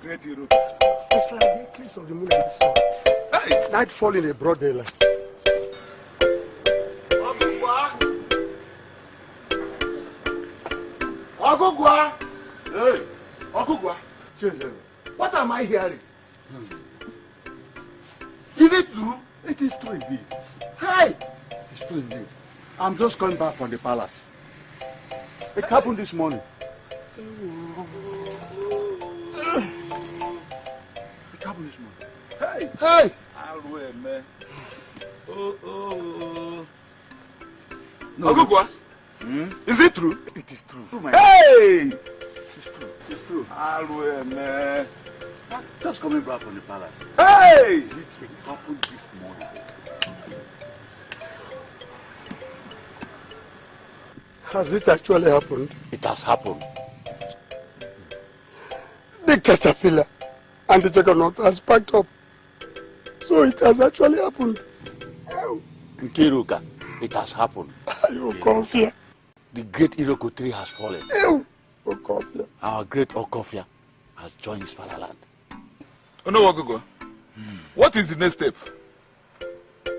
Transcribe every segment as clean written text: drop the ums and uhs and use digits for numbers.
great hero. It's like the eclipse of the moon and the sun. Hey! Nightfall in a broad daylight. Ogugwa! Hey! Ogugwa! What am I hearing? Is it true? It is true indeed. Hey! It's true indeed. I'm just coming back from the palace. It happened this morning. It happened this morning. Hey! Hey! Alwe, man. Oh. No, Ogugwa? Is it true? it is true. Hey! It's true. It's true. Alwe, man. Just coming back from the palace. Hey! It happened this morning. Has it actually happened? It has happened. The caterpillar and the juggernaut has packed up. So it has actually happened. Nkiruka, it has happened. Okofia. The great Iroko tree has fallen. Okofia. Our great Okofia has joined his fatherland. Oh no, Ogugwa. What is the next step?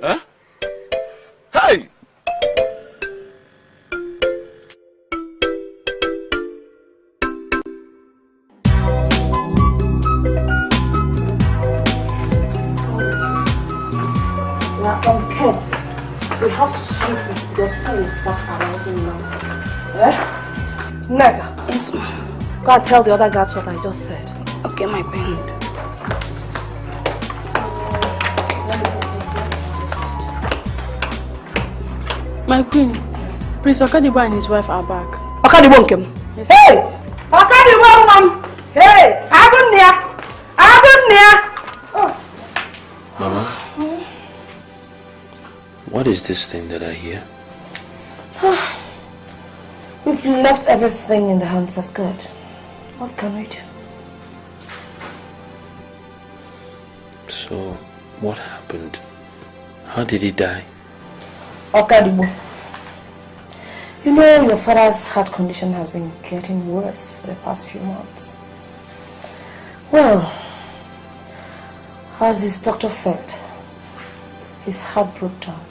Huh? Hey! We have to sweep it because people will start arriving now. Eh? Nega. Yes, ma'am. Go and tell the other guards what I just said. Okay, my queen. My queen, Prince Okadibo and his wife are back. Okadibo came. Yes. Hey! Okadibo, ma'am! Hey! Agunia! Oh. Mama, what is this thing that I hear? We've left everything in the hands of God. What can we do? So, what happened? How did he die? Okadibo. You know your father's heart condition has been getting worse for the past few months. Well, as his doctor said, his heart broke down.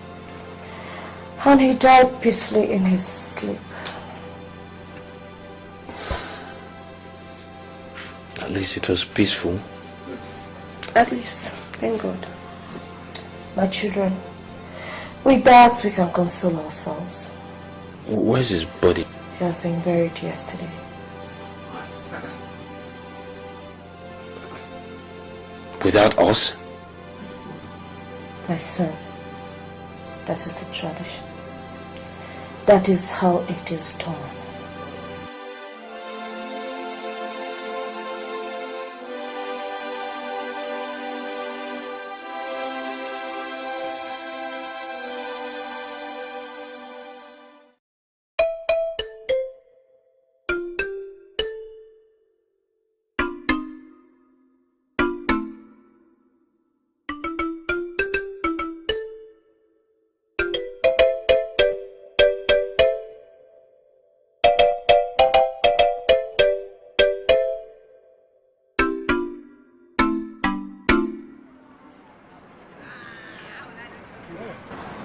And he died peacefully in his sleep. At least it was peaceful. At least, thank God. My children, with that we can console ourselves. Where's his body? He has been buried yesterday. Without us? My son, that is the tradition. That is how it is done.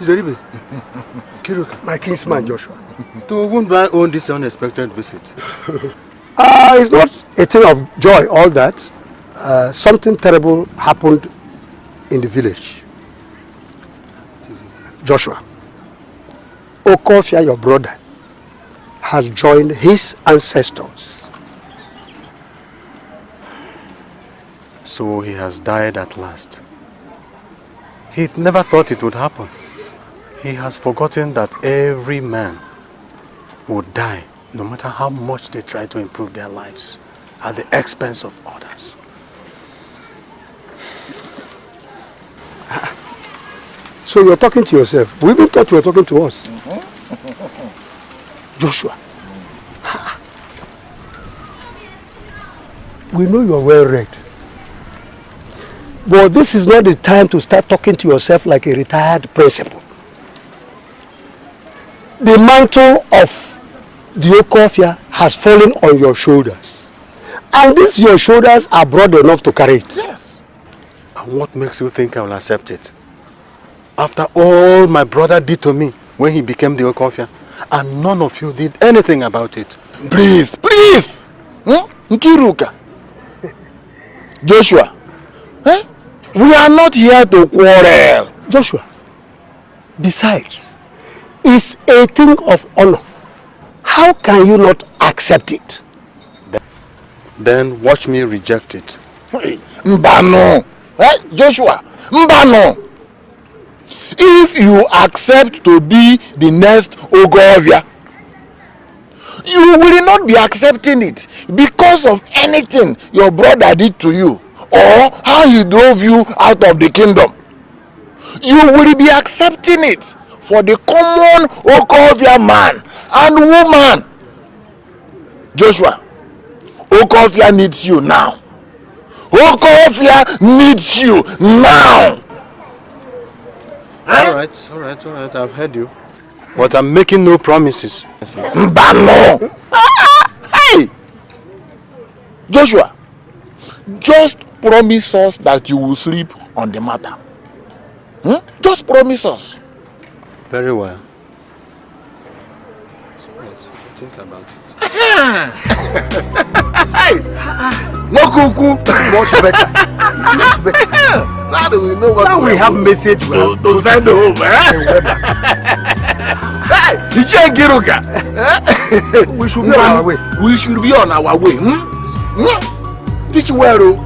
Zeribe, Kiruka, My kinsman Joshua. to whom do I owe this unexpected visit? It's not a thing of joy, all that. Something terrible happened in the village. Joshua, Okofia, your brother, has joined his ancestors. So he has died at last. He never thought it would happen. He has forgotten that every man would die, no matter how much they try to improve their lives, at the expense of others. So you're talking to yourself. We even thought you were talking to us. Joshua, we know you're well read. But this is not the time to start talking to yourself like a retired principal. The mantle of the Okofia has fallen on your shoulders. And these your shoulders are broad enough to carry it. Yes. And what makes you think I will accept it? After all my brother did to me when he became the Okonkwo, and none of you did anything about it. Please, please! Nkiruka. Joshua, we are not here to quarrel. Joshua, besides, it's a thing of honor. How can you not accept it? Then watch me reject it. Mbano. Joshua, Mbano. If you accept to be the next Okonkwo, you will not be accepting it because of anything your brother did to you or how he drove you out of the kingdom. You will be accepting it for the common Okonkwo man and woman. Joshua, Okonkwo needs you now. Okonkwo needs you now. All right, I've heard you. But I'm making no promises. Mbano. Hey! Joshua, just promise us that you will sleep on the matter. Just promise us. Very well. So let's think about it. Hey! No cuckoo. Much better. Much better. Now that we know what Now we have message to send home. Hey! Nkiruka. We should be on our way. We should be on our way. Teach well.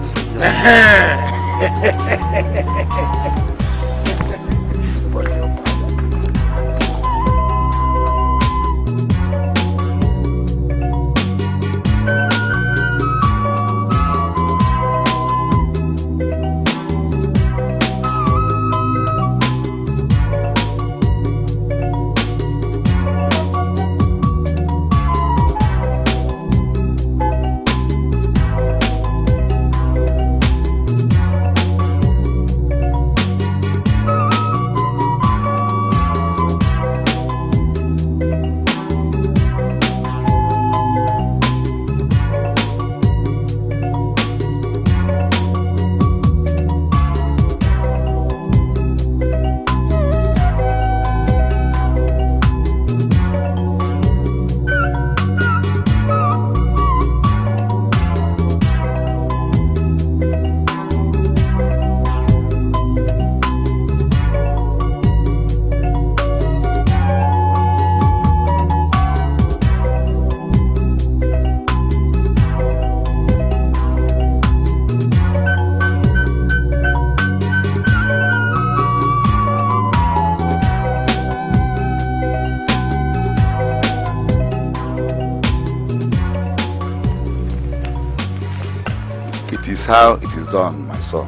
It is how it is done, my son.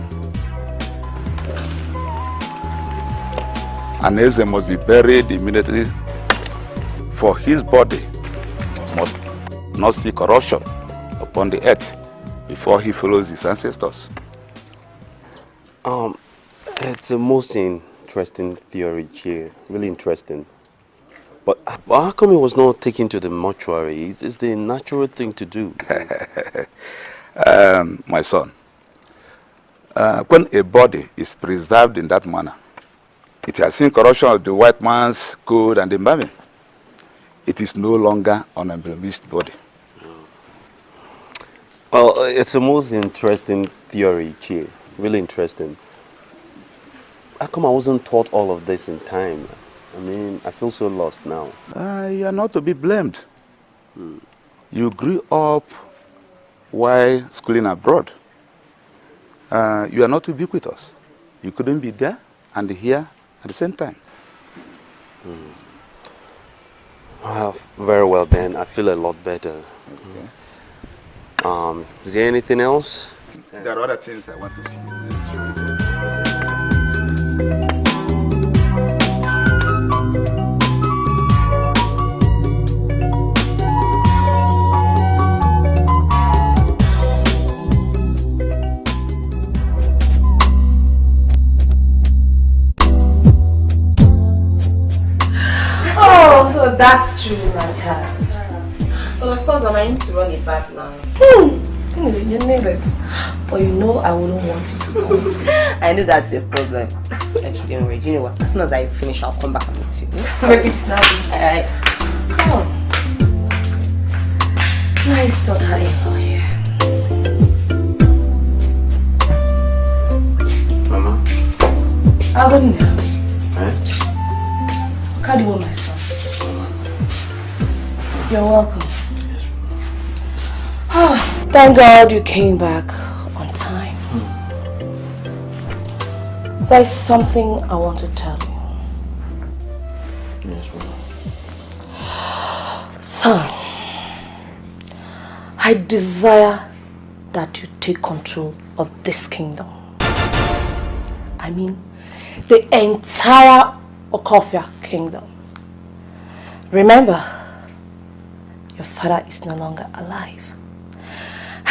An Eze must be buried immediately, for his body must not see corruption upon the earth before he follows his ancestors. It's a most interesting theory here, really interesting. But how come he was not taken to the mortuary? It's the natural thing to do. My son, when a body is preserved in that manner, it has seen corruption of the white man's code and environment. It is no longer an unblemished body. Well, it's a most interesting theory, Chie. Really interesting. How come I wasn't taught all of this in time? I mean, I feel so lost now. You are not to be blamed. You grew up while schooling abroad. You are not ubiquitous. You couldn't be there and here at the same time. Very well then. I feel a lot better. Okay. Is there anything else? There are other things I want to see. Oh, so that's true, my child. Well, of course, I need to run it back now. You need it. But you know I wouldn't want you to go. I know that's your problem. Okay, don't worry. You know what? As soon as I finish, I'll come back and meet you. Maybe it's not. Alright. Come on. Nice daughter here. Mama? I wouldn't know. Eh? Can't you my son? You're welcome. Thank God you came back on time. There's something I want to tell you. Yes, Mama. Son, I desire that you take control of this kingdom. I mean, the entire Okonkwo kingdom. Remember, your father is no longer alive.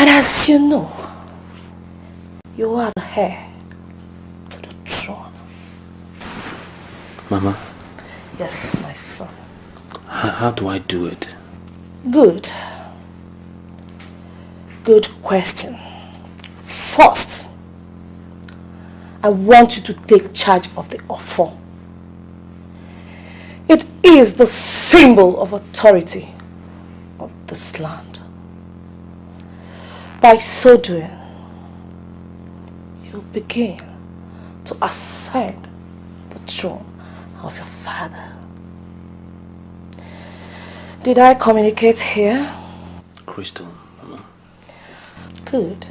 And as you know, you are the heir to the throne. Mama? Yes, my son. How do I do it? Good. Good question. First, I want you to take charge of the offer. It is the symbol of authority of this land. By so doing, you begin to ascend the throne of your father. Did I communicate here? Crystal, Mama. Good.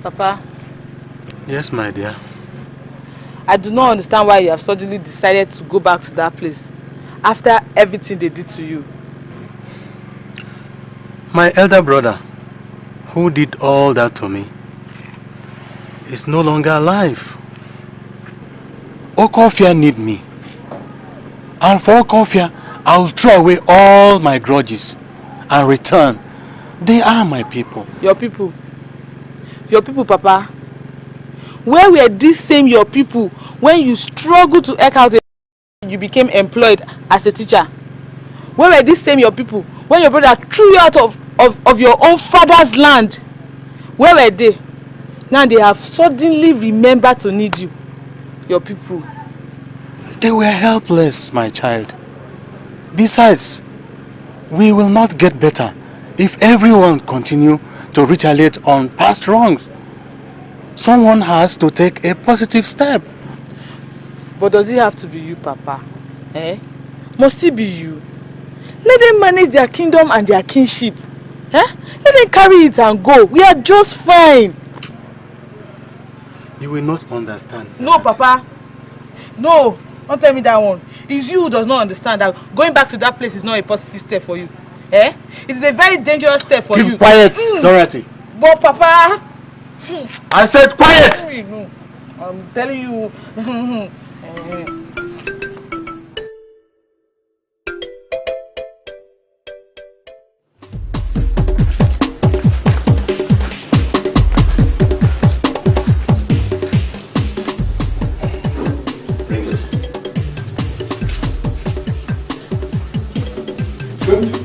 Papa? Yes, my dear. I do not understand why you have suddenly decided to go back to that place after everything they did to you. My elder brother, who did all that to me, is no longer alive. Okonkwo need me. And for Okonkwo, I'll throw away all my grudges and return. They are my people. Your people? Your people, Papa? Where were these same your people when you struggled to eke out you became employed as a teacher? Where were these same your people when your brother threw you out of your own father's land? Where were they? Now they have suddenly remembered to need you. Your people. They were helpless, my child. Besides, we will not get better if everyone continue to retaliate on past wrongs. Someone has to take a positive step. But does it have to be you, Papa? Eh? Must it be you? Let them manage their kingdom and their kingship. Eh? Let them carry it and go. We are just fine. You will not understand. No, Papa. No. Don't tell me that one. It's you who does not understand that going back to that place is not a positive step for you. Eh? It is a very dangerous step for you. Keep quiet, Dorothy. But Papa... I said quiet! No. I'm telling you. Bring it. Sit.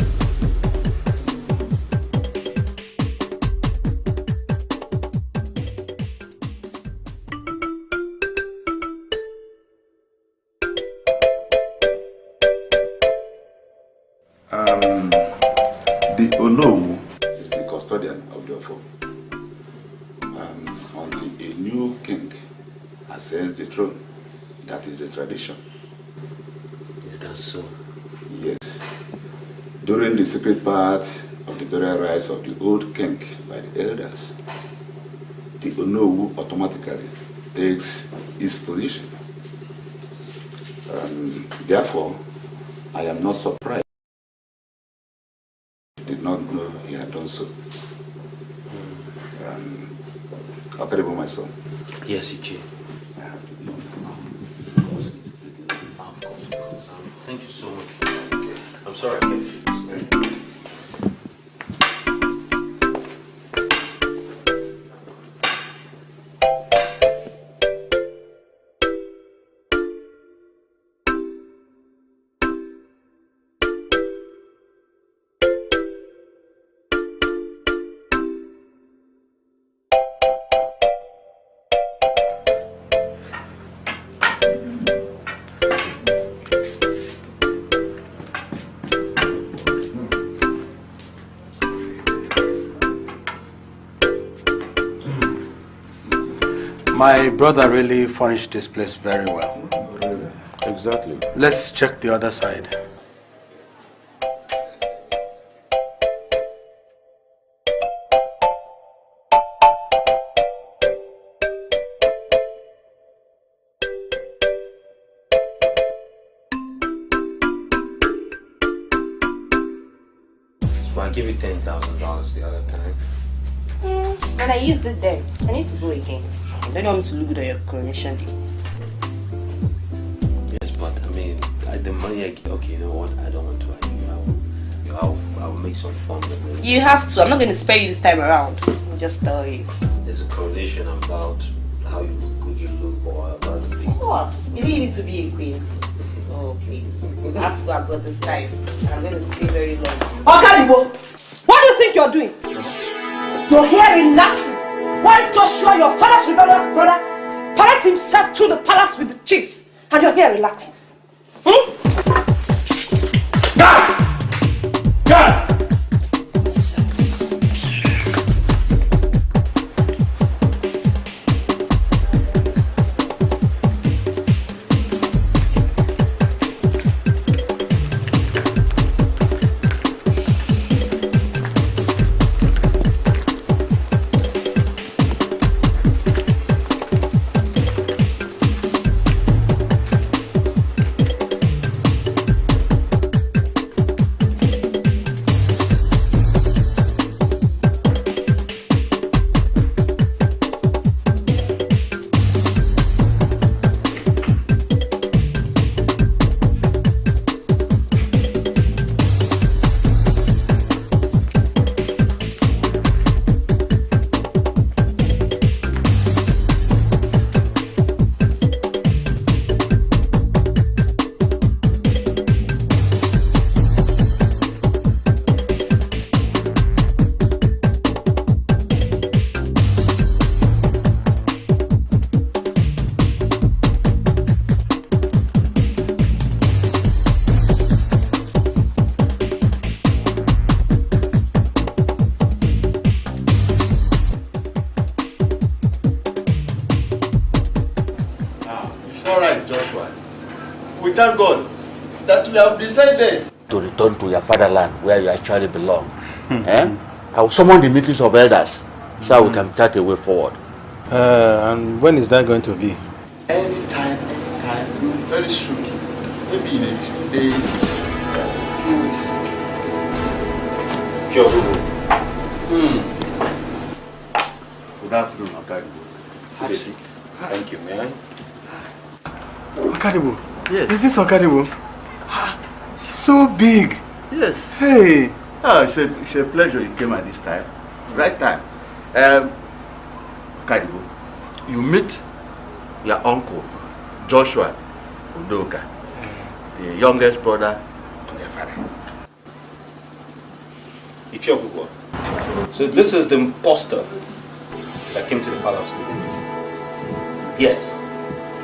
The Onowu is the custodian of the offer until a new king ascends the throne. That is the tradition. Is that so? Yes. During the secret part of the burial rites of the old king by the elders, the Onowu automatically takes his position. Therefore, I am not surprised. Did not know he had done so. According my son. Yes, Iyke. I have to be. Of course. Thank you so much. I'm sorry I kept you. My brother really furnished this place very well. Really? Exactly. Let's check the other side. So I give you $10,000 the other time. But I used it then. I need to go again. You don't want me to look good on your coronation day. Yes, but I mean, the money okay, you know what? I don't want to. I'll make some fun with it. You have to. I'm not going to spare you this time around. I'll just tell you. There's a coronation about how good you look or about the Of course. You didn't need to be a queen. Oh, please. I have to go abroad this time. I'm going to stay very long. Okadibo, what do you think you're doing? You're here relaxing while Joshua, your father's rebellious brother, parades himself through the palace with the chiefs, and you're here relaxing. Guards! We thank God that you have decided to return to your fatherland where you actually belong. I will summon the meetings of elders so we can start a way forward. And when is that going to be? Anytime, very soon. Maybe in a few days, a few weeks. Sure. Good afternoon, okay. Have a seat. Thank you, man. Okadibo. Yes. Is this Okadibo? He's so big. Yes. Hey. Oh, it's a pleasure you came at this time. Right time. Okadibo, you meet your uncle, Joshua Udoka, the youngest brother to your father. Iyke Okonkwo. So this is the imposter that came to the palace today. Yes,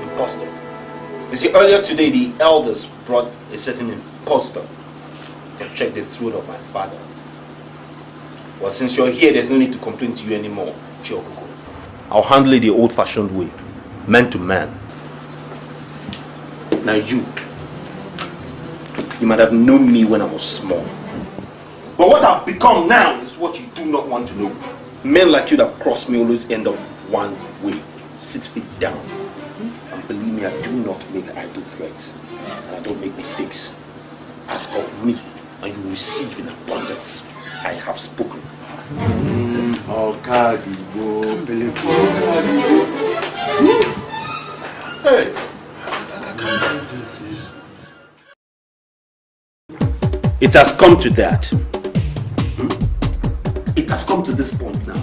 imposter. You see, earlier today the elders brought a certain imposter to check the throat of my father. Well, since you're here, there's no need to complain to you anymore, Iyke Okonkwo. I'll handle it the old-fashioned way, man to man. Now you might have known me when I was small. But what I've become now is what you do not want to know. Men like you that have crossed me always end up one way, 6 feet down. And believe me, I do not make idle threats. And I don't make mistakes. Ask of me, and you will receive in abundance. I have spoken. Okadibo, can't believe it. Hey, I can't believe this. It has come to that. It has come to this point now.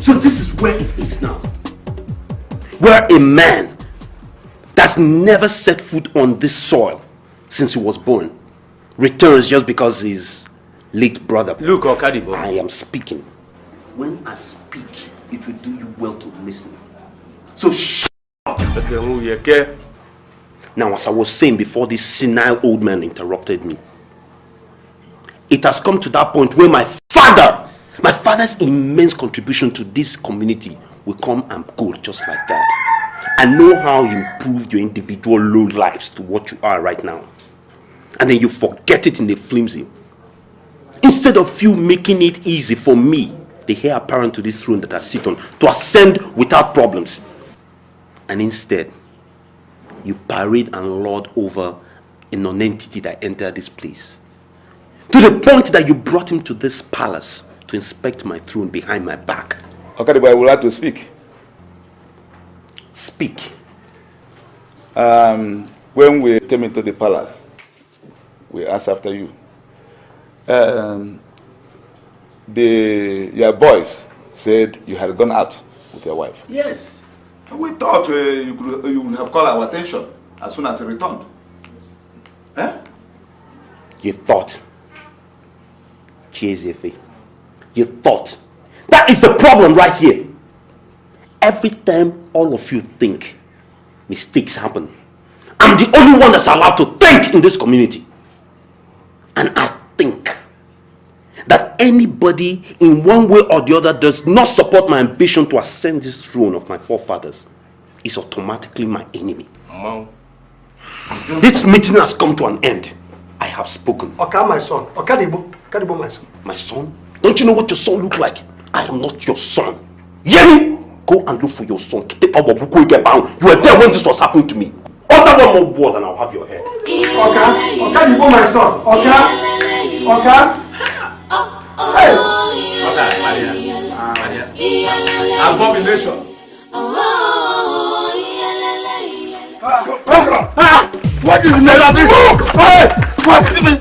So this is where it is now. Where a man that's never set foot on this soil since he was born returns just because his late brother. Look, Okadibo. I am speaking. When I speak, it will do you well to listen. So shut up. Now, as I was saying before this senile old man interrupted me, it has come to that point where my father My father's immense contribution to this community will come and go just like that. I know how he improved your individual low lives to what you are right now. And then you forget it in the flimsy. Instead of you making it easy for me, the heir apparent to this throne that I sit on, to ascend without problems. And instead, you parade and lord over a non-entity that entered this place. To the point that you brought him to this palace to inspect my throne behind my back. Okay, but I would like to speak. Speak. When we came into the palace, we asked after you. Your boys said you had gone out with your wife. Yes. We thought you would have called our attention as soon as he returned. Eh? You thought. Chizefe. You thought. That is the problem right here. Every time all of you think mistakes happen, I'm the only one that's allowed to think in this community. And I think that anybody in one way or the other does not support my ambition to ascend this throne of my forefathers is automatically my enemy. Mom. This meeting has come to an end. I have spoken. Okay, my son. Okadibo, my son. My son? Don't you know what your son look like? I am not your son. Hear me? Go and look for your son. You were there when this was happening to me. Utter one more word and I'll have your head. Okadibo, my son. Okay. Hey! Abomination. What is the name of this? Hey! What is it?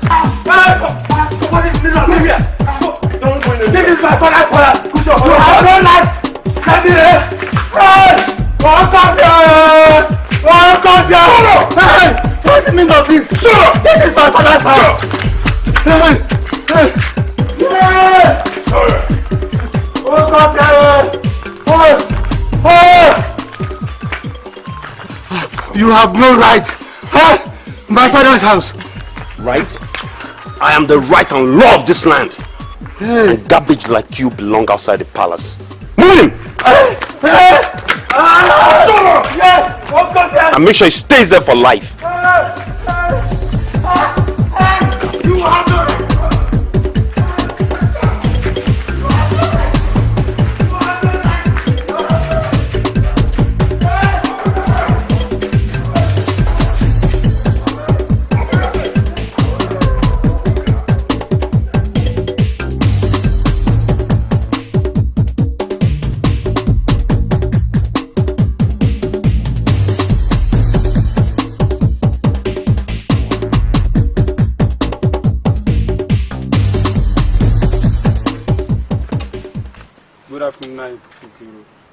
What is the name of this? Don't go in the This is my father's father. You have no life. Let me here. Hey! Welcome here. Welcome here. Hey! What's the meaning of this? This is my father's house. Hey! Welcome here. You have no right. Huh? My father's house. Right? I am the right and law of this land. And garbage like you belong outside the palace. Move him! And make sure he stays there for life. You have no right.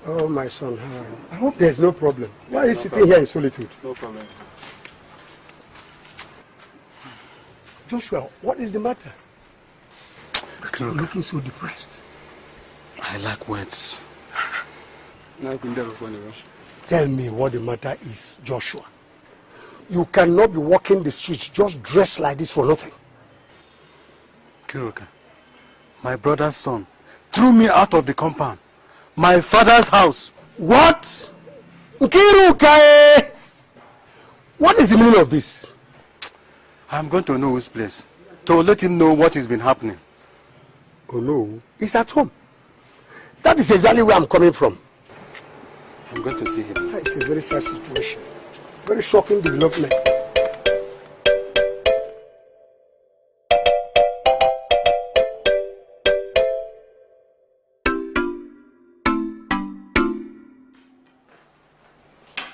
Oh, my son, how are you? I hope there's no problem. Why are you sitting here in solitude? No problem, sir. Joshua, what is the matter? You're looking so depressed. I lack words. Tell me what the matter is, Joshua. You cannot be walking the streets just dressed like this for nothing. Kiruka, my brother's son threw me out of the compound. My father's house. What? Kiruka! What is the meaning of this? I'm going to know his place to let him know what has been happening. Oh no, he's at home. That is exactly where I'm coming from. I'm going to see him. It's a very sad situation. Very shocking development.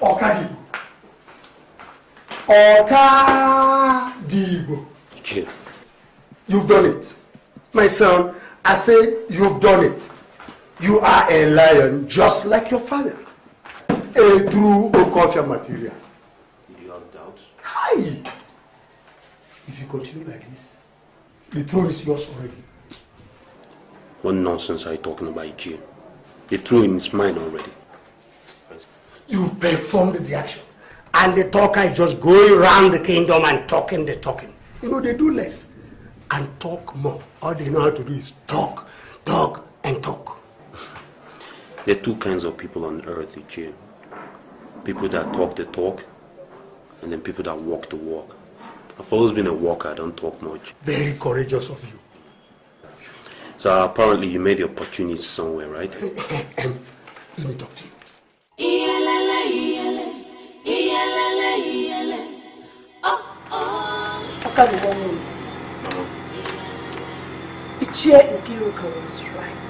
Okadibo. Okadibo. Okay. You've done it. My son, I say you've done it. You are a lion just like your father. A true Okonkwo material. Do you have doubts? Hi! If you continue like this, the throne is yours already. What nonsense are you talking about, Iyke? The throne is mine already. You performed the action. And the talker is just going around the kingdom and talking the talking. You know, they do less and talk more. All they know how to do is talk. talk and talk. There are two kinds of people on earth, Iyke. People that talk the talk, and then people that walk the walk. I've always been a walker, I don't talk much. Very courageous of you. So apparently you made the opportunity somewhere, right? Let me talk to you. Iyke was right.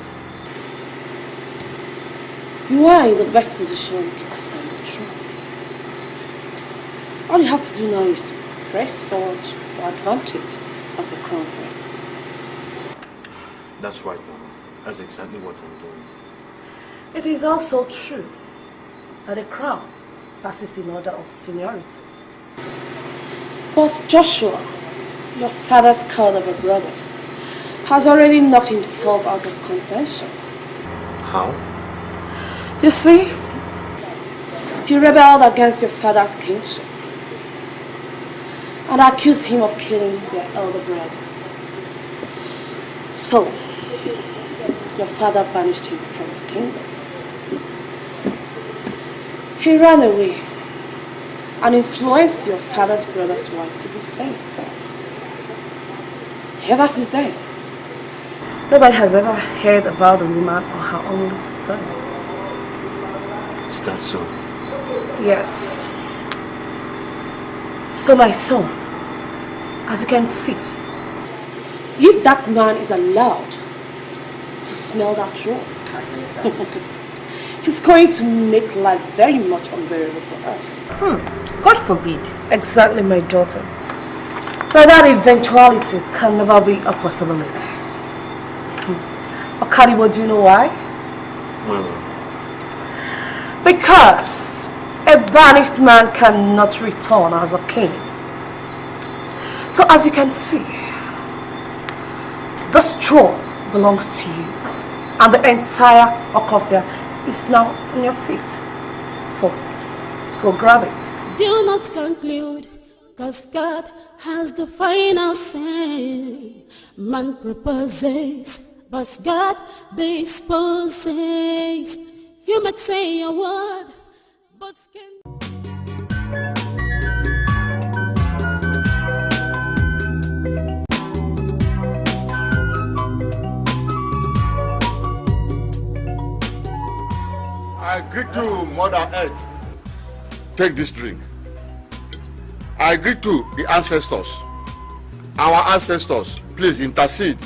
You are in the best position to ascend the throne. All you have to do now is to press forward your advantage as the crown prince. That's right, Mama. That's exactly what I'm doing. It is also true that the crown passes in order of seniority. But Joshua, your father's cult of a brother, has already knocked himself out of contention. How? You see, he rebelled against your father's kingship and accused him of killing their elder brother. So, your father banished him from the kingdom. He ran away and influenced your father's brother's wife to do the same. Ever since then, nobody has ever heard about the woman or her only son. Is that so? Yes. So my son, as you can see, if that man is allowed to smell that road, he's going to make life very much unbearable for us. God forbid. Exactly, my daughter. But that eventuality can never be a possibility. Okadibo, do you know why? Because a banished man cannot return as a king. So as you can see, this throne belongs to you, and the entire Okofia is now on your feet. So go grab it. Do not conclude, cause God has the final say. Man proposes, but God disposes. You might say a word, but can... I agree to Mother Earth. Take this drink. I agree to the ancestors. Our ancestors, please intercede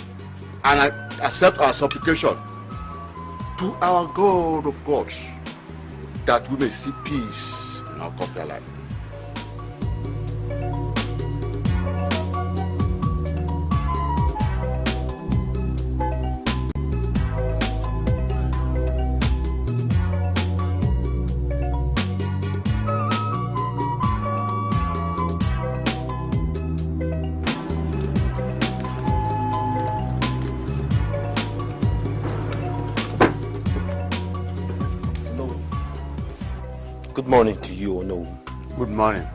and accept our supplication to our God of gods, that we may see peace in our coffee life. Good morning to you, Ono. Good morning,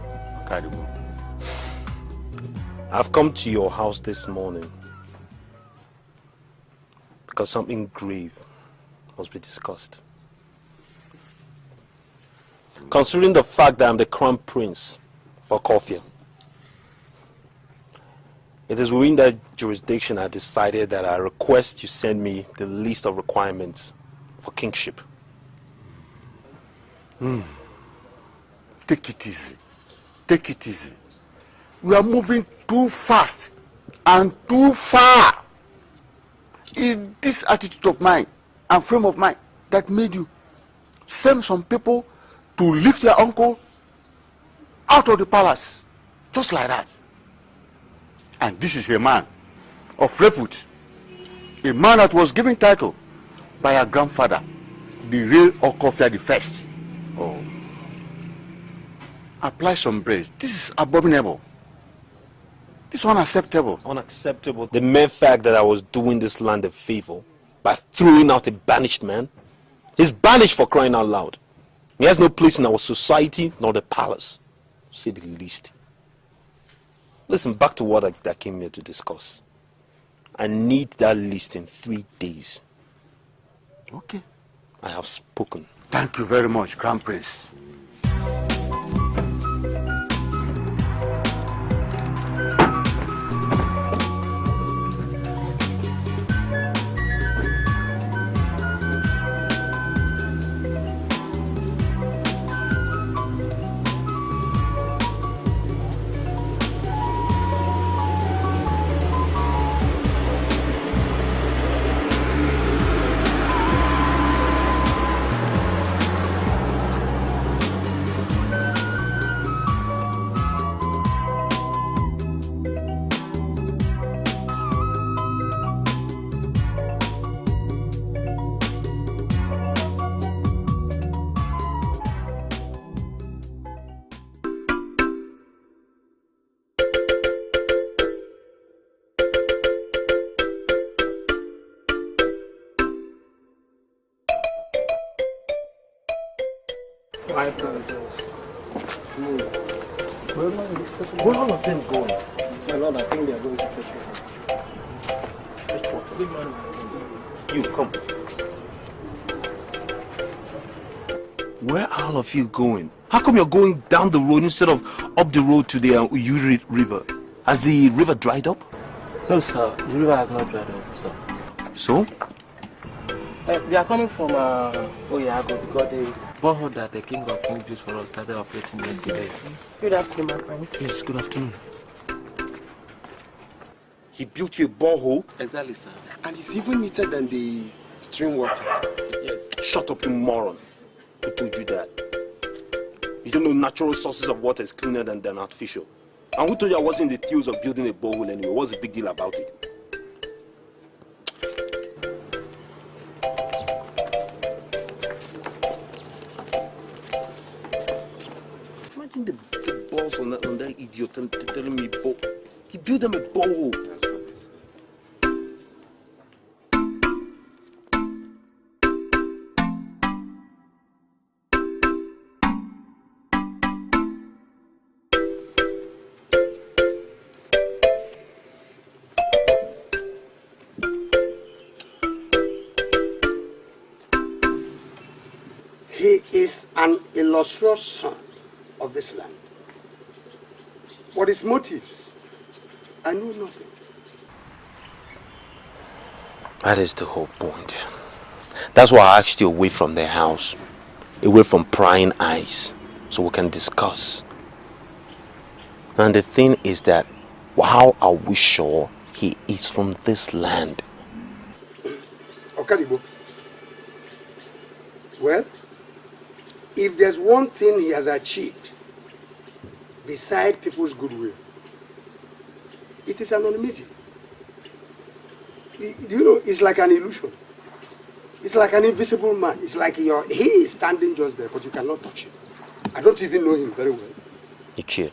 Okadibo. I've come to your house this morning because something grave must be discussed. Considering the fact that I'm the crown prince for Okofia, it is within that jurisdiction I decided that I request you send me the list of requirements for kingship. Take it easy. Take it easy. We are moving too fast and too far. It's this attitude of mind and frame of mind that made you send some people to lift your uncle out of the palace, just like that. And this is a man of repute, a man that was given title by our grandfather, the real Okofia the First. Oh. Apply some praise. This is abominable. This is unacceptable. Unacceptable. The mere fact that I was doing this land a favor by throwing out a banished man. He's banished, for crying out loud. He has no place in our society nor the palace, to say the least. Listen, back to what I came here to discuss. I need that list in 3 days. Okay. I have spoken. Thank you very much, Crown Prince. My princess. Where are all of them going? My lord, I think they are going to fetch water. Fetch water? Big man, please. You, come. Where are all of you going? How come you're going down the road instead of up the road to the Iyke river? Has the river dried up? No, sir. The river has not dried up, sir. So? They are coming from Iyke because the borehole that the King of Kings built for us started operating yesterday. Good afternoon, my friend. Yes, good afternoon. He built you a borehole? Exactly, sir. And it's even neater than the stream water. Yes. Shut up, you moron. Who told you that? You don't know natural sources of water is cleaner than artificial. And who told you I wasn't in the thieves of building a borehole anyway? What's the big deal about it? Imagine the balls on that idiot telling me he built them a borehole. He is an illustrious son of this land. What his motives, I know nothing. That is the whole point. That's why I asked you away from their house, away from prying eyes, so we can discuss. And the thing is that, how are we sure he is from this land? Okadibo. Well, if there's one thing he has achieved, beside people's goodwill, it is anonymity. Do you know, it's like an illusion. It's like an invisible man. It's like he is standing just there, but you cannot touch him. I don't even know him very well. Iyke,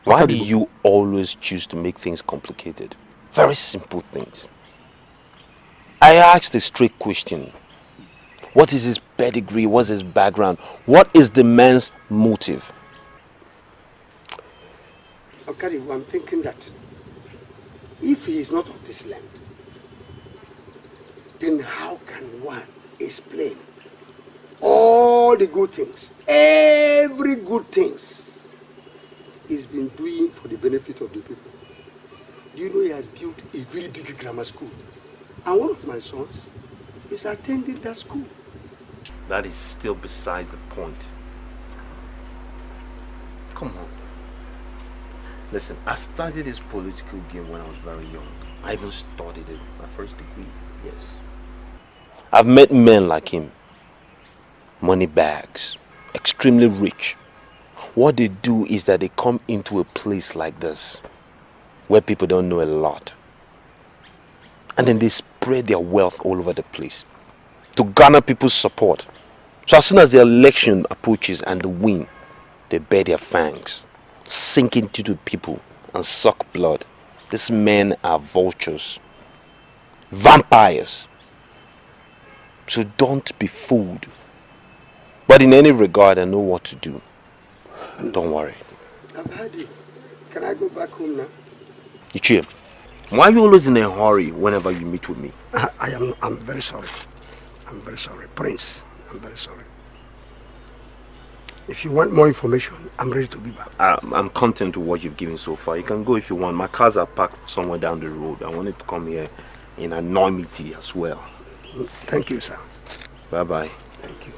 why do you always choose to make things complicated? Very simple things. I asked a straight question. What is his pedigree? What's his background? What is the man's motive? Okay, I'm thinking that if he is not of this land, then how can one explain all the good things, every good things he's been doing for the benefit of the people? Do you know he has built a very big grammar school? And one of my sons is attending that school. That is still beside the point. Come on. Listen, I studied this political game when I was very young. I even studied it, my first degree, yes. I've met men like him. Money bags, extremely rich. What they do is that they come into a place like this, where people don't know a lot. And then they spread their wealth all over the place to garner people's support. So as soon as the election approaches and they win, they bare their fangs, sink into the people and suck blood. These men are vultures, vampires. So don't be fooled. But in any regard, I know what to do. Don't worry. I've heard you. Can I go back home now? Iyke, Why are you always in a hurry whenever you meet with me? I'm very sorry. I'm very sorry. Prince, I'm very sorry. If you want more information, I'm ready to give out. I'm content with what you've given so far. You can go if you want. My cars are parked somewhere down the road. I wanted to come here in anonymity as well. Thank you, sir. Bye-bye. Thank you.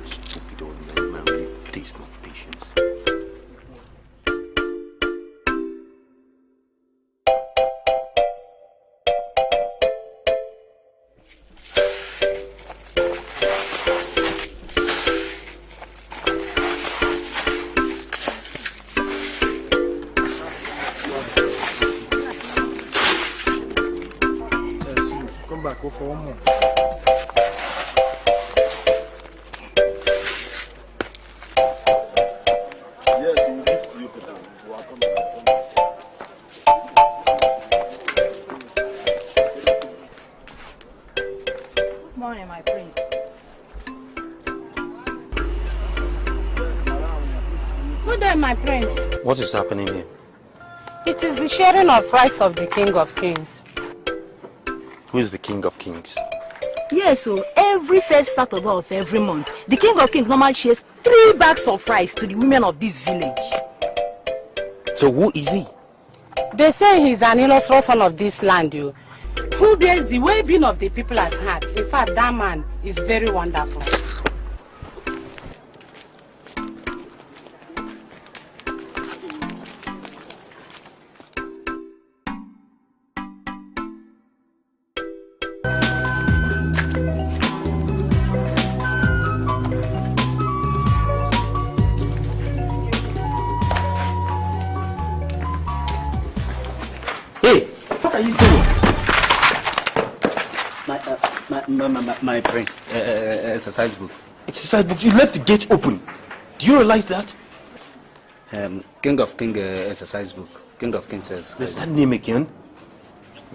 Stupid old man, really taste no patience. Go for one more. Yes, we'll give to you, Peter. Good morning, my prince. Good day, my prince. What is happening here? It is the sharing of rice of the King of Kings. Who is the King of Kings? Yes, so every first Saturday of every month, the King of Kings normally shares 3 bags of rice to the women of this village. So who is he? They say he's an illustration of this land, who bears the well-being of the people at heart. In fact, that man is very wonderful. My prince, exercise book. Exercise book? You left the gate open. Do you realize that? King of King exercise book. King of King says. What's that name again?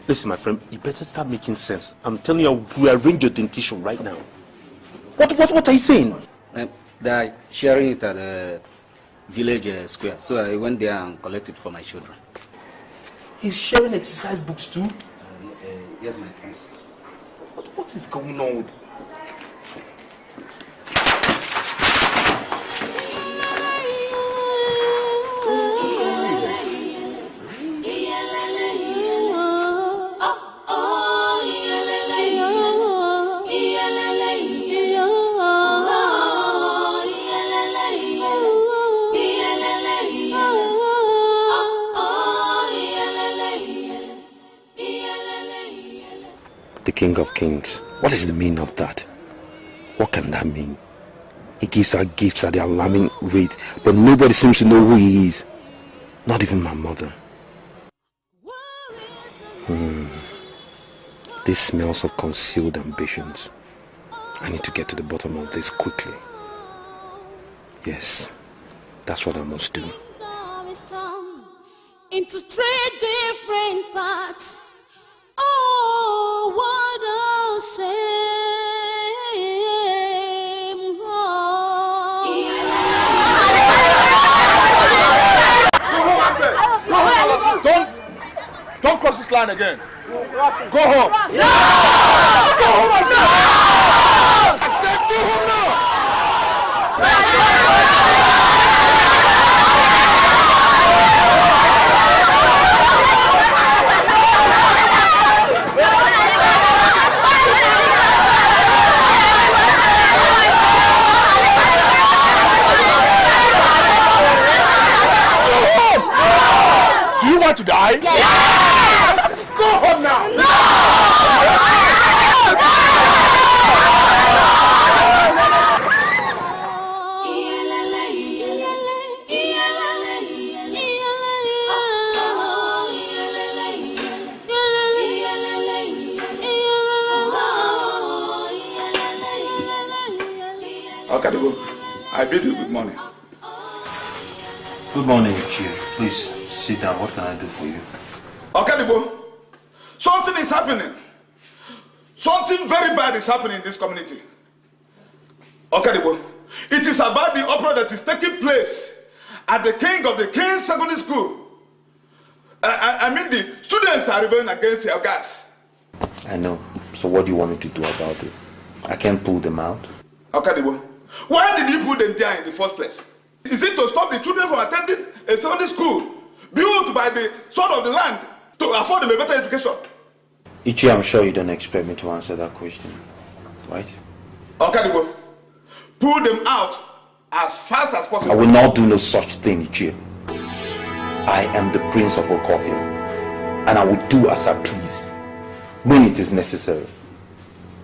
Listen, my friend, you better start making sense. I'm telling you, we arrange your dentition right now. What are you saying? They are sharing it at the village square. So I went there and collected for my children. He's sharing exercise books too? Yes, my prince. What is going on with... The King of Kings. What is the meaning of that? What can that mean? He gives out gifts at the alarming rate, but nobody seems to know who he is. Not even my mother. This smells of concealed ambitions. I need to get to the bottom of this quickly. Yes, that's what I must do. Into 3 different parts. Oh, what a shame. Oh. Don't cross this line again. Go home. No! Go home, I said. I said go home now. Do you want to die? Yes! Go home now. No! Okadibo, I bid you good morning. Good morning, Chief. Please sit down. What can I do for you? Okadibo, something is happening. Something very bad is happening in this community. Okadibo, it is about the uproar that is taking place at the King of the Kings Secondary School. I mean, the students are rebelling against your gas. I know. So what do you want me to do about it? I can't pull them out. Okay, why did you put them there in the first place? Is it to stop the children from attending a Sunday school built by the son of the land to afford them a better education? Iyke, I'm sure you don't expect me to answer that question, right? Okay, pull them out as fast as possible. I will not do no such thing, Iyke. I am the Prince of Okofia, and I will do as I please when it is necessary.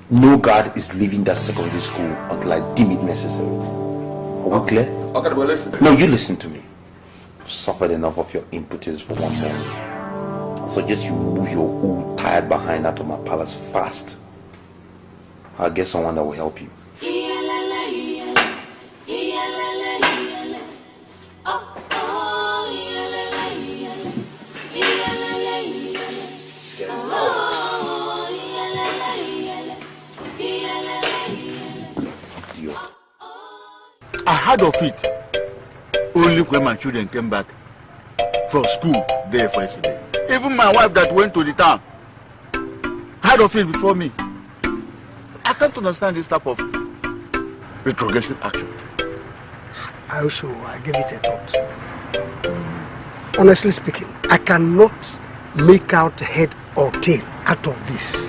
No guard is leaving that secondary school until I deem it necessary. Are we clear? Okay, listen. No, you listen to me. I've suffered enough of your impotence for one morning. I suggest you move your old tired behind out of my palace fast. I'll get someone that will help you. I heard of it only when my children came back from school there for yesterday. Even my wife that went to the town heard of it before me. I can't understand this type of retrogressive action. I give it a thought. Honestly speaking, I cannot make out head or tail out of this.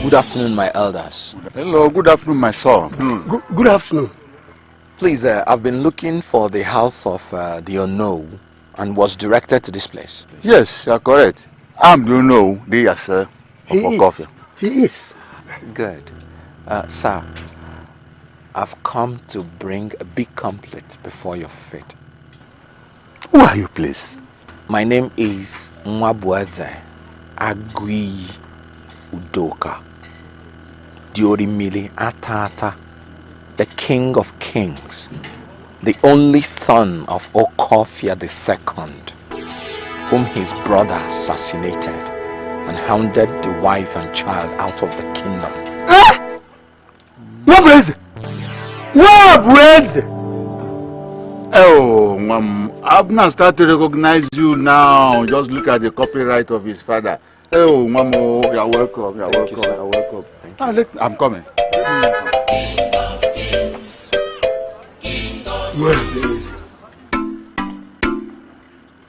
Good afternoon, my elders. Hello, good afternoon, my son. Good afternoon. Please, I've been looking for the house of the unknown and was directed to this place. Yes, you are correct. I'm the unknown, the Yasa of Okofia. He is. Good. Sir, I've come to bring a big complaint before your feet. Who are you, please? My name is Mwabueze Agui Udoka Diorimili Atata, the King of Kings, the only son of Okofia II, whom his brother assassinated and hounded the wife and child out of the kingdom. Mwabueze! Oh, I've not started to recognize you now. Just look at the copyright of his father. Oh, Mamo, you're welcome. You're welcome. You're welcome. Thank you. I'm coming. Mwabueze,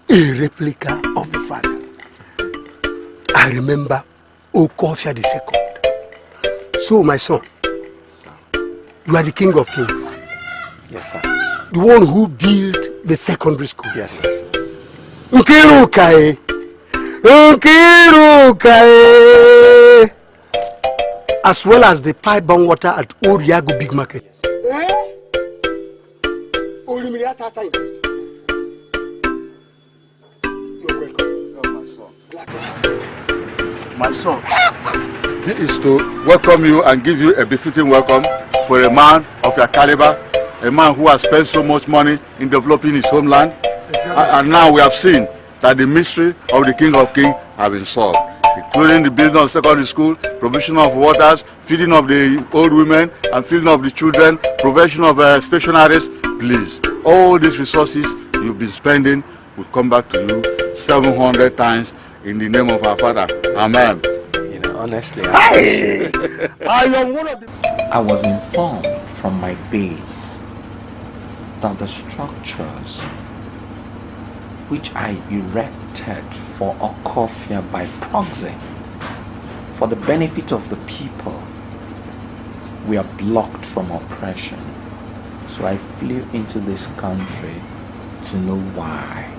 a replica of the father. I remember Okofia II. So, my son, you are the King of Kings. Yes, sir. The one who built the secondary school. Yes, sir. Nkirukae. As well as the pipe bomb water at Old Yago Big Market. You're welcome. Oh, my son. Glad to see you. My son, this is to welcome you and give you a befitting welcome for a man of your caliber, a man who has spent so much money in developing his homeland. Exactly. And now we have seen that the mystery of the King of Kings have been solved, including the building of secondary school, provision of waters, feeding of the old women and feeding of the children, provision of stationaries. Please, all these resources you've been spending will come back to you 700 times in the name of our Father. Amen. You know, honestly, I was informed from my base that the structures which I erected for Okofia by proxy for the benefit of the people we are blocked from oppression. So I flew into this country to know why.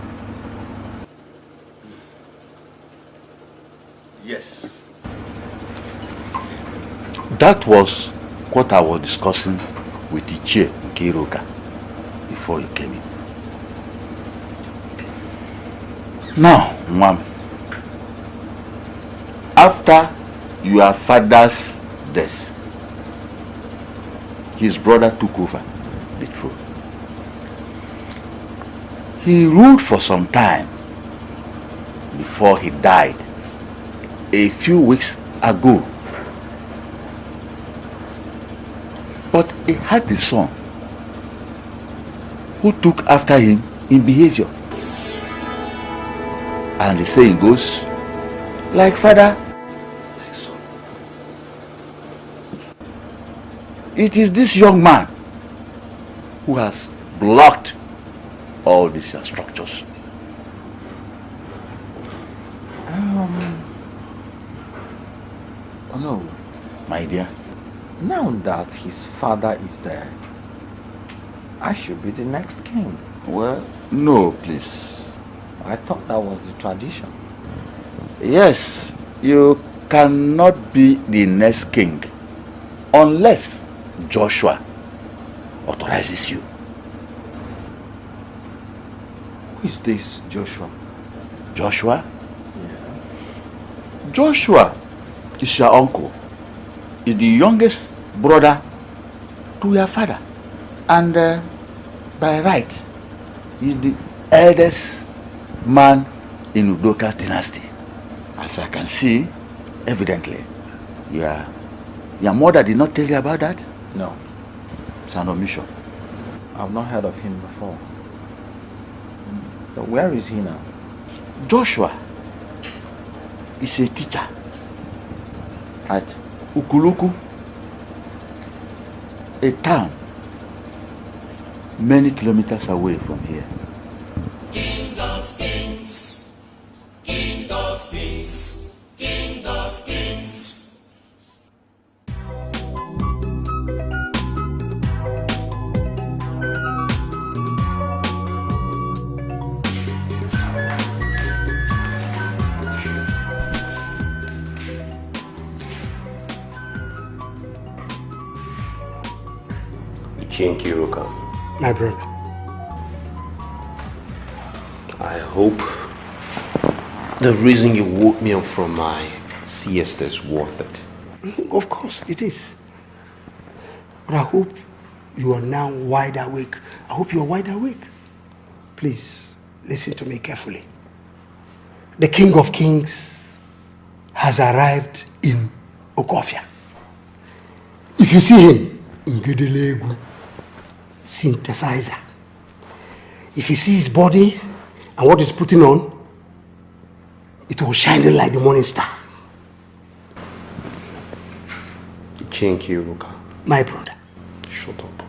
Yes. That was what I was discussing with Iyke Nkiruka before you came in. Now, Mom, after your father's death, his brother took over the throne. He ruled for some time before he died a few weeks ago. But he had a son who took after him in behavior. And the saying goes, like father, like son. It is this young man who has blocked all these structures. Oh no. My dear. Now that his father is dead, I should be the next king. Well, no, please. I thought that was the tradition. Yes, you cannot be the next king unless Joshua authorizes you. Who is this Joshua? Joshua? Yeah. Joshua is your uncle. Is the youngest brother to your father. And by right, he's the eldest man in Udoka's dynasty. As I can see, evidently, your mother did not tell you about that? No. It's an omission. I've not heard of him before. So where is he now? Joshua is a teacher at Ukuluku, a town many kilometers away from here. King of kings, King of kings, King of kings. Iyke Nkiruka. My brother. I hope the reason you woke me up from my siesta is worth it. Of course, it is. But I hope you are now wide awake. I hope you are wide awake. Please, listen to me carefully. The King of Kings has arrived in Okofia. If you see him, Ngedeleegu, synthesizer. If you see his body and what he's putting on, it will shine like the morning star. Iyke Nkiruka. My brother. Shut up.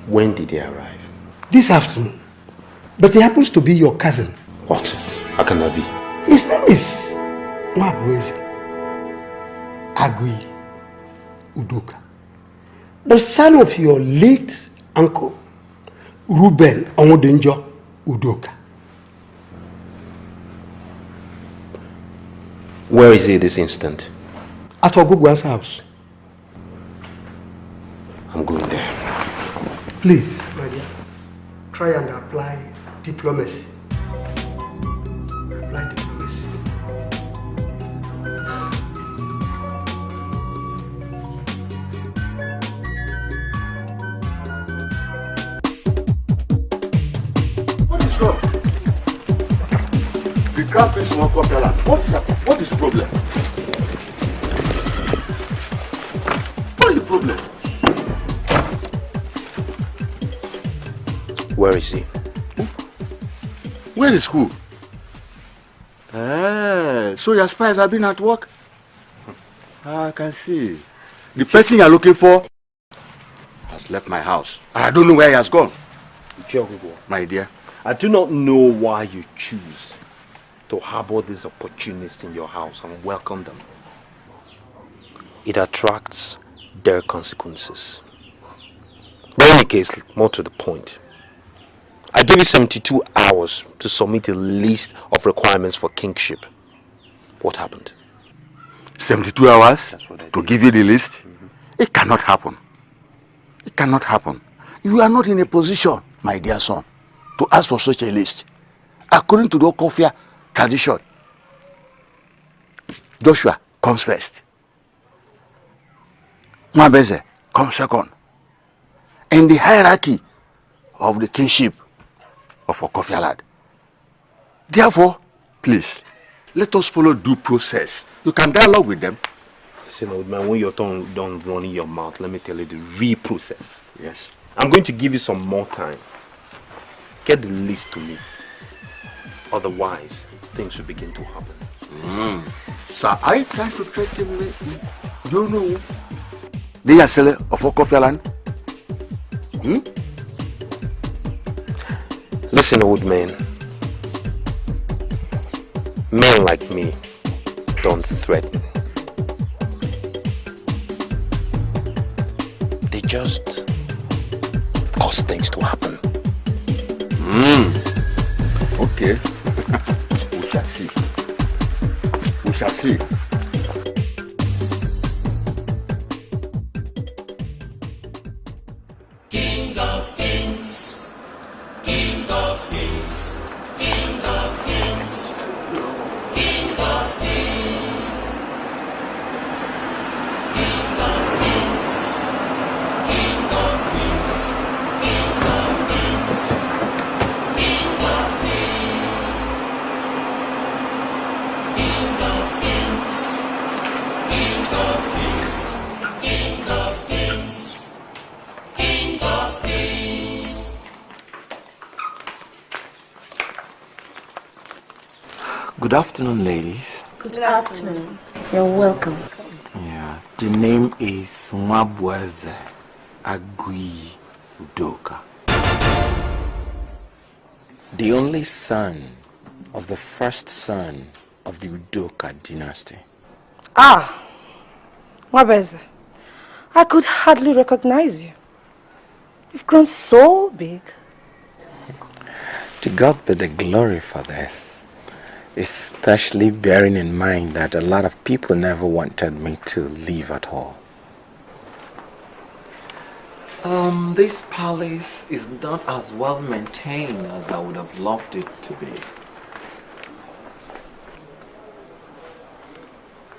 When did he arrive? This afternoon. But he happens to be your cousin. What? How can that be? His name is Mabweze Agui Udoka, the son of your late uncle, Ruben Onwodenjo Udoka. Where is he this instant? At Ogugwa's house. I'm going there. Please, my dear, try and apply diplomacy. Apply diplomacy. What is wrong? The camp is one quarter. What is the problem? What is the problem? Where is he? Where is who? So your spies have been at work? I can see. The person you're looking for has left my house. And I don't know where he has gone. My dear. I do not know why you choose to harbor these opportunists in your house and welcome them. It attracts their consequences. But in any case, more to the point, I I gave you 72 hours to submit a list of requirements for kingship. What happened? 72 hours to give you the list? It cannot happen. It cannot happen. You are not in a position, my dear son, to ask for such a list. According to the Okofia tradition, Joshua comes first. Mwabeze comes second. In the hierarchy of the kingship of Okofia lad. Therefore, please, let us follow due process. You can dialogue with them. Listen, old man, when your tongue don't run in your mouth, let me tell you the real process. Yes. I'm going to give you some more time. Get the list to me. Otherwise, things will begin to happen. Sir, are you trying to threaten me? Do you know the Yasele of Okofia land? Listen, old man. Men like me don't threaten. They just cause things to happen. Okay. We shall see. We shall see. King of kings, King of kings, King of kings, King of kings, King of kings, King of kings, King of kings, King of kings, King of kings, King of kings, King of kings. King of Kings. Good afternoon, ladies. Good afternoon. You're welcome. Yeah, the name is Mwabweze Agui Udoka. The only son of the first son of the Udoka dynasty. Ah, Mwabeze, I could hardly recognize you. You've grown so big. To God be the glory for this, especially bearing in mind that a lot of people never wanted me to leave at all. This palace is not as well maintained as I would have loved it to be.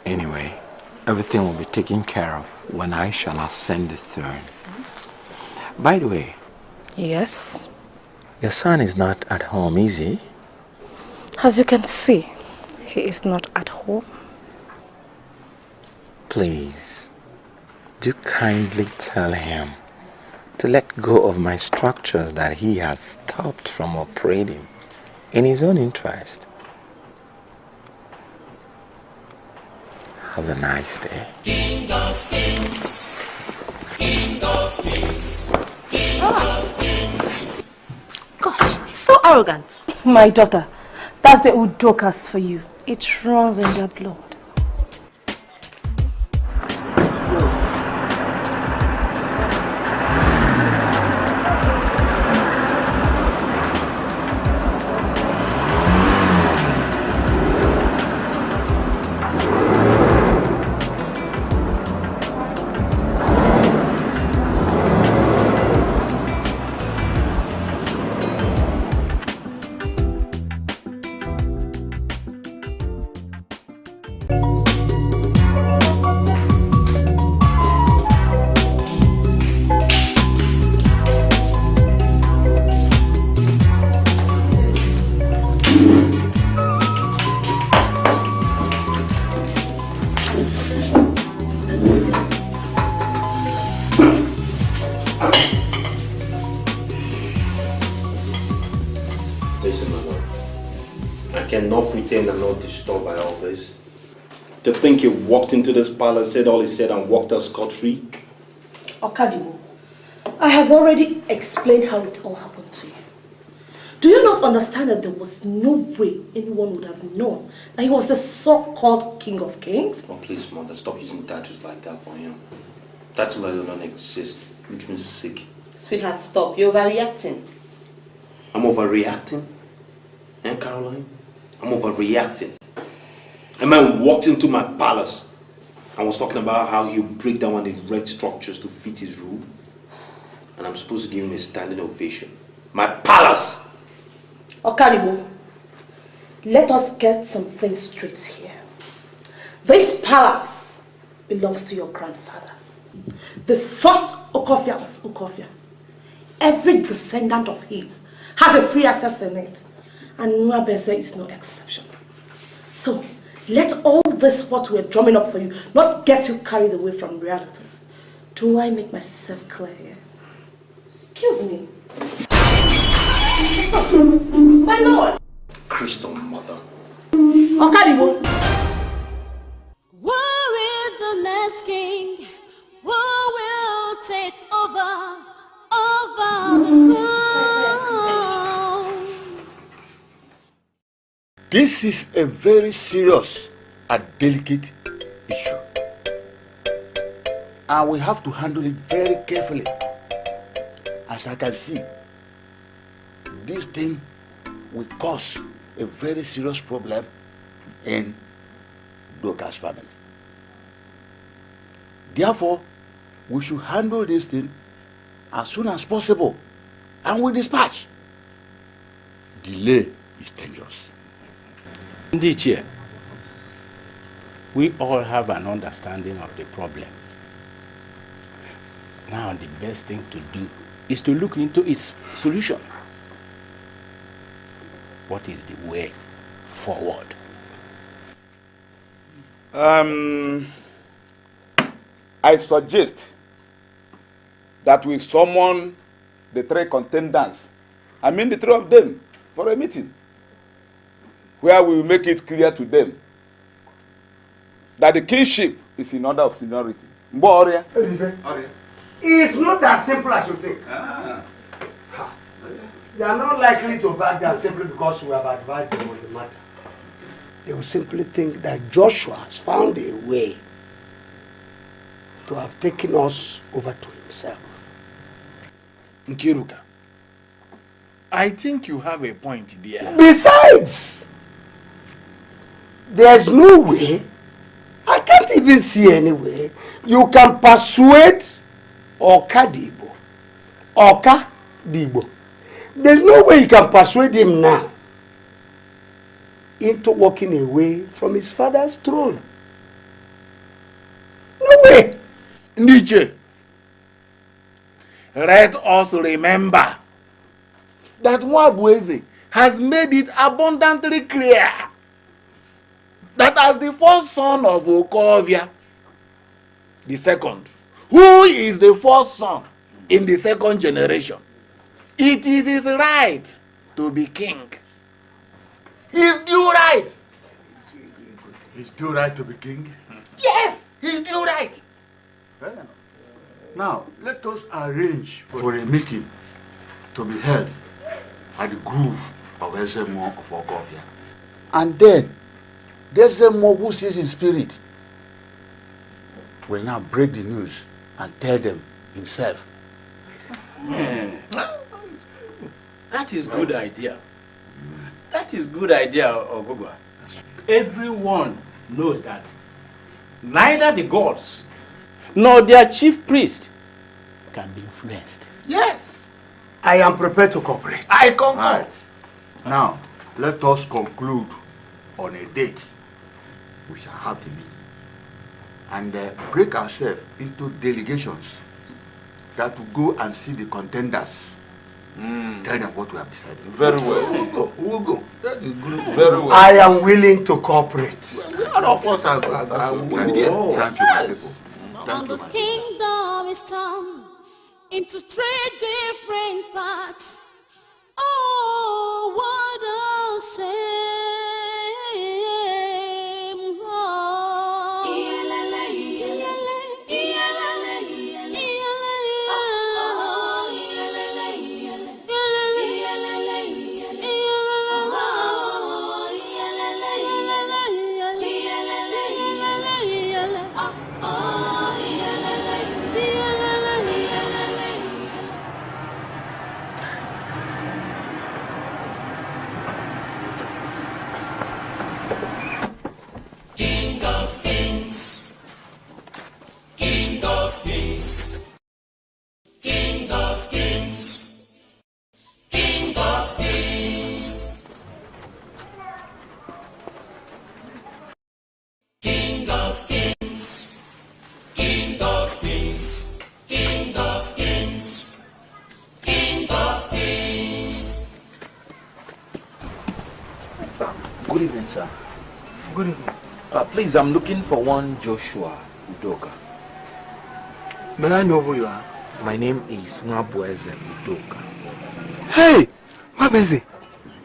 Anyway, everything will be taken care of when I shall ascend the throne. By the way. Yes? Your son is not at home, is he? As you can see, he is not at home. Please, do kindly tell him to let go of my structures that he has stopped from operating in his own interest. Have a nice day. King of Kings. King of Kings. King of Kings. Gosh, he's so arrogant. It's my daughter. That's the Udokas for you. It runs in their blood. To think he walked into this palace, said all he said, and walked out scot-free? Okadibo, I have already explained how it all happened to you. Do you not understand that there was no way anyone would have known that he was the so-called King of Kings? Oh, please, mother, stop using titles like that for him. Titles like that don't exist, which means sick. Sweetheart, stop. You're overreacting. I'm overreacting. Eh, Caroline? I'm overreacting. A man walked into my palace and was talking about how he'll break down and erect structures to fit his rule. And I'm supposed to give him a standing ovation. My palace! Okadibo, let us get some things straight here. This palace belongs to your grandfather, the first Okofia of Okofia. Every descendant of his has a free access in it, and Nwabese is no exception. So, let all this what we're drumming up for you not get you carried away from realities. Do I make myself clear here? Excuse me. My lord! Crystal mother. Okadibo. Who is the next king? Who will take over the throne? This is a very serious and delicate issue. And we have to handle it very carefully. As I can see, this thing will cause a very serious problem in Doka's family. Therefore, we should handle this thing as soon as possible and with dispatch. Delay is dangerous. Iyke, we all have an understanding of the problem. Now the best thing to do is to look into its solution. What is the way forward? I suggest that we summon the three contenders, the three of them, for a meeting where we will make it clear to them that the kingship is in order of seniority. It's not as simple as you think. They are not likely to back down simply because we have advised them on the matter. They will simply think that Joshua has found a way to have taken us over to himself. Nkiruka, I think you have a point there. Besides, there's no way, I can't even see any way, you can persuade Okadibo. There's no way you can persuade him now into walking away from his father's throne. No way. Iyke, let us remember that Nwabese has made it abundantly clear that as the first son of Okofia, the second, who is the first son in the second generation, it is his right to be king. His due right. His due right to be king? Yes, his due right. Fair enough. Now, let us arrange for a meeting to be held at the grove of Ezemo of Okofia. And then, Ezemo, who sees in spirit, will now break the news and tell them himself. That is good idea. That is good idea, Ogogwa. Everyone knows that neither the gods nor their chief priest can be influenced. Yes. I am prepared to cooperate. I concur. Right. Now, let us conclude on a date. We shall have the meeting. And break ourselves into delegations that will go and see the contenders. Tell them what we have decided. Very well. We'll go. That is good. Very well. I am willing to cooperate. All of us are willing. Thank you, my people. And the kingdom is torn into three different parts. Oh, what a shame. Oh, Please, I'm looking for one Joshua Udoka. May I know who you are? My name is Nwabueze Udoka. Hey, Mabeze,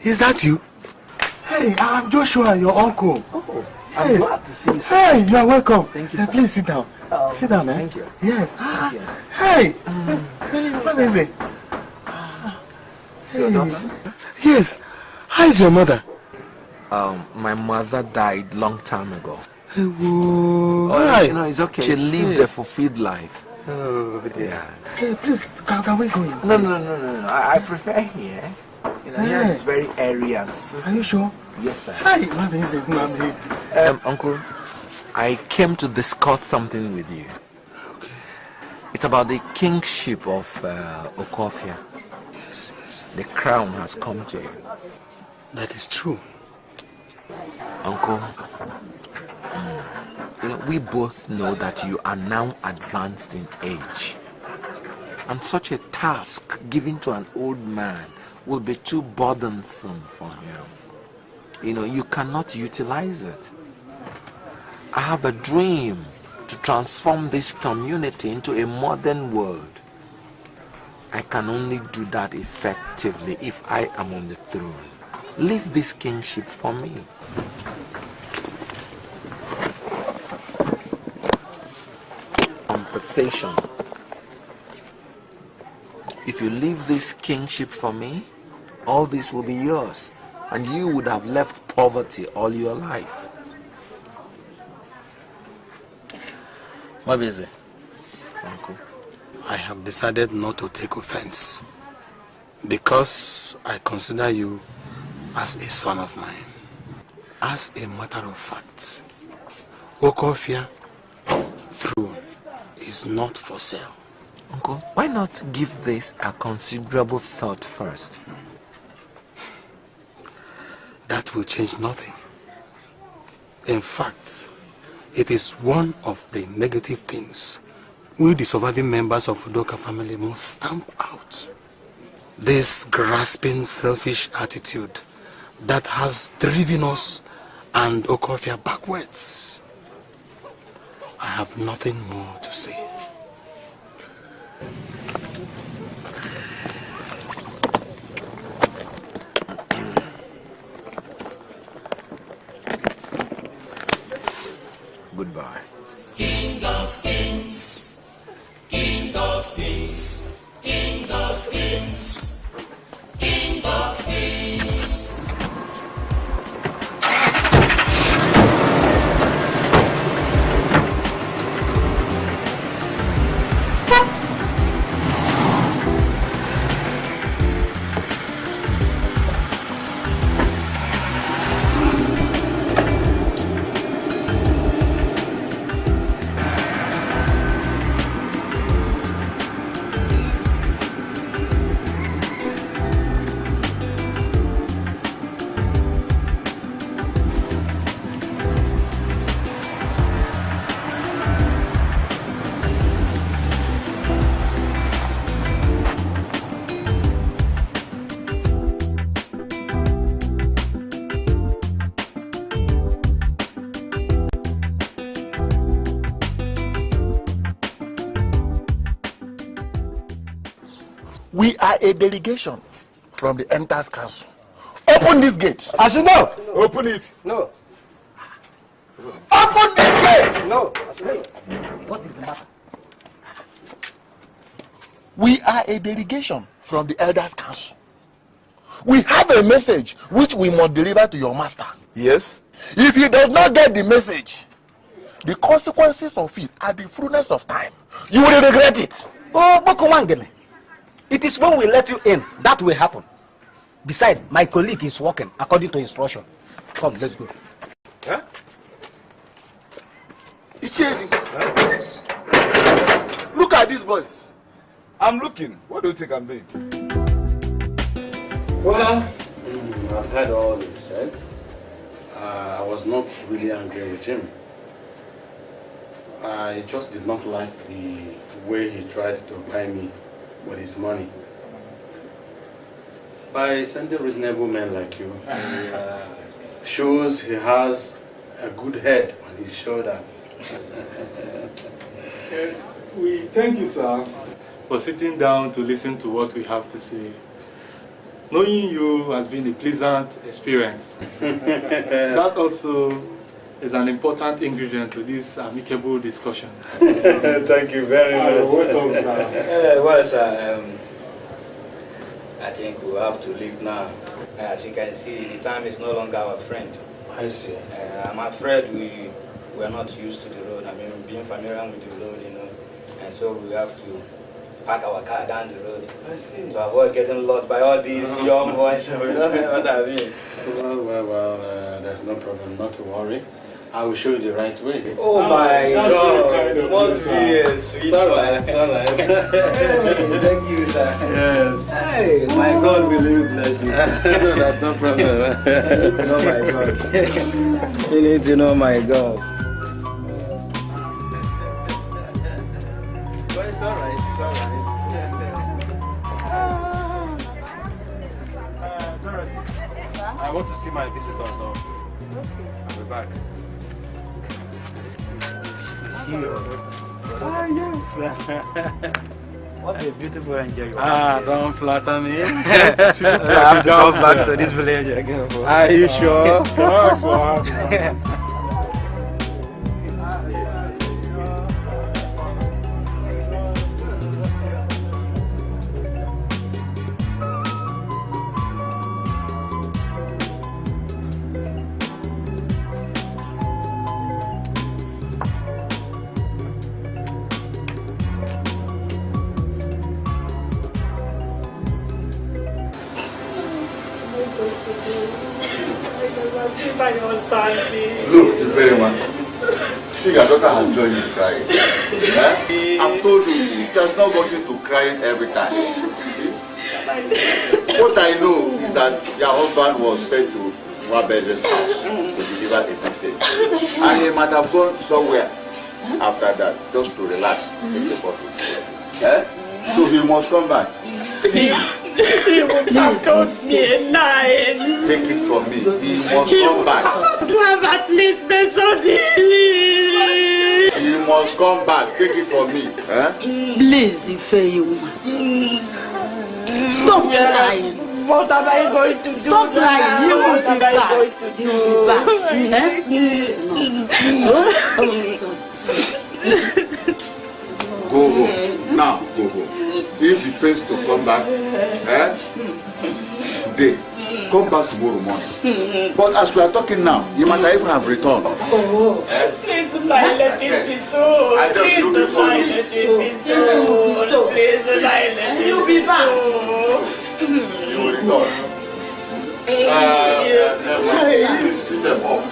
is that you? Hey, I'm Joshua, your uncle. Oh, I'm yes. glad to see you. Hey, you are welcome. Thank you. Please sit down. Sit down, man. Thank you. Yes. Thank you. Hey, Mabeze. Your daughter? Yes. How is your mother? My mother died long time ago. Why? You know, it's okay. She lived a fulfilled life. Oh, yeah. Hey, please, can we go in? No. I prefer here. You know, here is very airy and simple. Are you sure? Yes, sir. Hi, Mami. Uncle, I came to discuss something with you. Okay. It's about the kingship of Okofia. Yes. The crown has come to you. That is true. Uncle, you know, we both know that you are now advanced in age. And such a task given to an old man will be too burdensome for him. You know, you cannot utilize it. I have a dream to transform this community into a modern world. I can only do that effectively if I am on the throne. Leave this kingship for me. Compensation. If you leave this kingship for me, all this will be yours, and you would have left poverty all your life. Mabeze, Uncle, I have decided not to take offense because I consider you as a son of mine. As a matter of fact, Okofia throne is not for sale. Uncle, why not give this a considerable thought first? That will change nothing. In fact, it is one of the negative things we, the surviving members of Udoka family, must stamp out. This grasping, selfish attitude that has driven us and Okofia backwards. I have nothing more to say. Goodbye. King of kings, King of kings, King of kings, King of kings. We are a delegation from the Enters Council. Open this gate. I should know. Open it. No. Open this gate. No. What is the matter? We are a delegation from the Elders Council. We have a message which we must deliver to your master. Yes. If he does not get the message, the consequences of it at the fullness of time, you will regret it. Oh, Bokomangele. It is when we let you in that will happen. Besides, my colleague is working according to instruction. Come, let's go. Huh? Look at these boys. I'm looking. What do you think I'm doing? Well, I've heard all you've said. I was not really angry with him. I just did not like the way he tried to buy me with his money. By sending reasonable men like you, shows he has a good head on his shoulders. Yes, we thank you, sir, for sitting down to listen to what we have to say. Knowing you has been a pleasant experience. That also is an important ingredient to this amicable discussion. Thank you very much. Welcome, sir. Well, sir, I think we have to leave now. As you can see, the time is no longer our friend. I see. I'm afraid we are not used to the road. I mean, being familiar with the road, you know, and so we have to park our car down the road. I see. To avoid getting lost by all these young boys. You know what I mean? Well, there's no problem. Not to worry. I will show you the right way. Oh my God! It must be a sweet. It's alright. It's alright. Thank you, sir. Yes. Hey, my God will really bless you. No, that's no problem. Oh my God. You need to know my God. But it's alright. It's alright. Dorothy, I want to see my visitors now. I'll be back. Ah, yes. What a beautiful angel you are. Don't flatter me. I have to come back to this village again. Are you sure? Thanks for having me. Look, the very one. See, your daughter has joined you crying. Eh? I've told you, there's no working to crying every time. What I know is that your husband was sent to Wabeze's house to deliver a message. And he might have gone somewhere after that, just to relax, take the bottle. Eh? So he must come back. He would have told me a lie. Take it from me. He must come back. To have at least mentioned it. He must come back. Take it from me. Eh? Please, Iyke. Stop crying. What am I going to do? Stop crying. He will be back. He will be back. Go home. Now, go home. If he fails to come back, today, come back tomorrow morning. But as we are talking now, you might even have returned. Oh, please, let it be so. Please, let it be so. Please, let it be so. You'll be back. You will return. Please sit them up.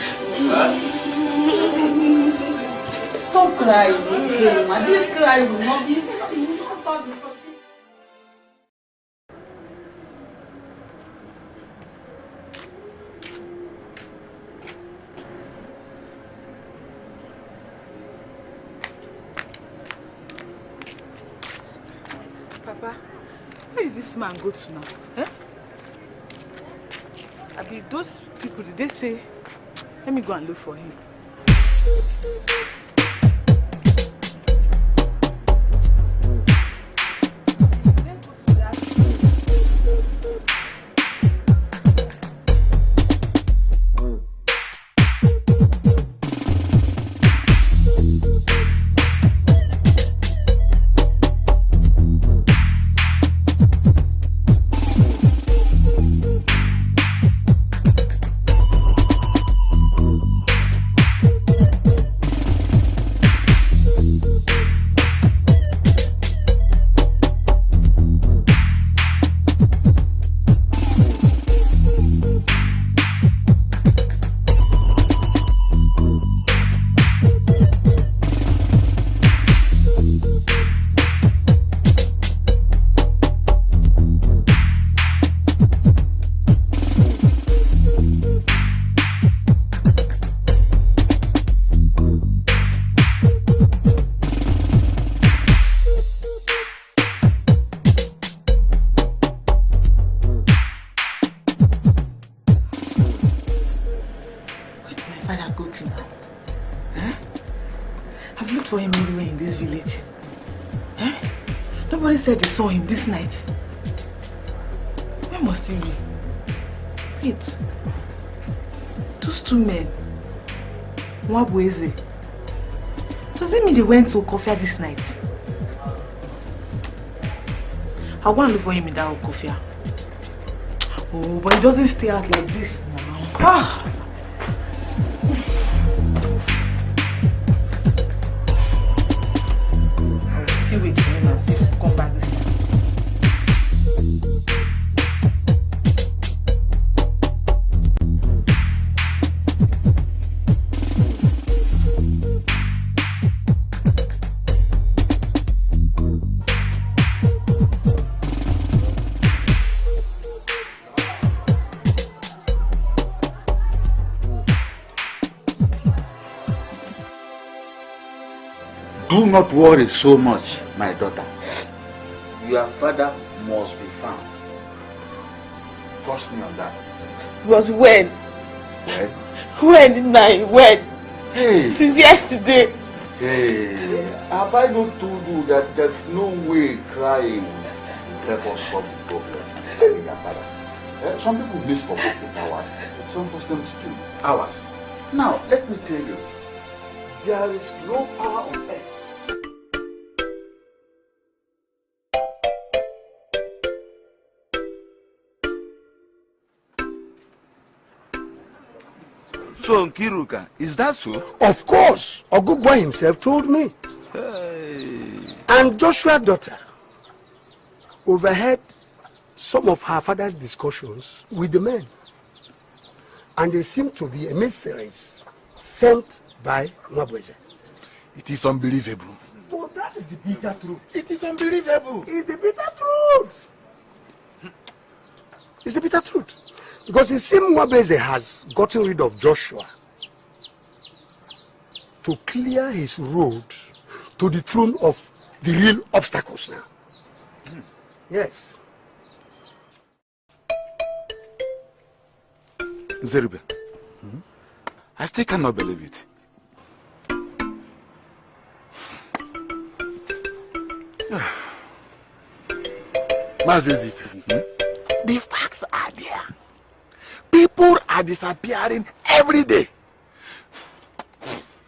Stop crying. This cry will not be. Papa, where did this man go to now? Eh? I mean, those people, did they say, let me go and look for him? in this village. Eh? Nobody said they saw him this night. Where must he be? Wait. Those two men. Nwabueze. Does it mean they went to Okofia this night? I'll go and look for him in that Okofia. Oh, but he doesn't stay out like this now. Ah. I'll still wait for him and see if he'll come back this night. Do not worry so much, my daughter. Your father must be found. Trust me on that. But when? When? When? Hey. Since yesterday. Hey, have I not told you that there's no way crying will help us solve the problem? Your father. Some people miss for 8 hours, some for 72 hours. Now, let me tell you, there is no power on earth. So, Nkiruka, is that so? Of course. Ogugwa himself told me. Hey. And Joshua's daughter overheard some of her father's discussions with the men. And they seem to be emissaries sent by Nwabueze. It is unbelievable. But that is the bitter truth. It is unbelievable. It's the bitter truth. It's the bitter truth. Because it seems Nwabueze has gotten rid of Joshua to clear his road to the throne of the real obstacles now. Yes. Zerube, I still cannot believe it. The facts are there. People are disappearing every day.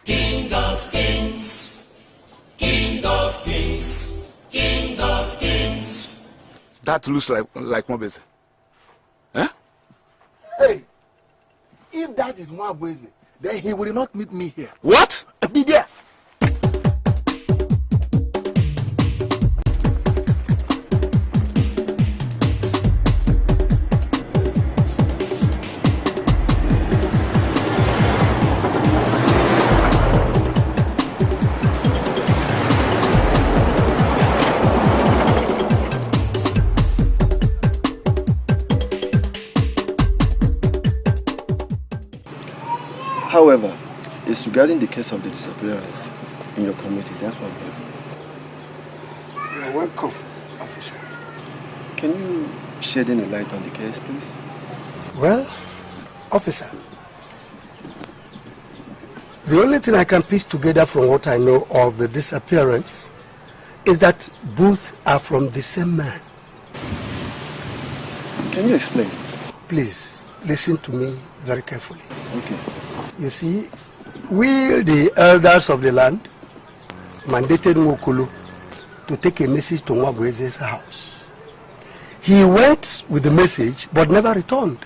King of kings, King of kings, King of kings. That looks like Nwabueze. Huh? Hey, if that is Nwabueze, then he will not meet me here. What? Be there. However, it's regarding the case of the disappearance in your community. That's what I'm here for. You are welcome, officer. Can you shed any light on the case, please? Well, officer, the only thing I can piece together from what I know of the disappearance is that both are from the same man. Can you explain? Please, listen to me very carefully. Okay. You see, we, the elders of the land, mandated Nwokolo to take a message to Nwabueze's house. He went with the message but never returned.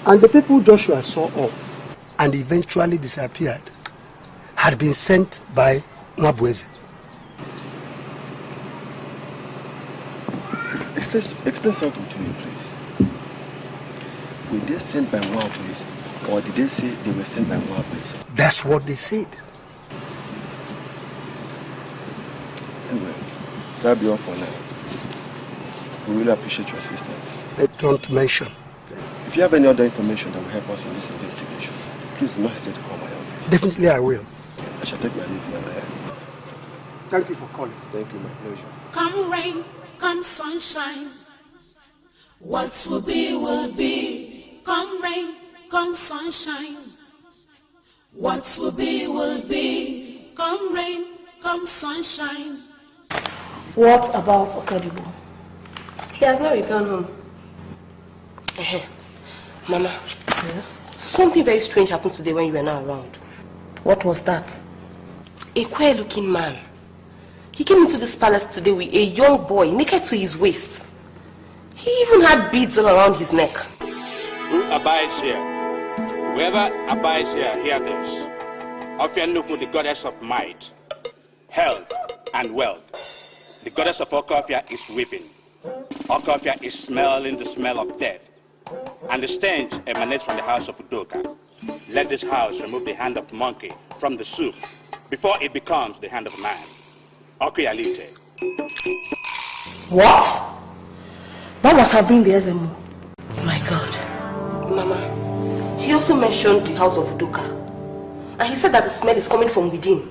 And the people Joshua saw off and eventually disappeared had been sent by Nwabueze. Explain something to me, please. Were they sent by Nwabueze, or did they say they were sent by Nwabueze? That's what they said. Anyway, that'll be all for now. We really appreciate your assistance. Don't mention. If you have any other information that will help us in this investigation, please do not hesitate to call my office. Definitely I will. I shall take my leave now. Thank you for calling. Thank you, my pleasure. Come rain, come sunshine. What will be will be. Come rain, come sunshine. What will be will be. Come rain, come sunshine. What about Okadibo? He has not returned home. Mama. Yes? Something very strange happened today when you were not around. What was that? A queer-looking man. He came into this palace today with a young boy, naked to his waist. He even had beads all around his neck. Who abides here? Whoever abides here, hear this. Ofianuku, the goddess of might, health, and wealth. The goddess of Okofia is weeping. Okofia is smelling the smell of death. And the stench emanates from the house of Udoka. Let this house remove the hand of the monkey from the soup before it becomes the hand of man. Okuyalite. What? That must have been the Ezemo. My God. Mama, he also mentioned the house of Udoka. And he said that the smell is coming from within.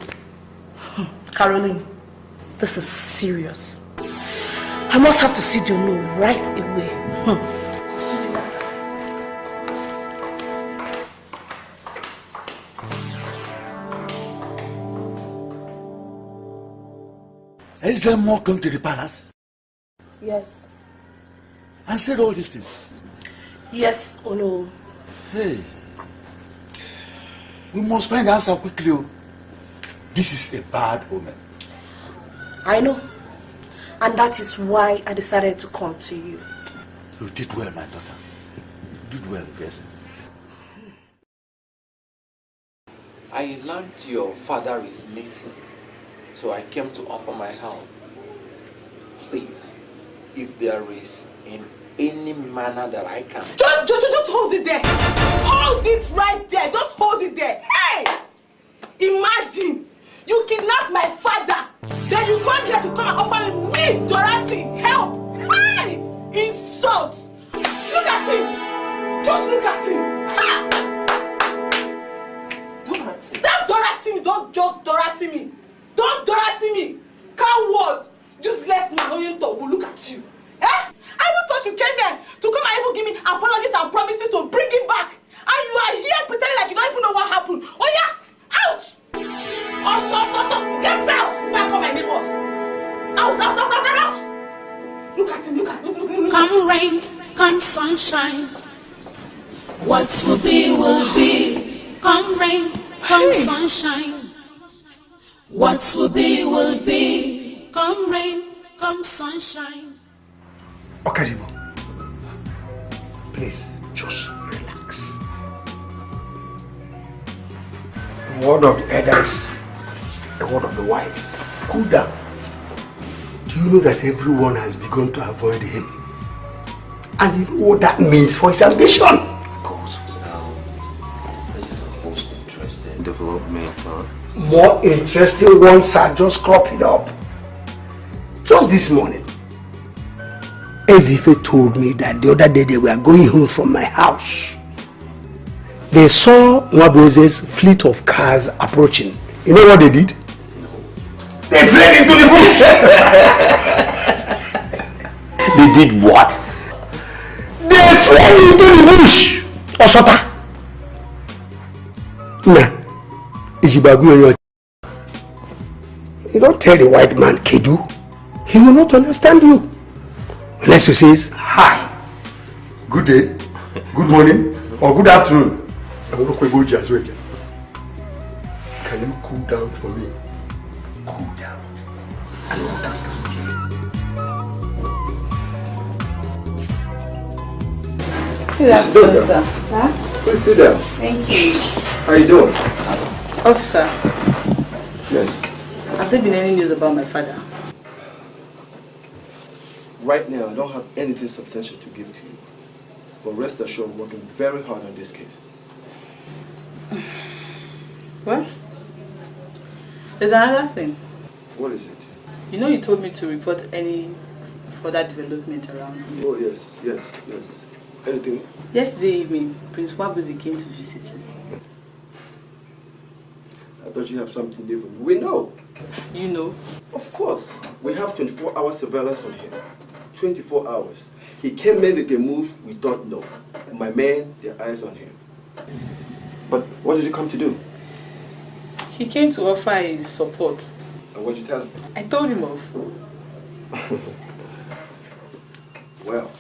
Caroline, this is serious. I must have to see Dube right away. Is there more come to the palace Yes. and said all these things? Yes or no? Hey, we must find the answer quickly. This is a bad omen. I know. And that is why I decided to come to you. You did well, my daughter. You did well, yes. I learned your father is missing, so I came to offer my help. Please, if there is in any manner that I can... Just hold it there. Hold it right there. Just hold it there. Hey! Imagine, you kidnapped my father. Then you come here to come and offer me, Dorothy, help. Hey! Insult. Look at him. Just look at him. Ha! Dorothy. That Dorothy, don't just Dorothy me. Don't Dorothy me. Coward. Useless man, will look at you. Eh? I even thought you came here to come and even give me apologies and promises to bring him back. And you are here pretending like you don't even know what happened. Oh yeah? Out! So, get out! Before I call my neighbors. Out! Look at him, look. Come rain, come sunshine. What will be will be. Come rain, come sunshine. What will be will be. Come rain, come sunshine. Okadibo, please just relax. The word of the elders, the word of the wise. Cool down. Do you know that everyone has begun to avoid him? And you know what that means for his ambition? Of course. This is a most interesting development. More interesting ones are just cropping up. Just this morning, Ezife told me that the other day they were going home from my house. They saw Nwabueze's fleet of cars approaching. You know what they did? They fled into the bush! They did what? They fled into the bush! Osota! Nah, you don't tell the white man, Kedu. He will not understand you. Unless you say, hi, good day, good morning, or good afternoon. Can you cool down for me? Cool down. Good afternoon, sir. Huh? Please sit down. Thank you. How you doing? Officer, Yes. have there been any news about my father? Right now, I don't have anything substantial to give to you. But rest assured, we're working very hard on this case. Well, there's another thing. What is it? You know you told me to report any further development around here. Oh, yes. Anything? Yesterday evening, Prince Wabuzi came to visit me. I thought you have something different. We know. You know? Of course. We have 24-hour surveillance on him. 24 hours. He can't make a move we don't know. My men, their eyes on him. But what did you come to do? He came to offer his support. And what did you tell him? I told him off. Well,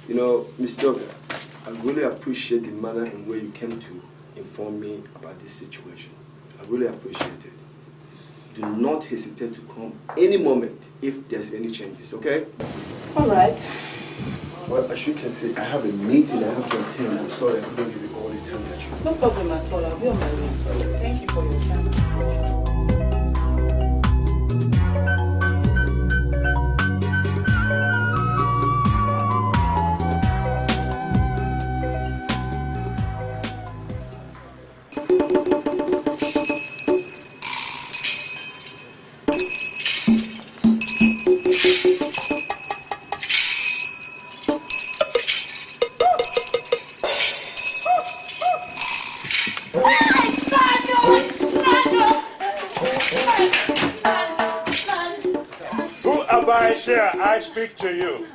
you know, Mr. Dube, I really appreciate the manner in which you came to inform me about this situation. I really appreciate it. Do not hesitate to come any moment if there's any changes, okay? All right. Well, as you can see, I have a meeting I have to attend. I'm sorry I couldn't give you all the time that you No problem at all. I'll be on my way. Thank you for your time. I speak to you.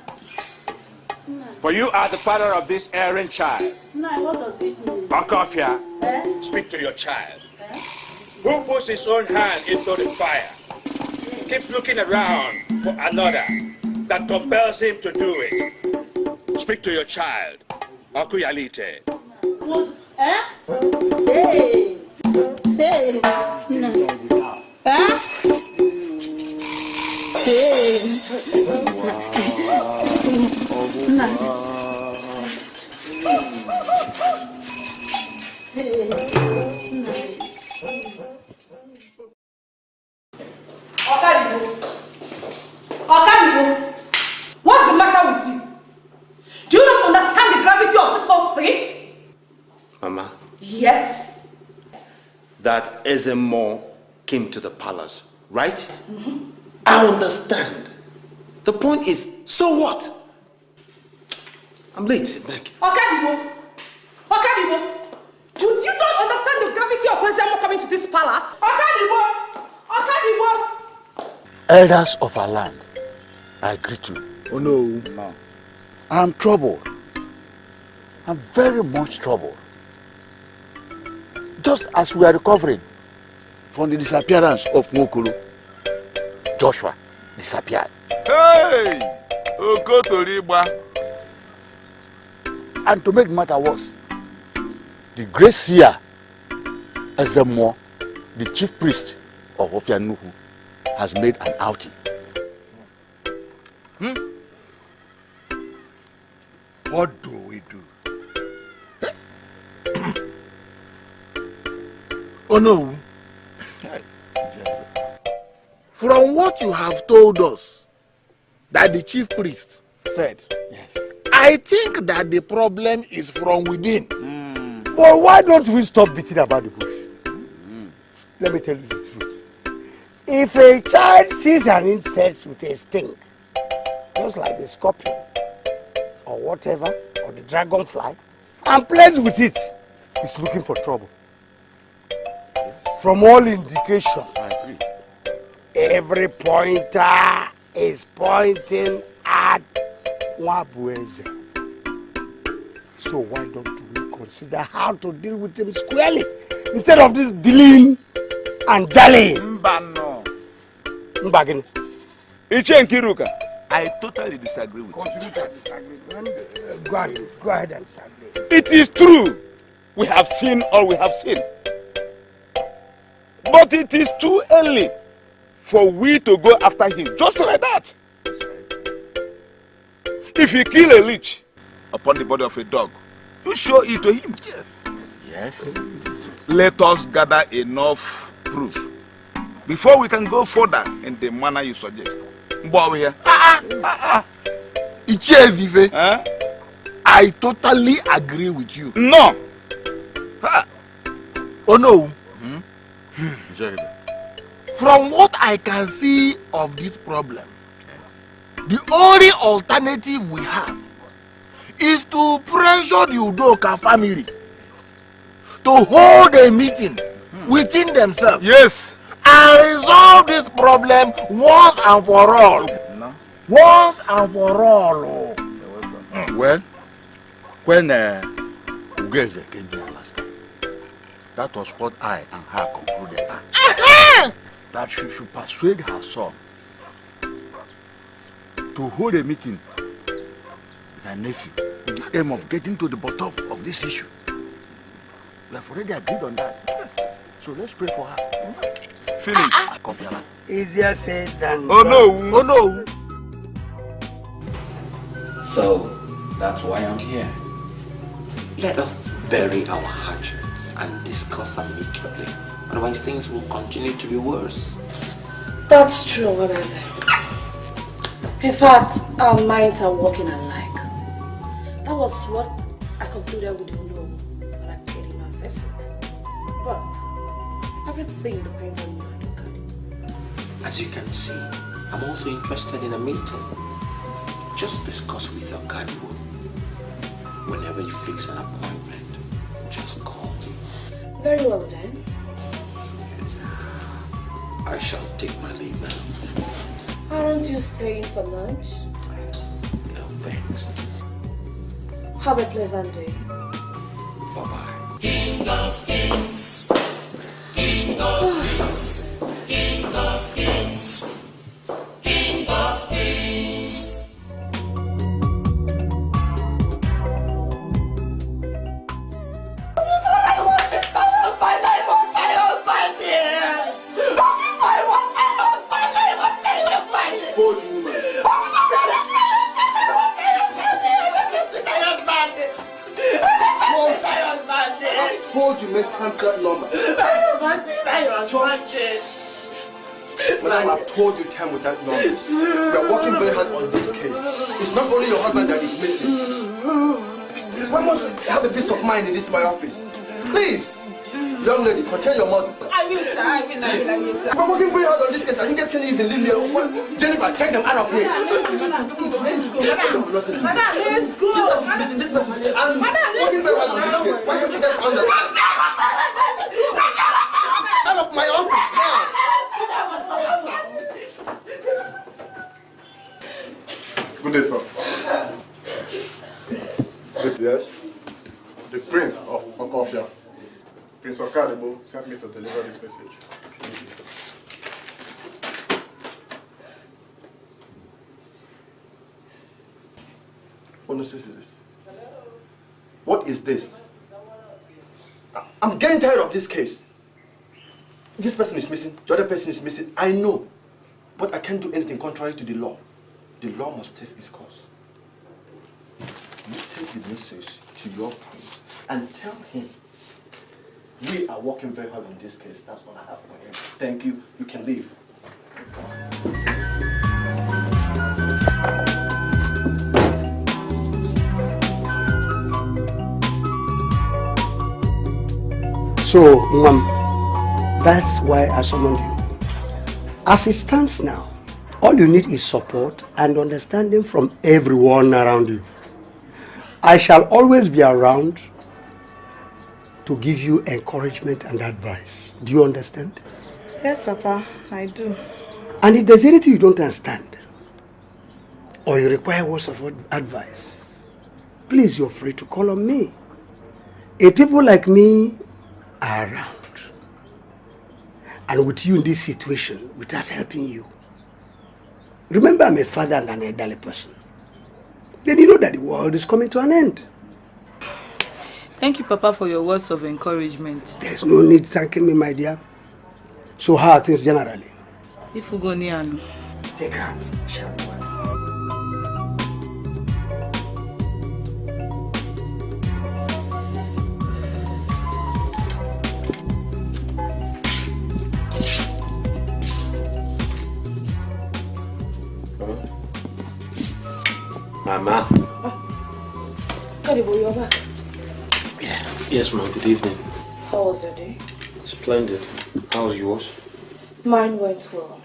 For you are the father of this erring child. No, what does it mean? Okonkwo, speak to your child. Who puts his own hand into the fire, keeps looking around for another that compels him to do it. Speak to your child, Okuyalite. What? Hey! Hey! Huh? Okadibo, what's the matter with you? Do you not understand the gravity of this whole thing? Mama. Yes. That Ezemo came to the palace, right? I understand. The point is, so what? I'm late, Beck. Okadibo, do you not understand the gravity of Ezemo coming to this palace? Okadibo! Elders of our land, I greet you. Oh no. I'm troubled. I'm very much troubled. Just as we are recovering from the disappearance of Nwokolo, Joshua disappeared. Hey! Okotoriba. And to make matter worse, the great seer, Ezemo, the chief priest of Ofianuhu, has made an outing. What do we do? Oh no. From what you have told us, that the chief priest said, yes, I think that the problem is from within. But why don't we stop beating about the bush? Let me tell you the truth. If a child sees an insect with a sting, just like the scorpion, or whatever, or the dragonfly, and plays with it, he's looking for trouble. From all indication, every pointer is pointing at Nwabueze. So why don't we consider how to deal with him squarely instead of this dealing and dallying? Mbano. Mbagini. Iche Nkiruka, I totally disagree with you. Go ahead and disagree. It is true. We have seen all we have seen. But it is too early for we to go after him just like that. If you kill a leech upon the body of a dog, you show it to him. Yes. Let us gather enough proof before we can go further in the manner you suggest. Ichezive, I totally agree with you. No. Oh no. From what I can see of this problem, the only alternative we have is to pressure the Udoka family to hold a meeting within themselves. Yes. And resolve this problem once and for all. No. Once and for all. Well, when Ugeze came here last time, That was what I and her concluded. That she should persuade her son to hold a meeting with her nephew with the aim of getting to the bottom of this issue. We have already agreed on that. So let's pray for her. Finish. Easier said than Oh done. no! Oh no! So, that's why I'm here. Let us bury our hatchets and discuss amicably. Otherwise, things will continue to be worse. That's true, Wabeze. In fact, our minds are working alike. That was what I concluded we didn't know when I paid him my visit. But everything depends on you, Adokadi. As you can see, I'm also interested in a meeting. Just discuss with your Kadiwo. Whenever you fix an appointment, just call me. Very well then. I shall take my leave now. Aren't you staying for lunch? No, thanks. Have a pleasant day. Bye-bye. King of kings, King of kings, King of kings, King of kings. Hold you, make time that number. Madam, I've told you time with that number. We are working very hard on this case. It's not only your husband that is missing. Why must you have a peace of mind in this my office? Please, young lady, contain your mother. I will, sir. I will, sir. We're working very hard on this case and you guys can't even leave me alone. Jennifer, take them out of here. Let's go. This person is missing. I'm working very hard on this case. Why don't you guys understand? Out of my office now. Good day, sir. Yes? The Prince of Okofia, Prince Okadebo, sent me to deliver this message. Unnecessaries. What is this? I'm getting tired of this case. This person is missing, the other person is missing. I know, but I can't do anything contrary to the law. The law must take its course. You take the message to your prince and tell him we are working very hard on this case. That's all I have for him. Thank you. You can leave. So, Mom, that's why I summoned you. As it stands now, all you need is support and understanding from everyone around you. I shall always be around to give you encouragement and advice. Do you understand? Yes, Papa, I do. And if there's anything you don't understand, or you require words of advice, please, you're free to call on me. If people like me are around, and with you in this situation, without helping you, remember I'm a father and an elderly person, then you know that the world is coming to an end. Thank you, Papa, for your words of encouragement. There's no need thanking me, my dear. So how are things generally? If we go near, take heart, shall we? Mama. Kadibo, you're back. Yes, ma'am. Good evening. How was your day? Splendid. How's yours? Mine went well.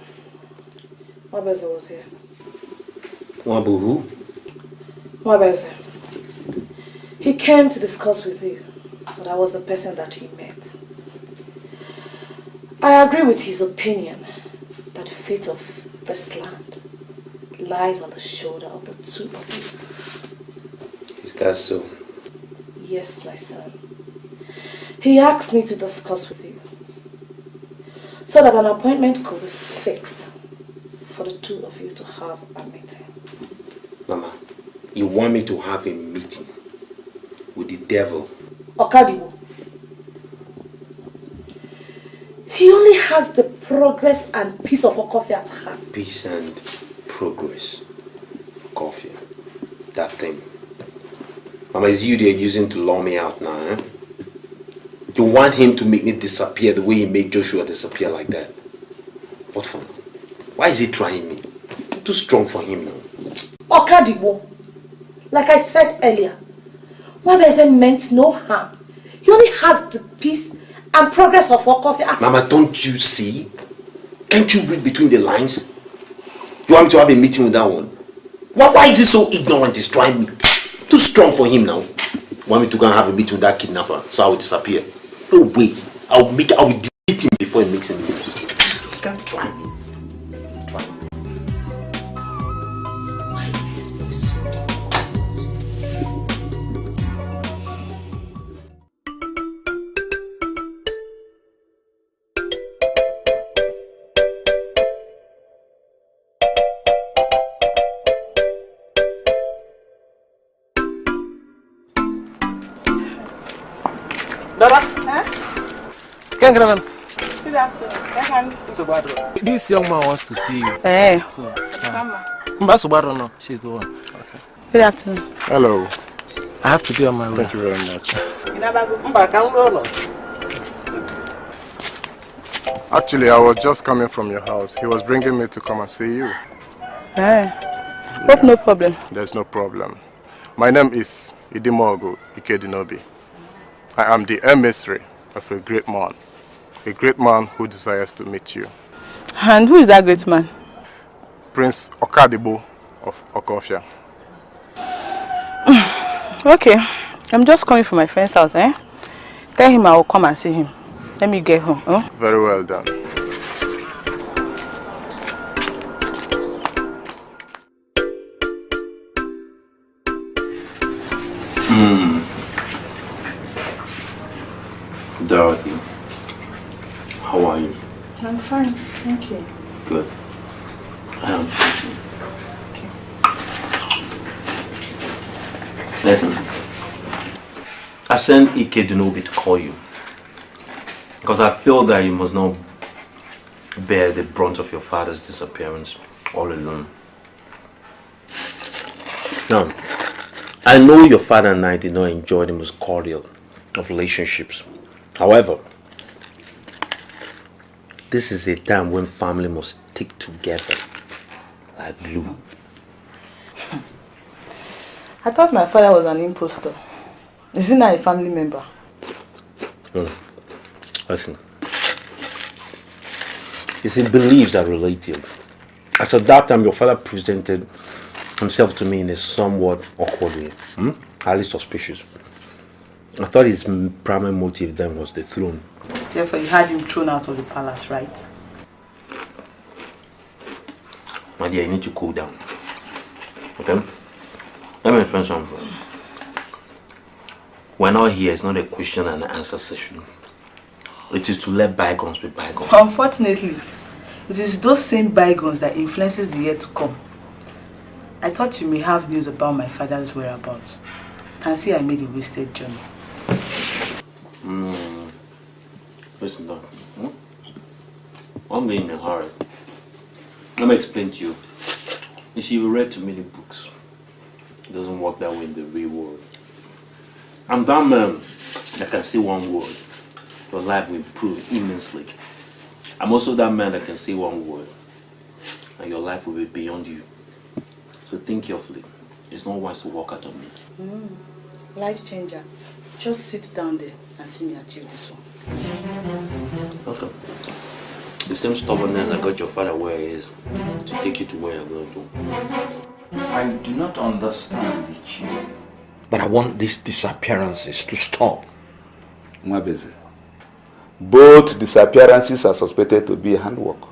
Wabeze was here. Wabu who? Wabeze. He came to discuss with you, but I was the person that he met. I agree with his opinion that the fate of this land lies on the shoulder of the two of you. Is that so? Yes, my son. He asked me to discuss with you so that an appointment could be fixed for the two of you to have a meeting. Mama, you want me to have a meeting with the devil? Okadibo. He only has the progress and peace of Okofia at heart. Peace and progress for coffee. That thing. Mama, it's you they're using to lure me out now, eh? You want him to make me disappear the way he made Joshua disappear like that? What for? Why is he trying me? I'm too strong for him now. Okadibo, like I said earlier, Wabeze meant no harm. He only has the peace and progress of Okofia at Mama, don't you see? Can't you read between the lines? You want me to have a meeting with that one? Why is he so ignorant? He's trying me. Too strong for him now. You want me to go and have a meeting with that kidnapper so I will disappear? No way. I will delete him before he makes a move. You can't try me. Dada? Good afternoon. This young man wants to see you. Hey. No, she's the one. Okay. Good afternoon. Hello. I have to be on my way. Thank you very much. Actually, I was just coming from your house. He was bringing me to come and see you. Hey. Hope no problem. There's no problem. My name is Idimogo Iyke. I am the emissary of a great man who desires to meet you. And who is that great man? Prince Okadibo of Okofia. Okay, I'm just coming from my friend's house, eh? Tell him I will come and see him. Let me get home. Huh? Very well done. Dorothy, how are you? I'm fine, thank you. Good. Listen, I sent Iyke Dube to call you because I feel that you must not bear the brunt of your father's disappearance all alone. Now, I know your father and I did not enjoy the most cordial of relationships. However, this is a time when family must stick together like glue. I thought my father was an impostor. Is he not a family member? Listen. You see, beliefs are relative. As at that time, your father presented himself to me in a somewhat awkward way. Highly suspicious. I thought his primary motive then was the throne. Therefore, you had him thrown out of the palace, right? My dear, you need to cool down. Okay? Let me explain something. We're not here, it's not a question and answer session. It is to let bygones be bygones. Unfortunately, it is those same bygones that influences the year to come. I thought you may have news about my father's whereabouts. Can see I made a wasted journey. Listen, Doc. I'm in a hurry. Let me explain to you. You see, you read too many books. It doesn't work that way in the real world. I'm that man that can say one word. Your life will improve immensely. I'm also that man that can say one word. And your life will be beyond you. So think carefully. It's not wise to walk out on me. Life changer. Just sit down there and see me achieve this one. Okay. The same stubbornness that got your father where he is to take you to where you're going to. I do not understand, Richie. But I want these disappearances to stop. Mwabeze, both disappearances are suspected to be handwork.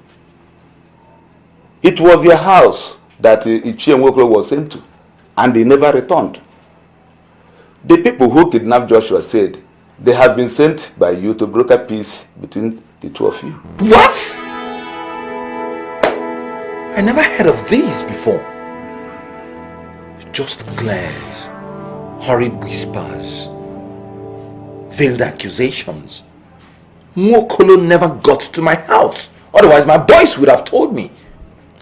It was your house that Iyke Okonkwo was sent to, and they never returned. The people who kidnapped Joshua said They have been sent by you to broker peace between the two of you. What? I never heard of these before. Just glares, horrid whispers, veiled accusations. Mwokolo never got to my house. Otherwise, my boys would have told me.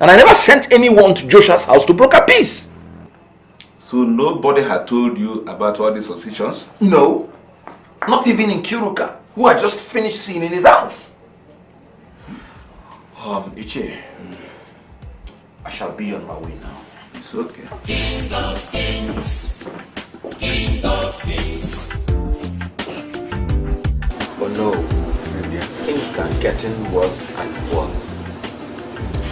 And I never sent anyone to Joshua's house to broker peace. So nobody had told you about all these suspicions? No. Not even in Kiruka, who I just finished seeing in his house. Iyke, I shall be on my way now. It's okay. King of kings, King of kings. Oh no, things are getting worse and worse.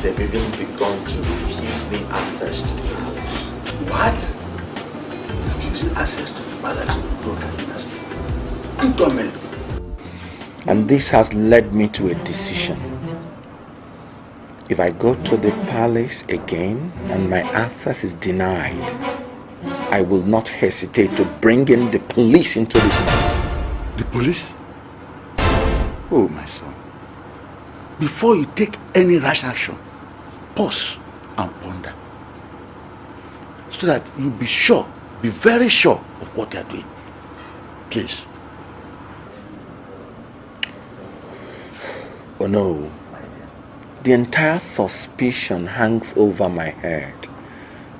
They've even begun to refuse me access to the palace. What? Refusing access to the palace of Broker Dynasty? Indomitable. And this has led me to a decision. If I go to the palace again and my access is denied, I will not hesitate to bring in the police into this matter. The police? Oh, my son. Before you take any rash action, pause and ponder. So that you be sure, be very sure of what they are doing. Please. Oh no. The entire suspicion hangs over my head,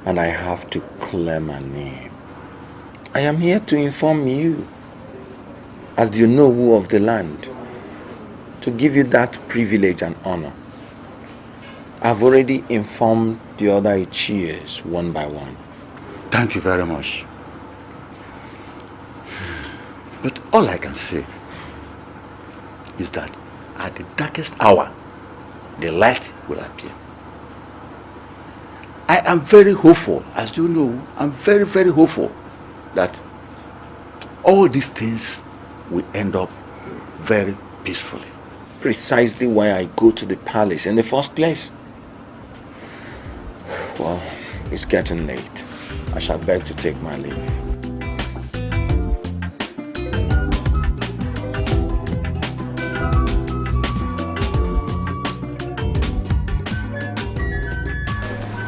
and I have to clear my name. I am here to inform you, as the Onowu of the land, to give you that privilege and honor. I've already informed the other Ichies one by one. Thank you very much. But all I can say is that at the darkest hour, the light will appear. I am very hopeful, as you know, I'm very, very hopeful that all these things will end up very peacefully. Precisely why I go to the palace in the first place. Well, it's getting late. I shall beg to take my leave.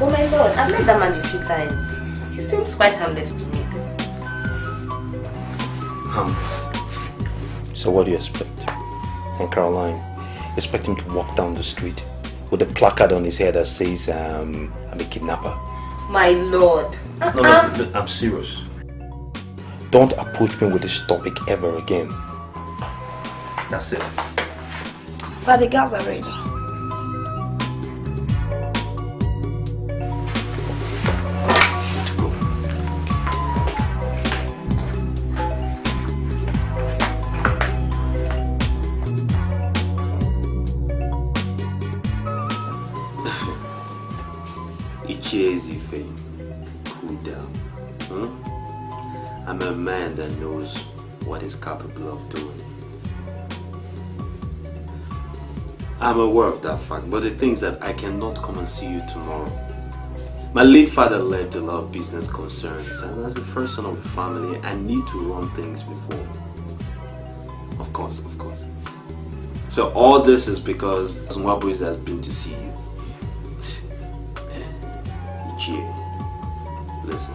Oh my lord, I've met that man a few times. He seems quite harmless to me. Harmless? So what do you expect? From Caroline? You expect him to walk down the street with a placard on his head that says, I'm a kidnapper? My lord. No, I'm serious. Don't approach me with this topic ever again. That's it. So the girls are ready. Iyke, cool down. I'm a man that knows what he's capable of doing. I'm aware of that fact, but the thing is that I cannot come and see you tomorrow. My late father left a lot of business concerns, and as the first son of the family, I need to run things before. Of course. So all this is because Nwabweze has been to see you. Listen,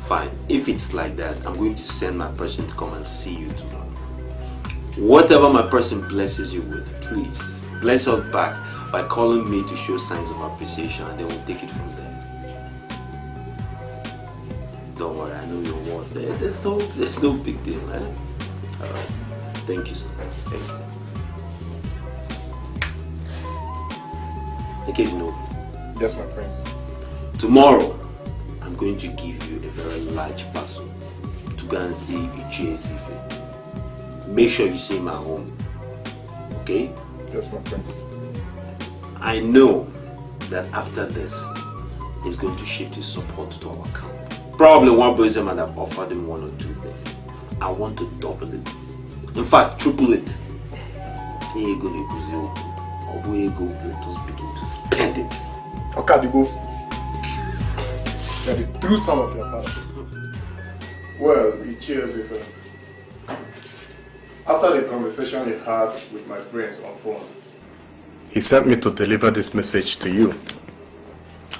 fine. If it's like that, I'm going to send my person to come and see you tomorrow. Whatever my person blesses you with, please bless us back by calling me to show signs of appreciation, and then we'll take it from there. Don't worry, I know your word. There's no big deal, man. Alright. Thank you so much. Thank you. Iyke, no. Yes, my prince. Tomorrow, I'm going to give you a very large parcel to go and see Iyke. Make sure you see him at home. Okay? Yes, my prince. I know that after this, he's going to shift his support to our camp. Probably one person might have offered him 1 or 2 things. I want to double it. In fact, triple it. Let us begin to spend it. Okay, Dube. You are the true son of your father. Well, Iyke, After the conversation he had with my friends on phone, he sent me to deliver this message to you.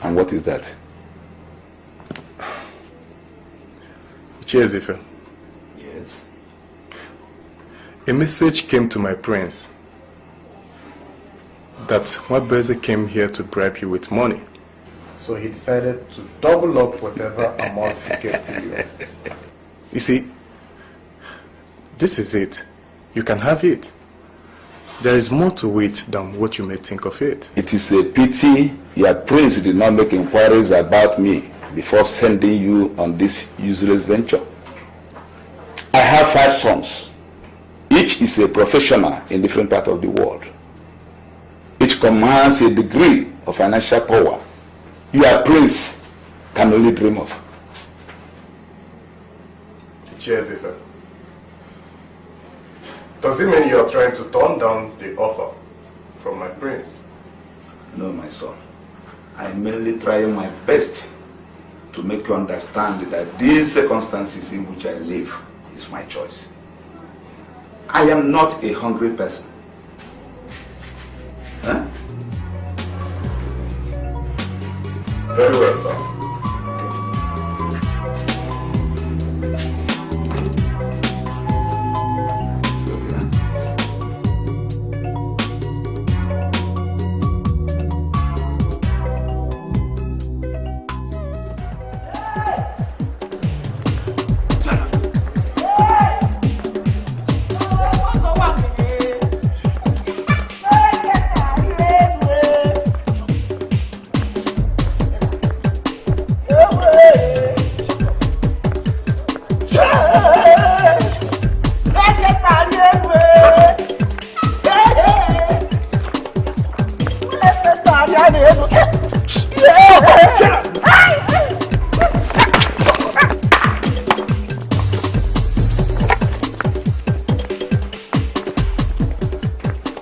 And what is that? Cheers, Ife. Yes. A message came to my prince that Nwabeze came here to bribe you with money. So he decided to double up whatever amount he gave to you. You see, this is it. You can have it. There is more to it than what you may think of it. It is a pity your prince did not make inquiries about me before sending you on this useless venture. I have 5 sons. Each is a professional in different parts of the world. Each commands a degree of financial power your prince can only dream of. Cheers, Ife. Does it mean you are trying to turn down the offer from my prince? No, my son. I am merely trying my best to make you understand that these circumstances in which I live is my choice. I am not a hungry person. Huh? Very well, sir.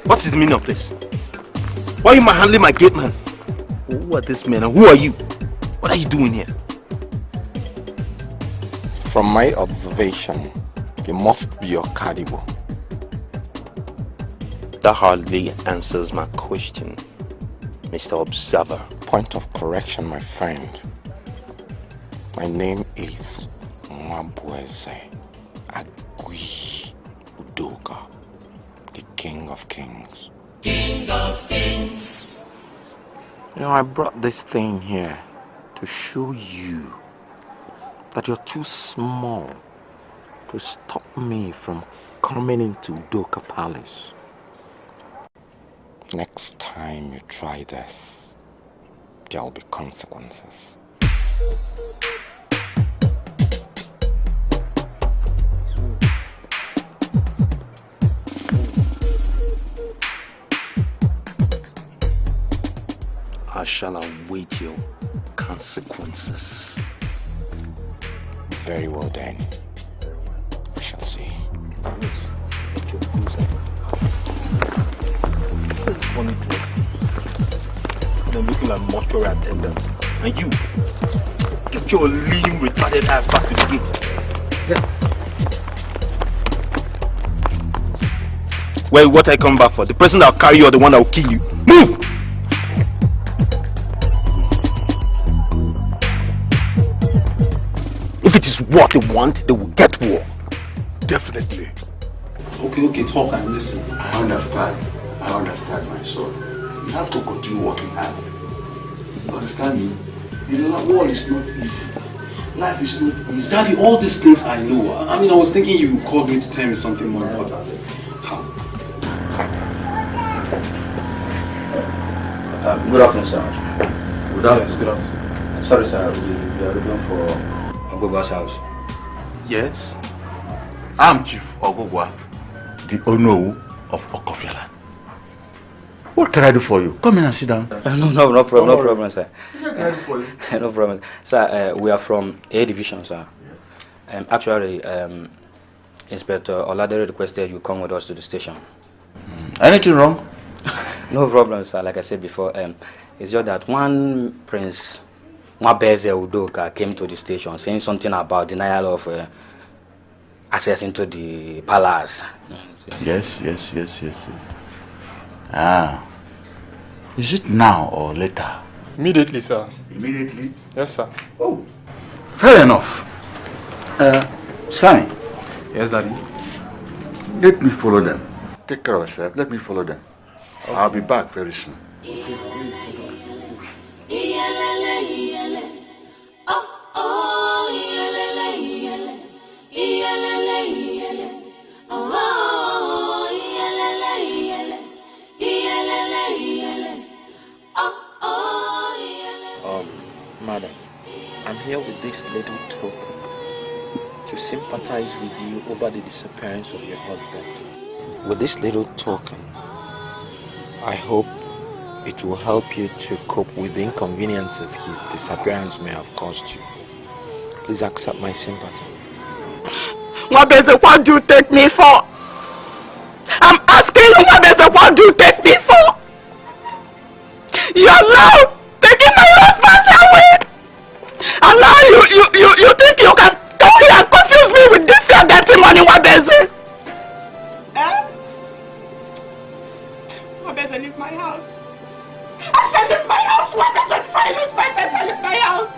What is the meaning of this? Why are you handling my gate man? Who are these men and who are you? What are you doing here? From my observation, you must be your Kadibo. That hardly answers my question, Mr. Observer. Point of correction, my friend. My name is Nwabeze Agui Udoka, the King of Kings. King of Kings. You know, I brought this thing here to show you that you're too small to stop me from coming into Udoka Palace. Next time you try this, there'll be consequences. I shall await your consequences. Very well then. We shall see. Funny dress. They're looking like mortuary attendants. And you, get your lean, retarded ass back to the gate. Yeah. Well, what I come back for? The person that'll carry you or the one that'll kill you? Move! If it is what they want, they will get war. Definitely. Okay, talk and listen. I understand, my son. You have to continue working hard. You understand me? The world is not easy. Life is not easy. Daddy, all these things I know. I mean, I was thinking you called me to tell me something more important. How? Good afternoon, sir. Good afternoon. Good afternoon. Sorry, sir. We are looking for Ogogwa's house. Yes. I'm Chief Ogogwa, the Onowu of Okofiala. What can I do for you? Come in and sit down. No problem, sir. What can I do for you? No problem. Sir, we are from A Division, sir. Actually, Inspector Oladere requested you come with us to the station. Anything wrong? No problem, sir. Like I said before, it's just that one Prince Nwabeze Udoka came to the station saying something about denial of access into the palace. Yes. Ah. Is it now or later? Immediately, sir. Immediately? Yes, sir. Oh. Fair enough. Sammy. Yes, Daddy. Let me follow them. Take care of yourself. Let me follow them. Okay. I'll be back very soon. Madam, I'm here with this little token to sympathize with you over the disappearance of your husband. With this little token, I hope it will help you to cope with the inconveniences his disappearance may have caused you. Please accept my sympathy. Wabeze, what do you take me for? I'm asking you, Wabeze, what do you take me for? You're now taking my husband away. And now you think you can come here and confuse me with this your dirty money, Wabeze? Eh? Wabeze, leave my house. I said leave my house, Wabeze, before you lose my paper, leave my house.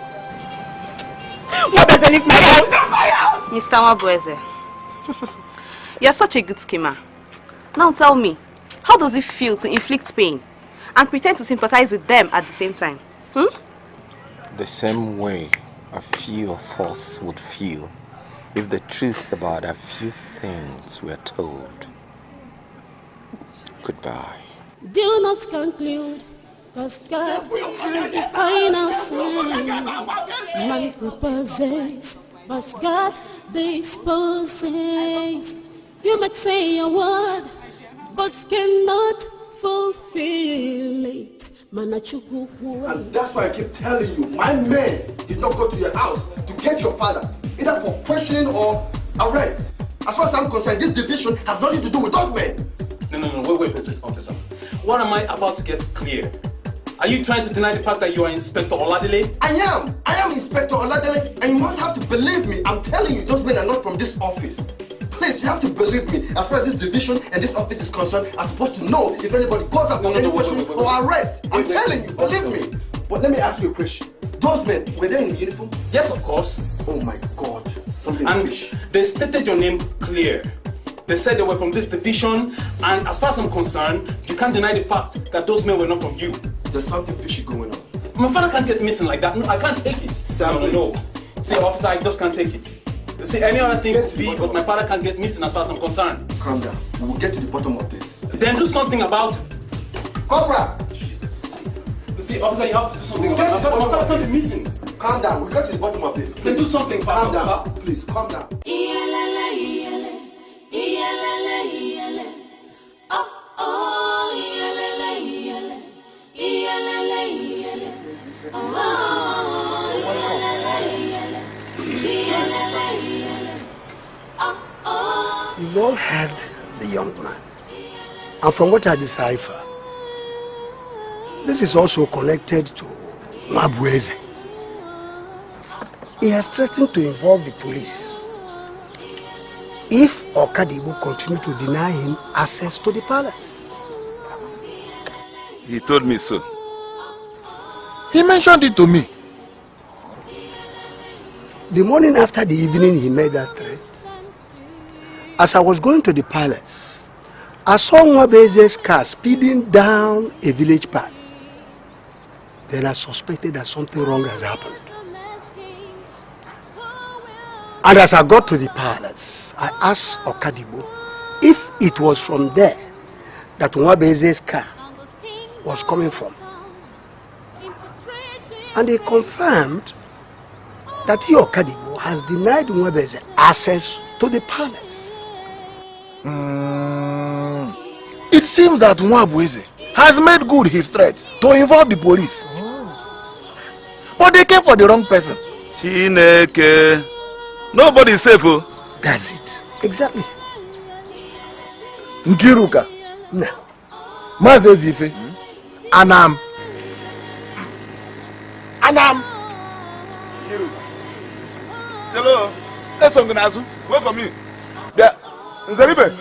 Wabeze, leave my house, leave my house. Mr. Wabeze, you're such a good schemer. Now tell me, how does it feel to inflict pain and pretend to sympathize with them at the same time? The same way a few of us would feel if the truth about a few things were told. Goodbye. Do not conclude, cause God has the final say. Man proposes, but God disposes. You might say a word, but cannot fulfill it. And that's why I keep telling you, my men did not go to your house to get your father, either for questioning or arrest. As far as I'm concerned, this division has nothing to do with those men. No, wait, officer. What am I about to get clear? Are you trying to deny the fact that you are Inspector Oladele? I am Inspector Oladele, and you must have to believe me. I'm telling you, those men are not from this office. Please, you have to believe me. As far as this division and this office is concerned, I'm supposed to know if anybody goes up for any question or arrest. I'm telling you, believe me. But let me ask you a question. Those men, were they in uniform? Yes, of course. Oh my God. And they stated your name clear. They said they were from this division, and as far as I'm concerned, you can't deny the fact that those men were not from you. There's something fishy going on. My father can't get missing like that. No, I can't take it. No. See, officer, I just can't take it. See, any other thing could be, but my father can't get missing as far as I'm concerned. Calm down. We will get to the bottom of this. Then do something about it. Cobra! See, officer, you have to do something about it. My father can't be missing. Calm down. We'll get to the bottom of this. Then do something fast, calm officer. Down. Please, calm down. You've all heard the young man. And from what I decipher, this is also connected to Mabweze. He has threatened to involve the police if Okadibo continue to deny him access to the palace. He told me so. He mentioned it to me. The morning after the evening he made that threat, as I was going to the palace, I saw Nwabeze's car speeding down a village path. Then I suspected that something wrong has happened. And as I got to the palace, I asked Okadibo if it was from there that Nwabeze's car was coming from. And he confirmed that he, Okadibo, has denied Nwabeze access to the palace. It seems that Nwabeze has made good his threat to involve the police. But they came for the wrong person. Chineke. Nobody is safe. Oh. That's it. Exactly. Nkiruka. No. Mazezife. Anam. Hello. That's something else. Wait for me. Yeah. Nzeribe,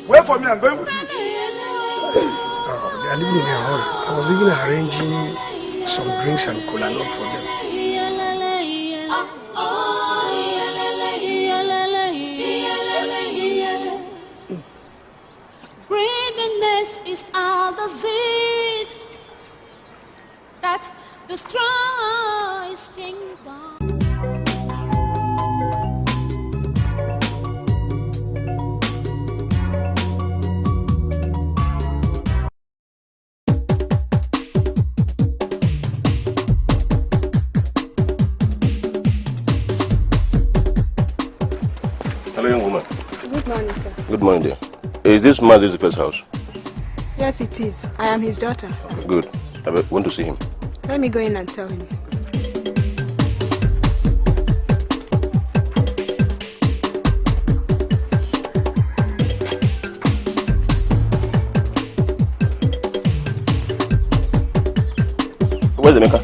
wait for me, I'm going with you. Oh, they are leaving in a hurry. I was even arranging some drinks and cola nut for them. Greediness is our disease that destroys kingdom. Hello, young woman. Good morning, sir. Good morning, dear. Is this Mazi's first house? Yes, it is. I am his daughter. Good. I want to see him. Let me go in and tell him. Where's Emeka?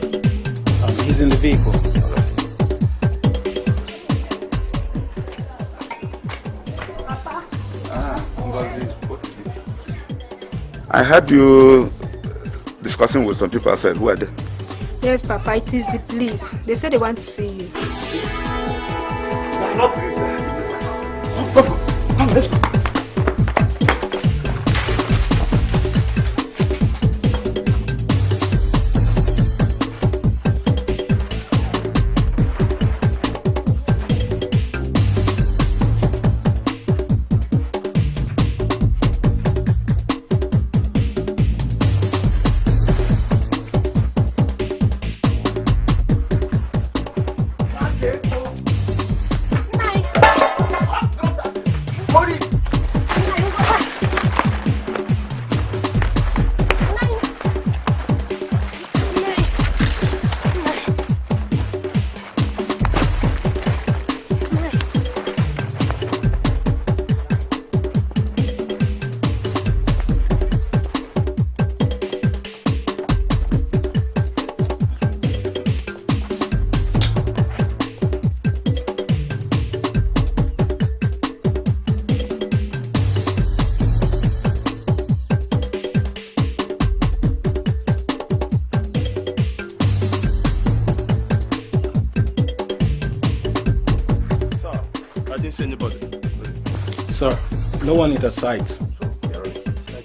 He's in the vehicle. I heard you discussing with some people outside. Who are they? Yes, Papa, it is the police. They said they want to see you. Come, let's go. Sir, no one is at sight. Let's go.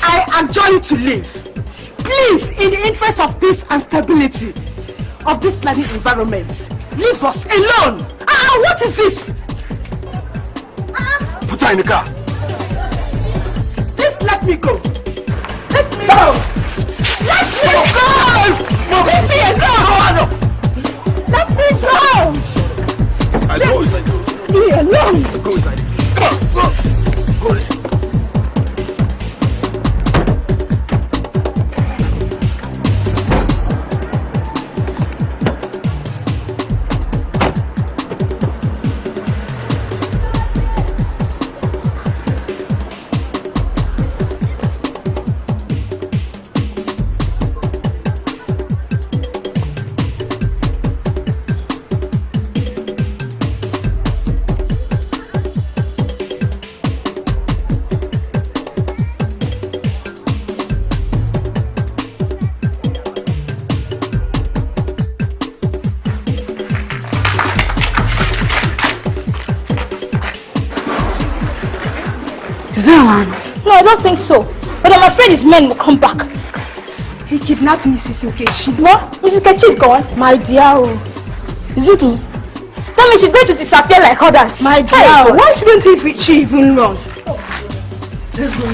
I am joining to leave. Please, in the interest of peace and stability of this planet environment, leave us alone. What is this? Put her in the car. Please let me go. Let me go. Let me go. Leave me alone. Let me go. I go inside. Leave me alone. Go inside. Come on, go. Go there. No, I don't think so. But I'm afraid his men will come back. He kidnapped Mrs. Nkechi. What? Mrs. Nkechi is gone? My dear. Is it true? That means she's going to disappear like others. My dear, hey, why shouldn't she even run? Let's go.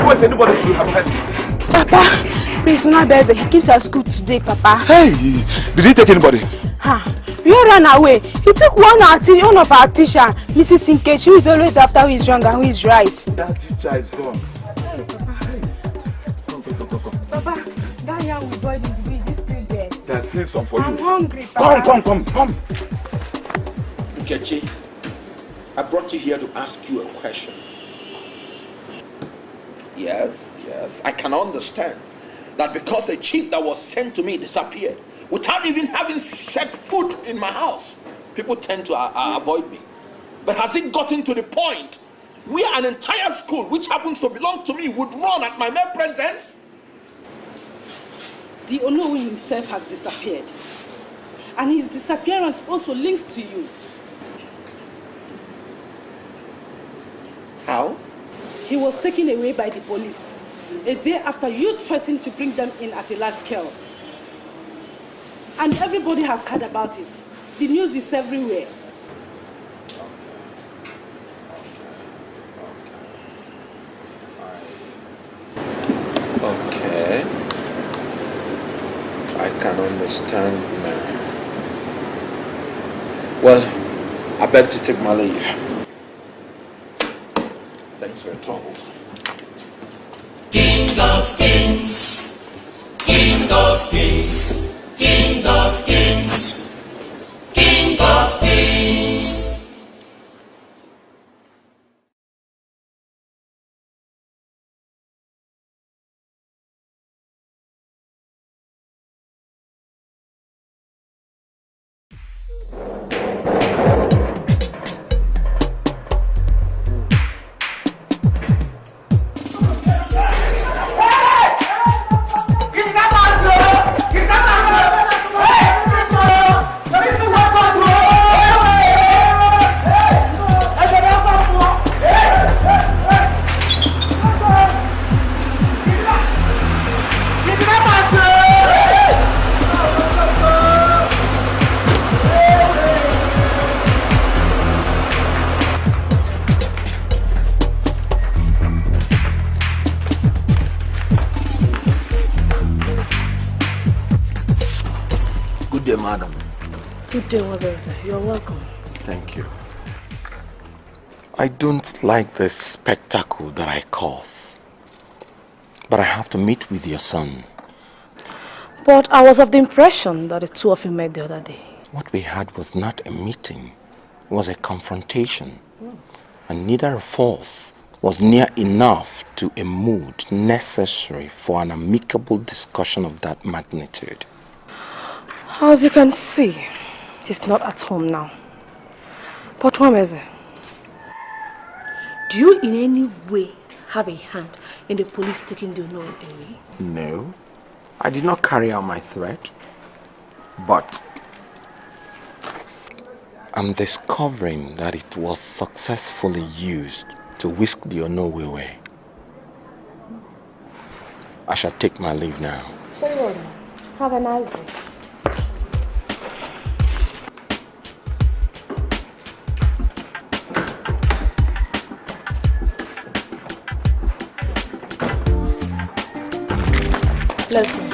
Where's anybody who have heard? Papa, Prince Nabeze, he came to our school today, Papa. Hey, did he take anybody? We all ran away. He took one of our teacher, Mrs. Nkechi, who is always after who is wrong and who is right. That teacher is gone. Hey, Papa. Come. Papa, that young boy in the village is still there. There's still some for you. I'm hungry, Papa. Come. Nkechi, I brought you here to ask you a question. Yes, I can understand that because a chief that was sent to me disappeared without even having set foot in my house, people tend to avoid me. But has it gotten to the point where an entire school, which happens to belong to me, would run at my mere presence? The Onowu himself has disappeared. And his disappearance also links to you. How? He was taken away by the police a day after you threatened to bring them in at a large scale. And everybody has heard about it. The news is everywhere. Okay. I can understand now. Well, I beg to take my leave. Thanks for your trouble. King of kings, King of kings, King of kings, King of kings. Good day, madam. Good day, Wabese. You're welcome. Thank you. I don't like the spectacle that I cause, but I have to meet with your son. But I was of the impression that the two of you met the other day. What we had was not a meeting, it was a confrontation. And neither of us was near enough to a mood necessary for an amicable discussion of that magnitude. As you can see, he's not at home now. But Wameze, do you in any way have a hand in the police taking the Onowu away? No, I did not carry out my threat, but I'm discovering that it was successfully used to whisk the Onowu away. I shall take my leave now. Very well then. Have a nice day. Let's go.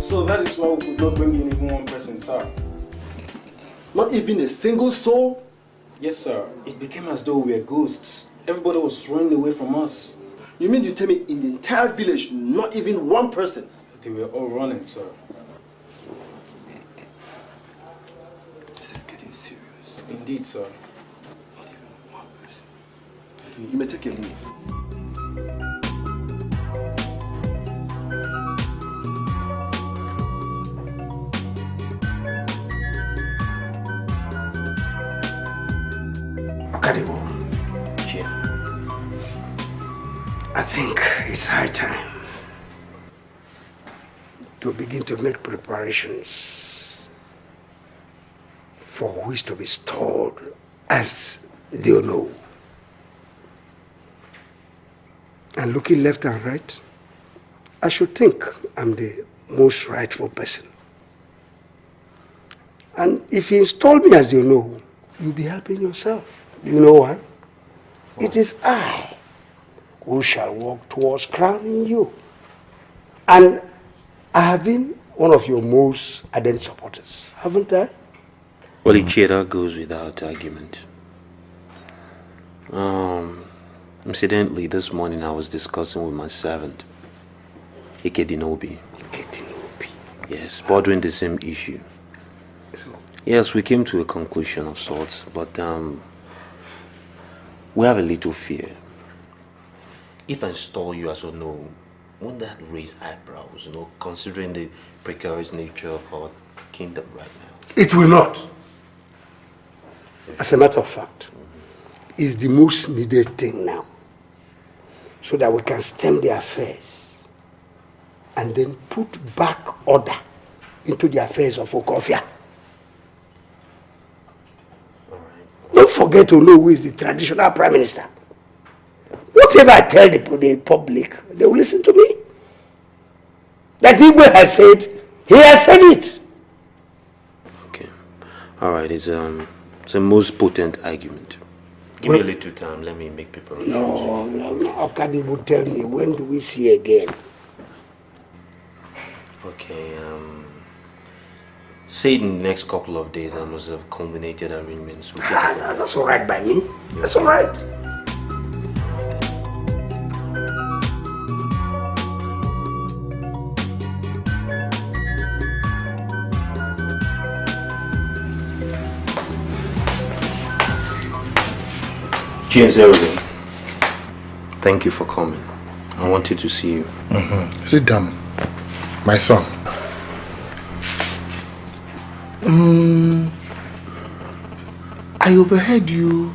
So that is why we could not bring in even one person, sir. Not even a single soul? Yes, sir. It became as though we were ghosts. Everybody was running away from us. You mean you tell me in the entire village, not even one person? They were all running, sir. This is getting serious. Indeed, sir. Not even one person. You may take your leave. Okadibo. I think it's high time to begin to make preparations for who is to be installed as the Ono. And looking left and right, I should think I'm the most rightful person. And if you install me as the Ono, you'll be helping yourself. Do you know why? It is I who shall walk towards crowning you. And I have been one of your most ardent supporters, haven't I? Well, Iyke, that goes without argument. Incidentally, this morning I was discussing with my servant, Iyke Dube. Yes, bordering the same issue. Yes, we came to a conclusion of sorts, but we have a little fear. If I install you as Ono, won't that raise eyebrows, considering the precarious nature of our kingdom right now? It will not. As a matter of fact, it's the most needed thing now, so that we can stem the affairs and then put back order into the affairs of Okofia. Don't forget to know who is the traditional prime minister. Whatever I tell the public, they will listen to me. That Iyke has said, he has said it. Okay. All right, it's a most potent argument. Give me a little time, let me make preparations. No. Okadibo, tell me, when do we see again? Okay, say in the next couple of days I must have culminated arrangements. We'll That's all right by me. That's all right. G0, thank you for coming. I wanted to see you. Sit down, my son. I overheard you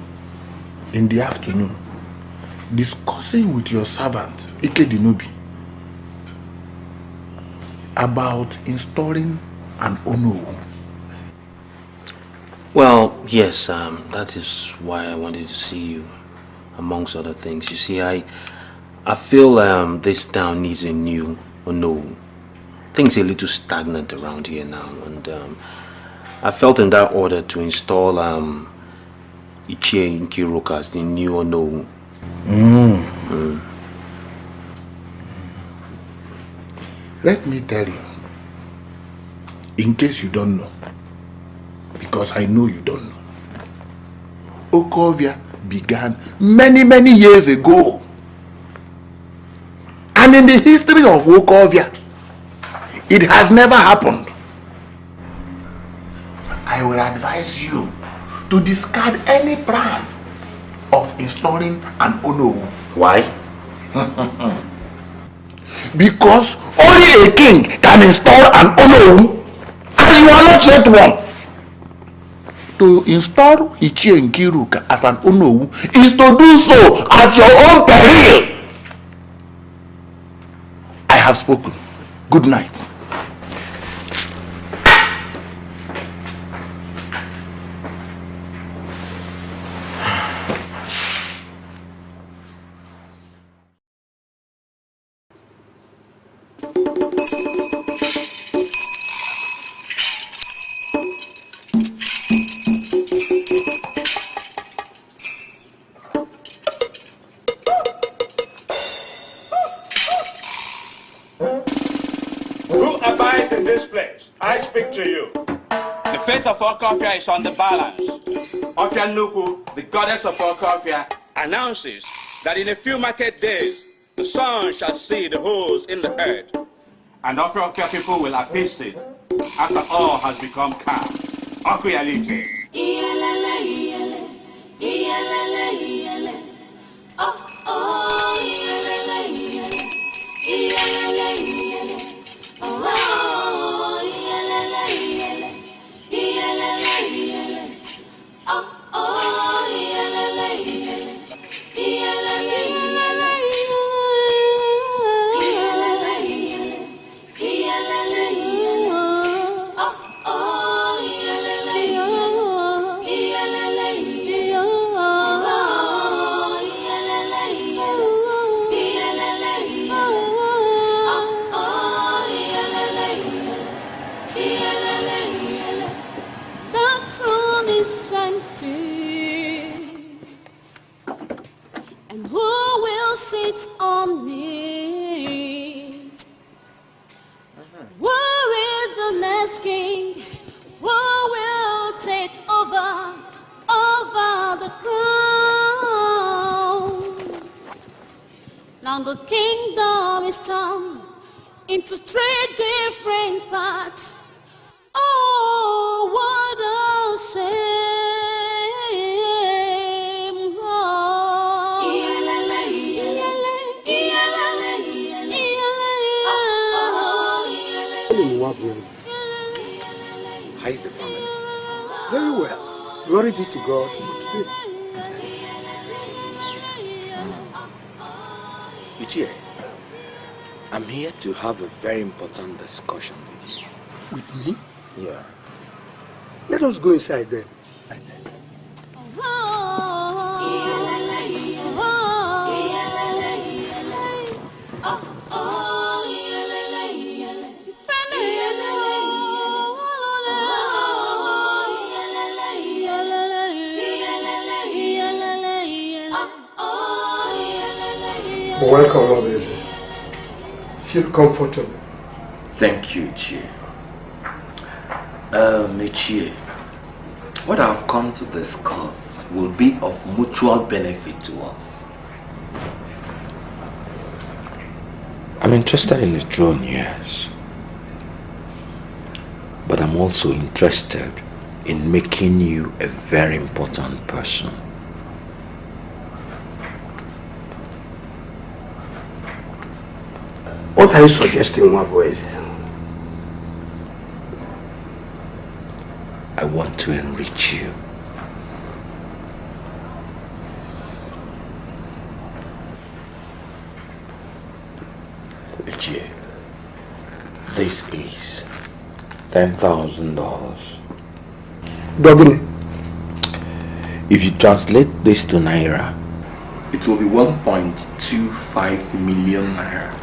in the afternoon discussing with your servant, Iyke Dube, about installing an Ono. Well, yes, that is why I wanted to see you, amongst other things. You see, I feel this town needs a new Ono. Things are a little stagnant around here now, and I felt in that order to install Iyke Nkiruka as the new Ono. Let me tell you, in case you don't know, because I know you don't know, Okofia began many years ago. And in the history of Okofia, it has never happened. I will advise you to discard any plan of installing an Ono. Why? Because only a king can install an Ono, and you are not yet one. To install Iyke Nkiruka as an Ono is to do so at your own peril. I have spoken. Good night. Okofia is on the balance. Ofianuku, the goddess of Okofia, announces that in a few market days, the sun shall see the holes in the earth, and Iyke people will appease it after all has become calm. Iyke. On it. Where is the next king? Who will take over the crown? Now the kingdom is torn into 3 different parts. Oh, what a shame! How is the family? Very well. Glory be to God for today. Iyke, I'm here to have a very important discussion with you. With me? Yeah. Let us go inside then. Welcome, Obviously. Feel comfortable. Thank you, Iyke. Iyke, what I've come to discuss will be of mutual benefit to us. I'm interested in the throne, yes. But I'm also interested in making you a very important person. What are you suggesting, my boys? I want to enrich you. Iyke, this is $10,000. Doggy. If you translate this to Naira, it will be 1.25 million Naira.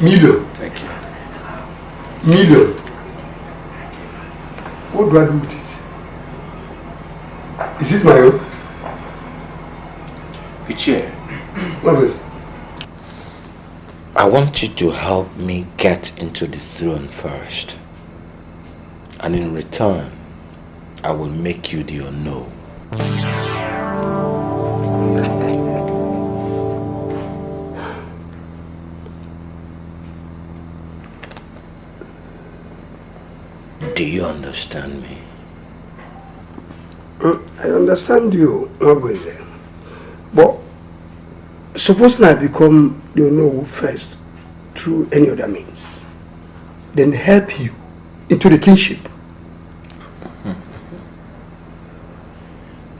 Million? Thank you. Million? What do I do with it? Is it my own? Iyke, What is it? I want you to help me get into the throne first. And in return, I will make you the Ono. Do you understand me? I understand you, Mabweze. But supposing I become the Ono first through any other means, then help you into the kingship.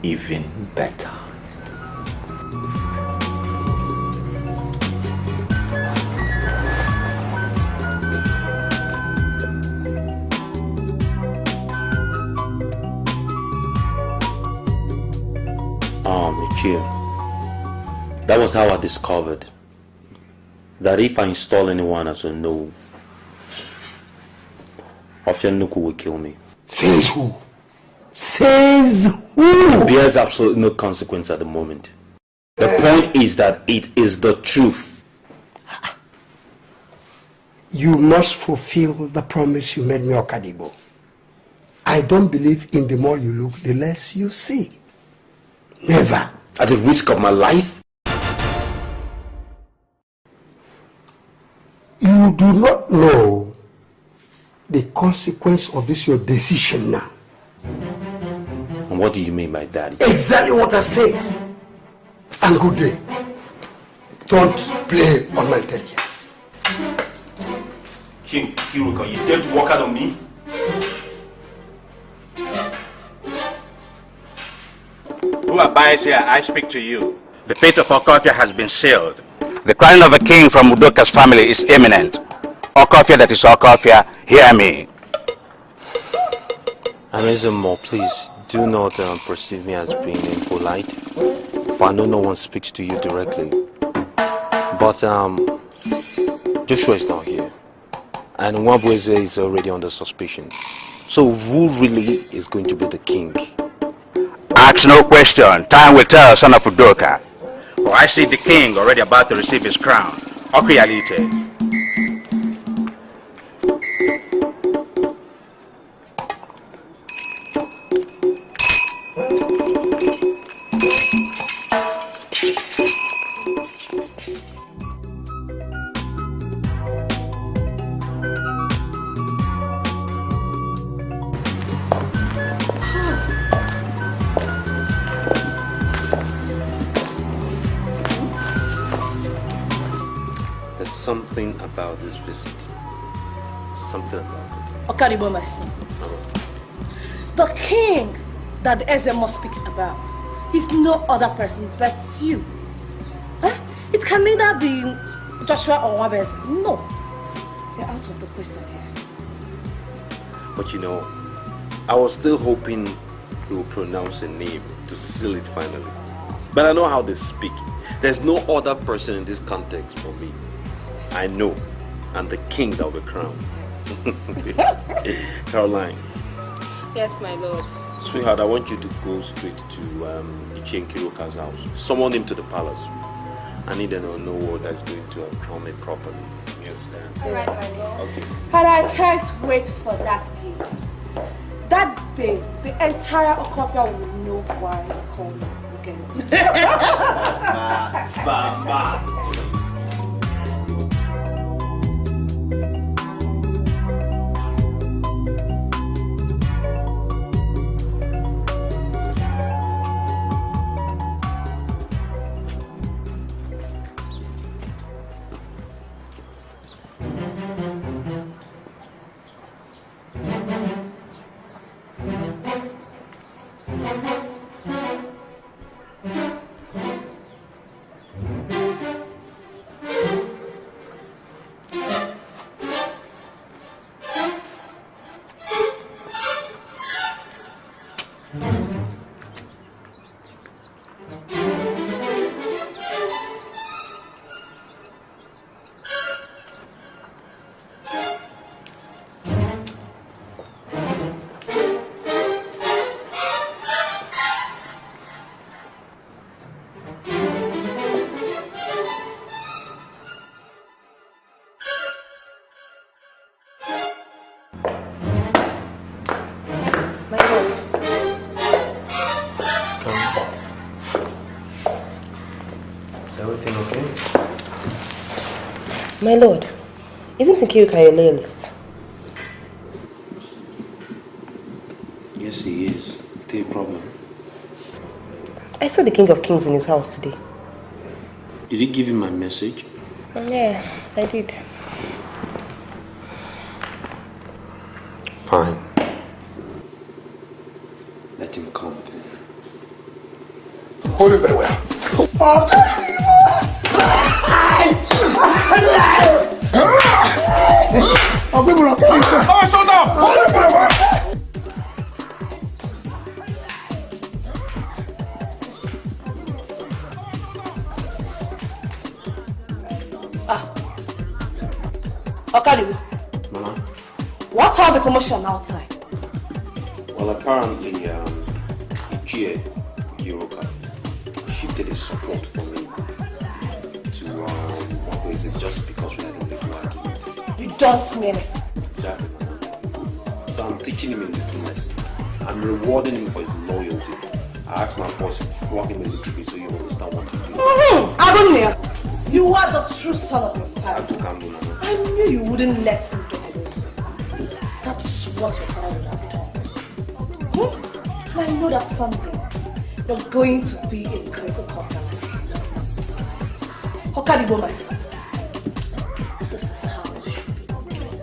Even better. Iyke, that was how I discovered that if I install anyone as a no, Nuku will kill me. Says who? Says who? It bears absolutely no consequence at the moment. The point is that it is the truth. You must fulfill the promise you made me, Okadibo. I don't believe in the more you look, the less you see. Never. At the risk of my life? You do not know the consequence of this your decision now. And what do you mean by that? Exactly what I said. And good day. Don't play on my intelligence. King Kiruka, you dare to walk out on me? Who abides here, I speak to you. The fate of Okofia has been sealed. The crowning of a king from Udoka's family is imminent. Okofia that is Okofia, hear me. Amazemo, please do not perceive me as being impolite, for I know no one speaks to you directly. But Joshua is not here, and Nwabweze is already under suspicion. So who really is going to be the king? Ask no question. Time will tell, son of Udoka. For I see the king already about to receive his crown. Okuyalite. Something about this visit. Something about it. Okaribo, my son. The king that the Ezemo speaks about is no other person but you. Huh? It can neither be Joshua or Nwabweze. No. They're out of the question here. But you know, I was still hoping he will pronounce a name to seal it finally. But I know how they speak. There's no other person in this context for me. I know I'm the king that will be crowned. Caroline. Yes, my lord. Sweetheart, I want you to go straight to Iyke Kiruka's house. Summon him to the palace. I need to know what that's going to crown it properly. You understand? Alright, my lord. Okay. And I can't wait for that day. That day, the entire Okofia will know why I call you against me. My lord, isn't Nkiruka a loyalist? Yes, he is. Is there a problem? I saw the King of Kings in his house today. Did he give you my message? Yeah, I did. Fine. Let him come then. Hold it very well. Okalibu. Mama? What's all the commotion outside? Well, apparently, Iyke Kiruka shifted his support for me to Nwabweze just because we had a little argument. You don't mean it. Exactly, Mama. So I'm teaching him a little lesson. I'm rewarding him for his loyalty. I asked my boss to flog him a little bit so you understand what to do. Agonia, you are the true son of your father. I knew you wouldn't let him get away. That's what your father would have done. And I know that someday you're going to be a greater Okofia like Okadibo, my son. This is how it should be doing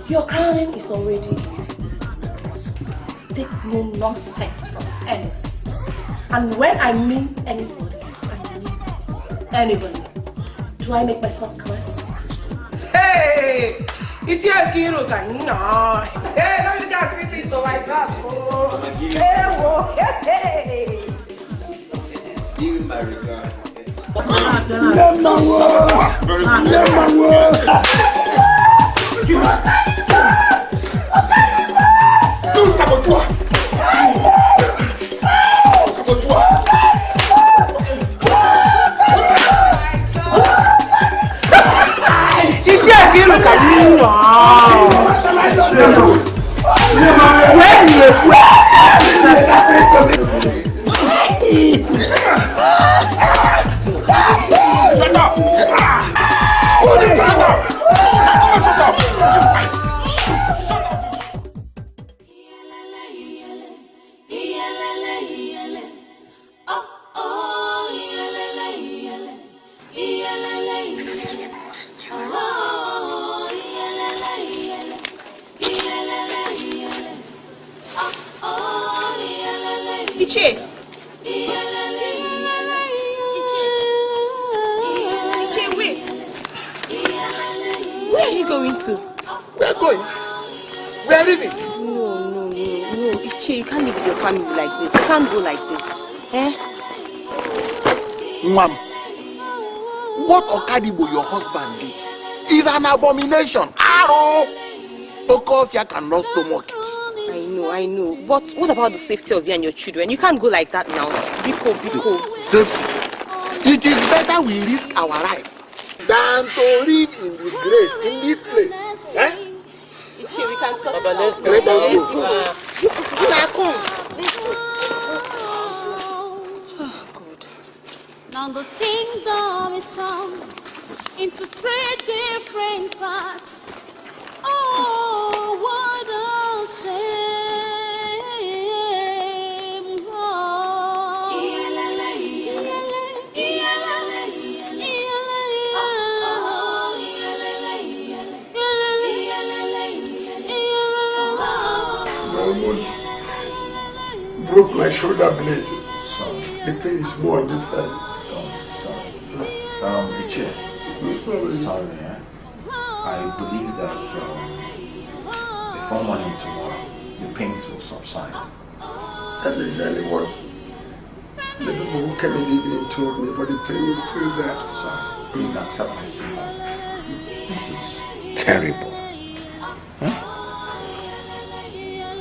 it. Your crowning is already imminent. So take no nonsense from anyone. And when I mean anybody, I mean anybody. Do I make myself clear? Hey! It's your hero, no. Hey, don't you guys see things like that? Oh. Hey, whoa, hey! Give him my regards. Do saboteur! Shut up! Iyke! Iyke, wait! Where are you going to? We are going. We are leaving. No, Iyke, you can't live with your family like this. You can't go like this. Eh? Mom, what Okadibo, your husband, did is an abomination. Arrow! Okofia cannot stomach it. I know. But what about the safety of you and your children? You can't go like that now. Biko. Safety. It is better we risk our lives than to live in disgrace in this place. Eh? Iyke, we can talk. Baba, let's go. Now the kingdom is torn into 3 different parts. Oh, what a shame. Oh. Almost broke my shoulder blade. The pain is more on this side. Iyke, sorry, I believe that before morning tomorrow, the pains will subside. That's exactly what the people who came in the evening told me, but the pain is still there. Sorry, please accept my sympathy. This is terrible. Huh?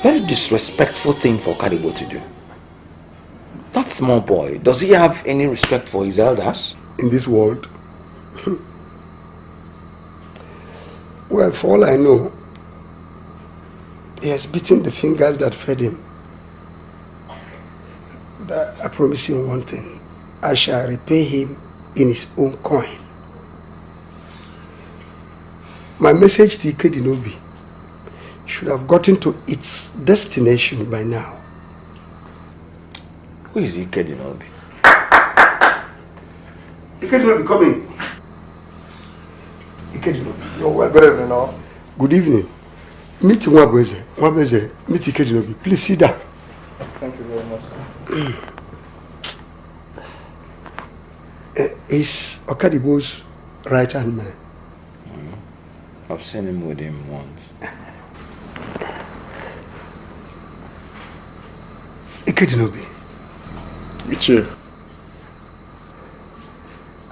Very disrespectful thing for Okadibo to do. That small boy, does he have any respect for his elders? In this world? Well, for all I know, he has beaten the fingers that fed him. But I promise him one thing. I shall repay him in his own coin. My message to Iyke should have gotten to its destination by now. Who is Iyke? Iyke coming. Iyke, you're well. Good evening, all. Good evening. Meet Mwabweze. Meet Iyke. Please sit down. Thank you very much, sir. He's Okadibo's right-hand man. I've seen him with him once. Iyke. Iyke.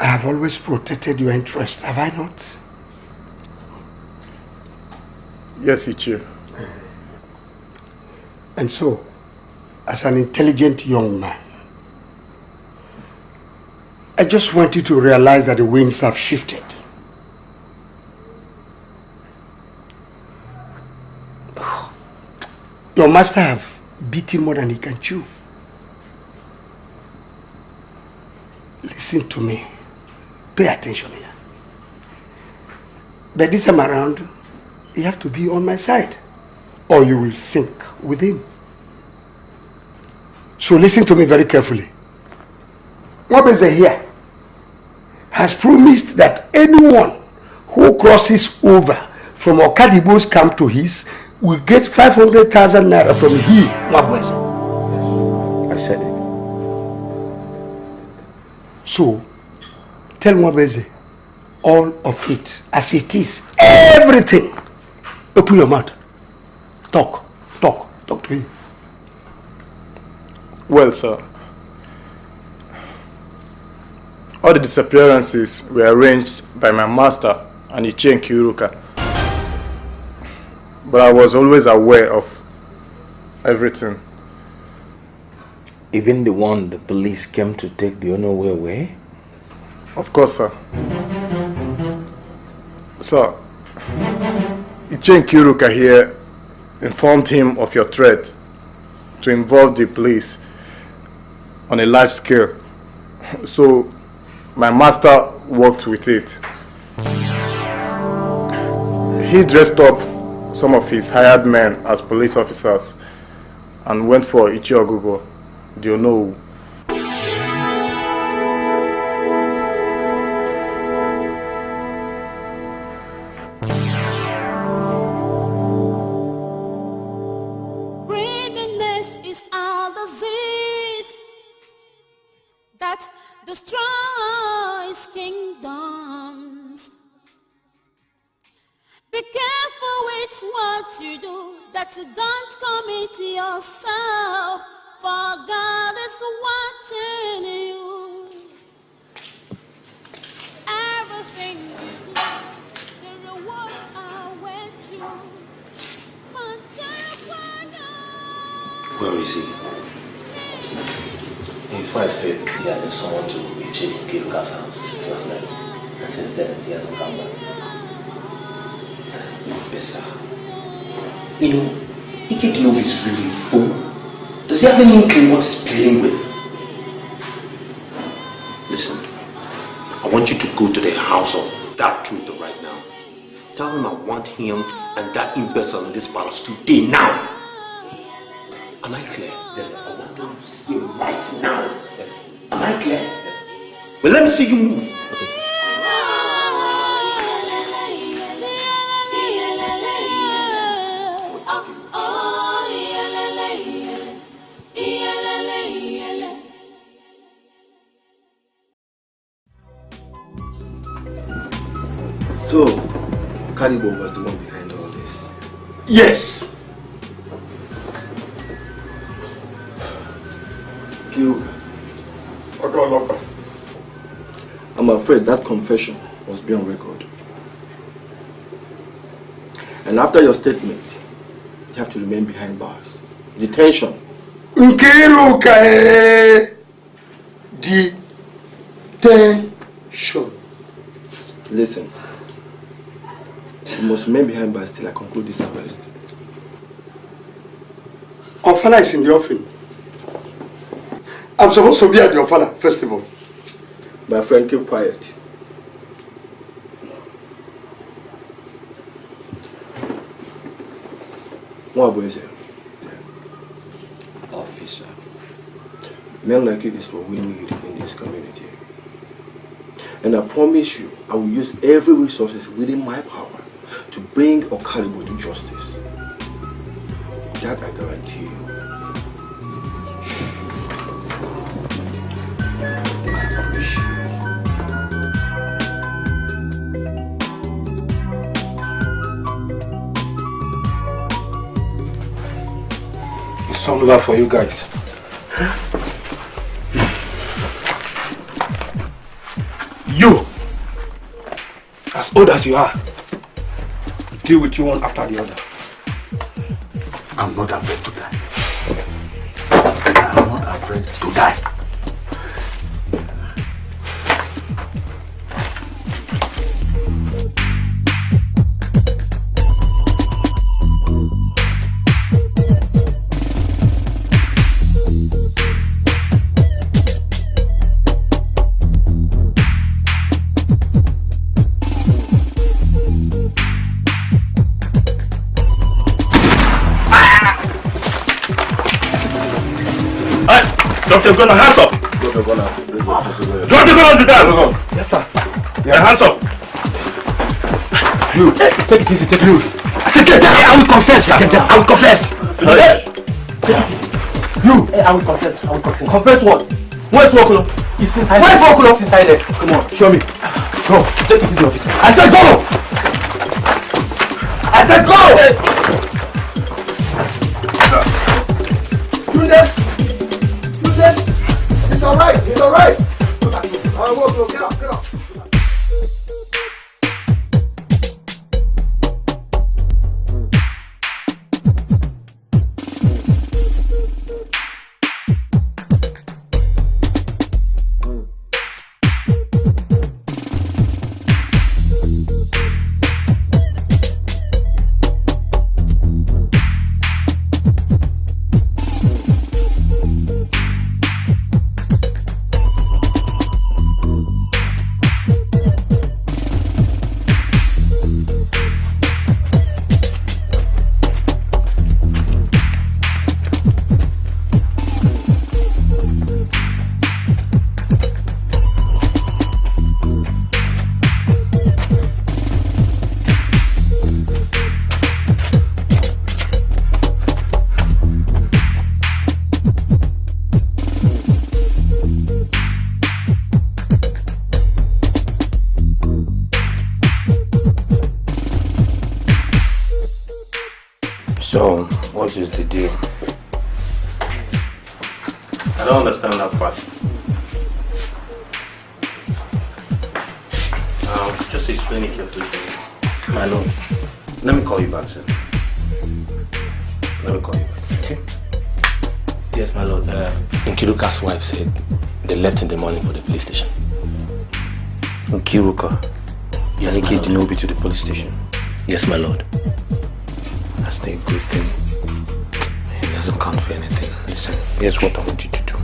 I have always protected your interest, have I not? Yes, Iyke. And so, as an intelligent young man, I just want you to realize that the winds have shifted. Your master have beat him more than he can chew. Listen to me. Pay attention here. But this time around, you have to be on my side, or you will sink with him. So listen to me very carefully. Nwabeze here has promised that anyone who crosses over from Okadibo's camp to his will get 500,000 naira from he, Nwabeze. I said it. So, tell Nwabeze all of it as it is. Everything. Open your mouth. Talk to him. Well, sir, all the disappearances were arranged by my master and Iyke Nkiruka. But I was always aware of everything. Even the one the police came to take the Onowe away? Of course, sir. Sir, Iyke Nkiruka here informed him of your threat to involve the police on a large scale. So, my master worked with it. He dressed up some of his hired men as police officers and went for Iyke Ogogo, the Onowu. Greediness is all disease that destroys kingdoms. Be careful with what you do, that you don't commit yourself, for God is watching you. Everything you do, the rewards are with you. Where is he? His wife said he had someone to Iyke Nkiruka's house since last night. And since then, he hasn't come back. Bessa. You know, Iyke Dube is really full. Does he have any inkling what he's playing with? Listen, I want you to go to the house of that truth right now. Tell him I want him and that imbecile in this palace today, now. Am I clear? Yes, I want him right now. Yes. Am I clear? Yes. Well, let me see you move. Okay, sir. So, Karibo was the one behind all this? Yes! Kiruka. I'm afraid that confession must be on record. And after your statement, you have to remain behind bars. Detention. Nkiruka! Detention. Listen. You must remain behind bars till I conclude this arrest. Ofala is in the offing. I'm supposed to be at the Ofala festival. My friend, keep quiet. What boy is it? Officer. Men like you is what we need in this community. And I promise you, I will use every resource within my power to bring Okaribo to justice. That I guarantee you. It's all over for you guys. You, as old as you are, deal with you one after the other. I'm not afraid to die. I'm not afraid to die. Drop your gun and hands up. Drop your gun and drop your gun on the ground. Yes, sir. Yeah, hands up. You, take it easy, take it easy. I said get down. I will confess, sir. Get down. I will confess. You. I will confess. I will confess. Confess what? Where's Wokolo? He's inside. Where's Wokolo? He's inside there. Come on, show me. Go. Take it easy, officer. I said go. I said go. You there? You there? It's alright. It's alright. Alright, Wokolo, get up, get up. So, what is the deal? I don't understand that part. Just explain it carefully to me. My lord, let me call you back, sir. Let me call you back, okay? Yes, my lord. Nkiruka's wife said they left in the morning for the police station. Nkiruka? Yes, Iyke Dube to the police station? Yes, my lord. That's not a good thing. It doesn't count for anything. Listen, here's what I want you to do.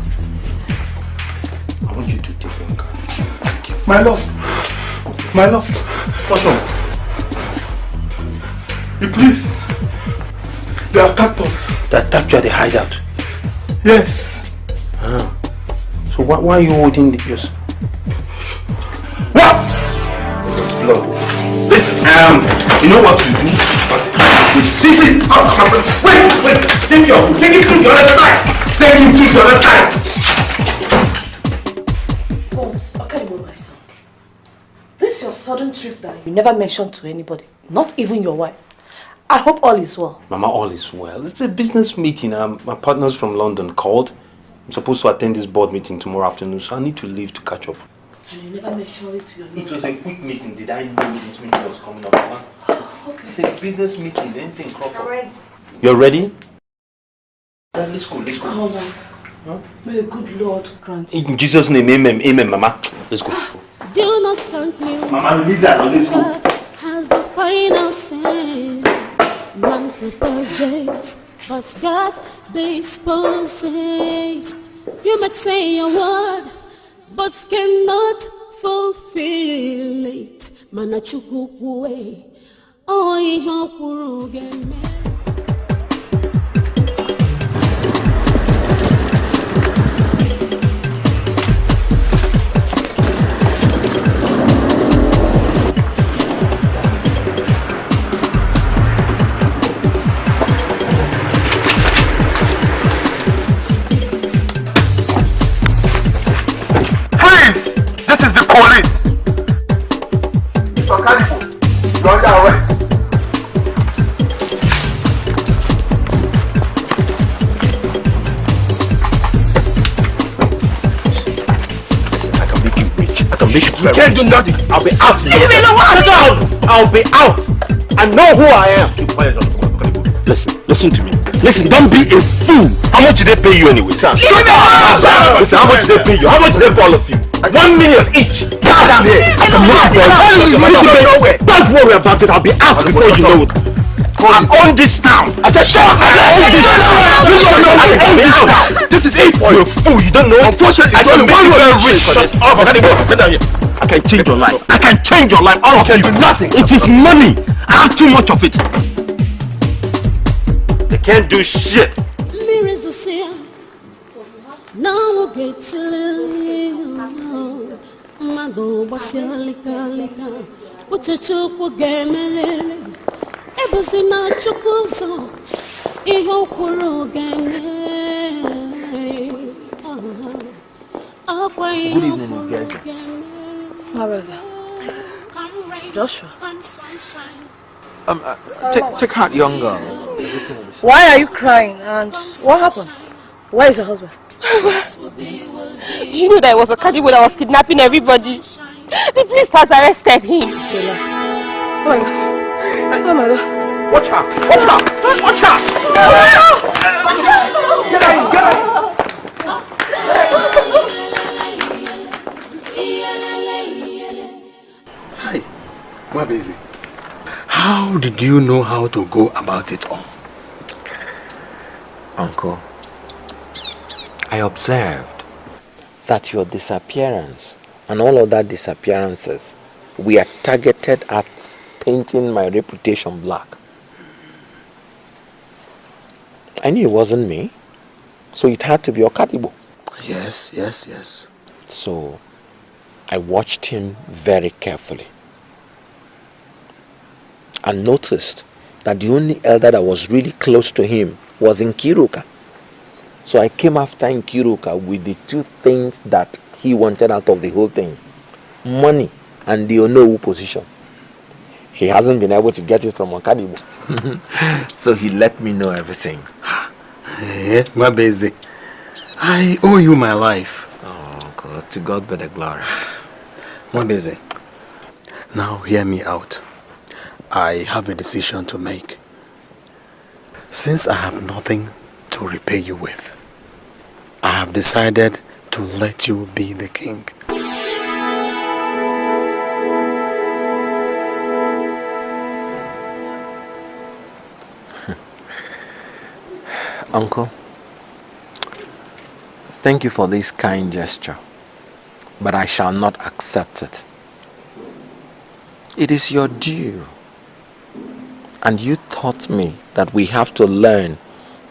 I want you to take one card. Thank you. My lord. My lord. What's wrong? The police. They attacked us. They attacked you at the hideout? Yes. Ah. So why are you holding yours? What? It's blood. Listen, you know what to do? See, wait, take him to the other side. Take him to the other side. Okay, my son. This is your sudden trip that you never mentioned to anybody, not even your wife. I hope all is well. Mama, all is well. It's a business meeting. My partners from London called. I'm supposed to attend this board meeting tomorrow afternoon, so I need to leave to catch up. And you never mentioned it to your It was a quick meeting. Did I know this meeting was coming up? Mama? Okay. It's a business meeting. Anything crop up. Ready. You're ready? Let's go. Come on. Huh? May the good Lord grant you. In Jesus' name, amen, Mama. Let's go. Do not conclude. Mama, Lisa, let's go. God has the final say. Man proposes, but God disposes. You might say a word, but cannot fulfill it. Manachukukwe, oh, ihopurugeme. This is the police. Mr. Kadifu, you're under arrest. Listen, I can make you rich. I can make you You can't do nothing. I'll be out. Leave me alone. I'll be out. I know who I am. Keep quiet. Listen to me. Listen, don't be a fool. How much did they pay you anyway? Leave me alone. Listen, how much did they pay you? How much did they pay all of you? 1 million each. Don't worry about it. I'll be out before you know it. I own this town. I said, shut up. I own this town. You don't know I own this town. This is it for you. You're a fool. You don't know. Unfortunately, I can make you very rich. Shut up. Get down here. I can change your life. I can change your life. All of you. Nothing. It is money. I have too much of it. They can't do shit. Mirrors the same. Now get to live. Mado was your little. What a choke game. It was in our chocoso. Iho Kuro game. Good evening, guys. How is it? Joshua. Take out young girl. Why are you crying? And what happened? Where is your husband? Do you know that it was a Okadibo that was kidnapping everybody? The police has arrested him. Oh my God. Oh my God. Watch out! Watch out! Watch out! Get out! Get out! Hi, Mabezi. How did you know how to go about it all? Uncle, I observed that your disappearance and all other disappearances were targeted at painting my reputation black. I knew it wasn't me, so it had to be Okadibo. Yes. So I watched him very carefully and noticed that the only elder that was really close to him was Nkiruka. So I came after Nkiruka with the two things that he wanted out of the whole thing: money and the Onowu position. He hasn't been able to get it from Okadibo. So he let me know everything. Mabezi, I owe you my life. Oh God, to God be the glory. Mabezi, now hear me out. I have a decision to make. Since I have nothing to repay you with, I have decided to let you be the king. Uncle, thank you for this kind gesture, but I shall not accept it. It is your due. And you taught me that we have to learn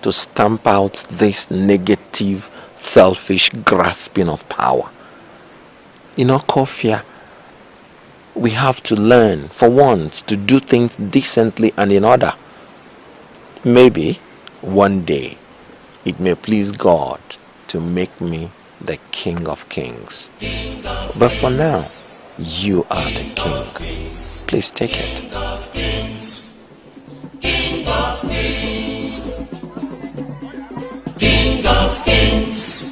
to stamp out this negative, selfish grasping of power. In Okofia, we have to learn, for once, to do things decently and in order. Maybe one day it may please God to make me the King of Kings. But for now, you are the King. Please take it. King of Kings. King of Kings. King of Kings.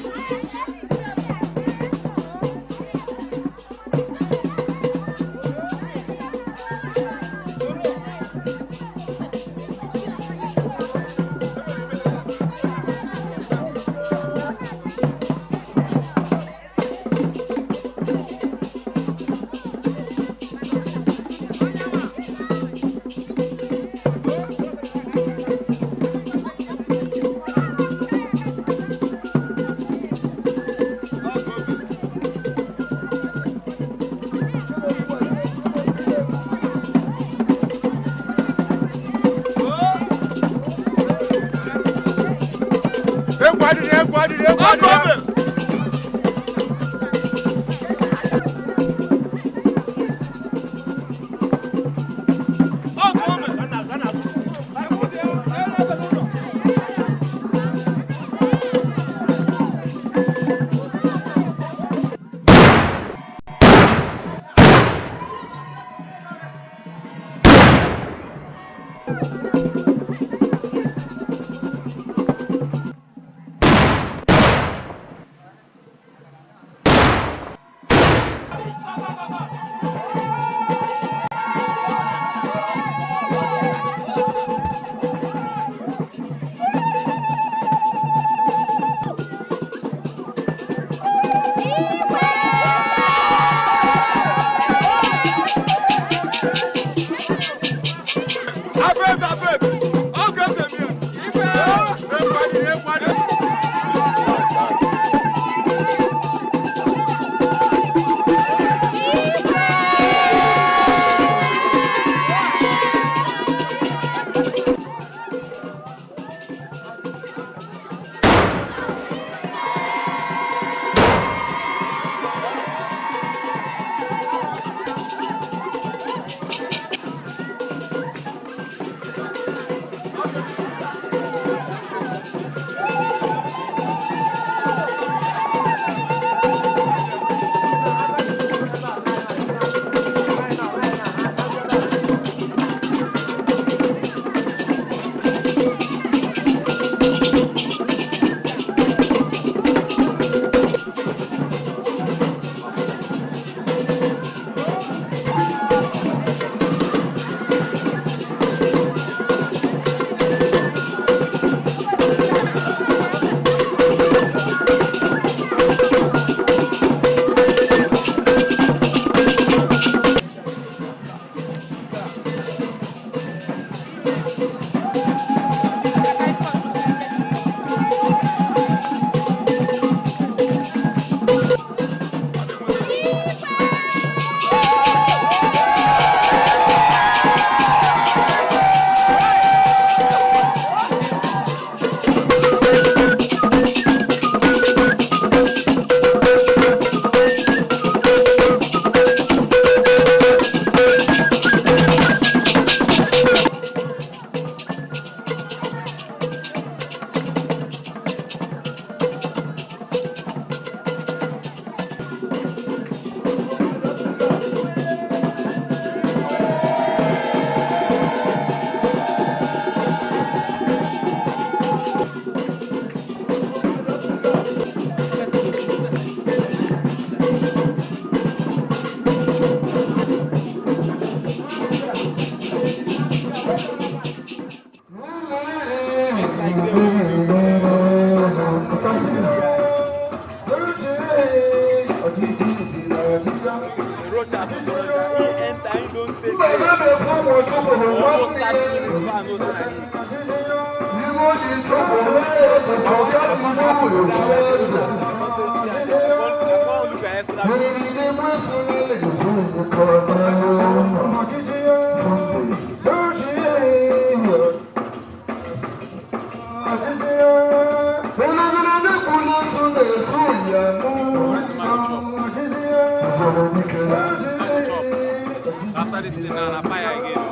After this thing now, I fire again.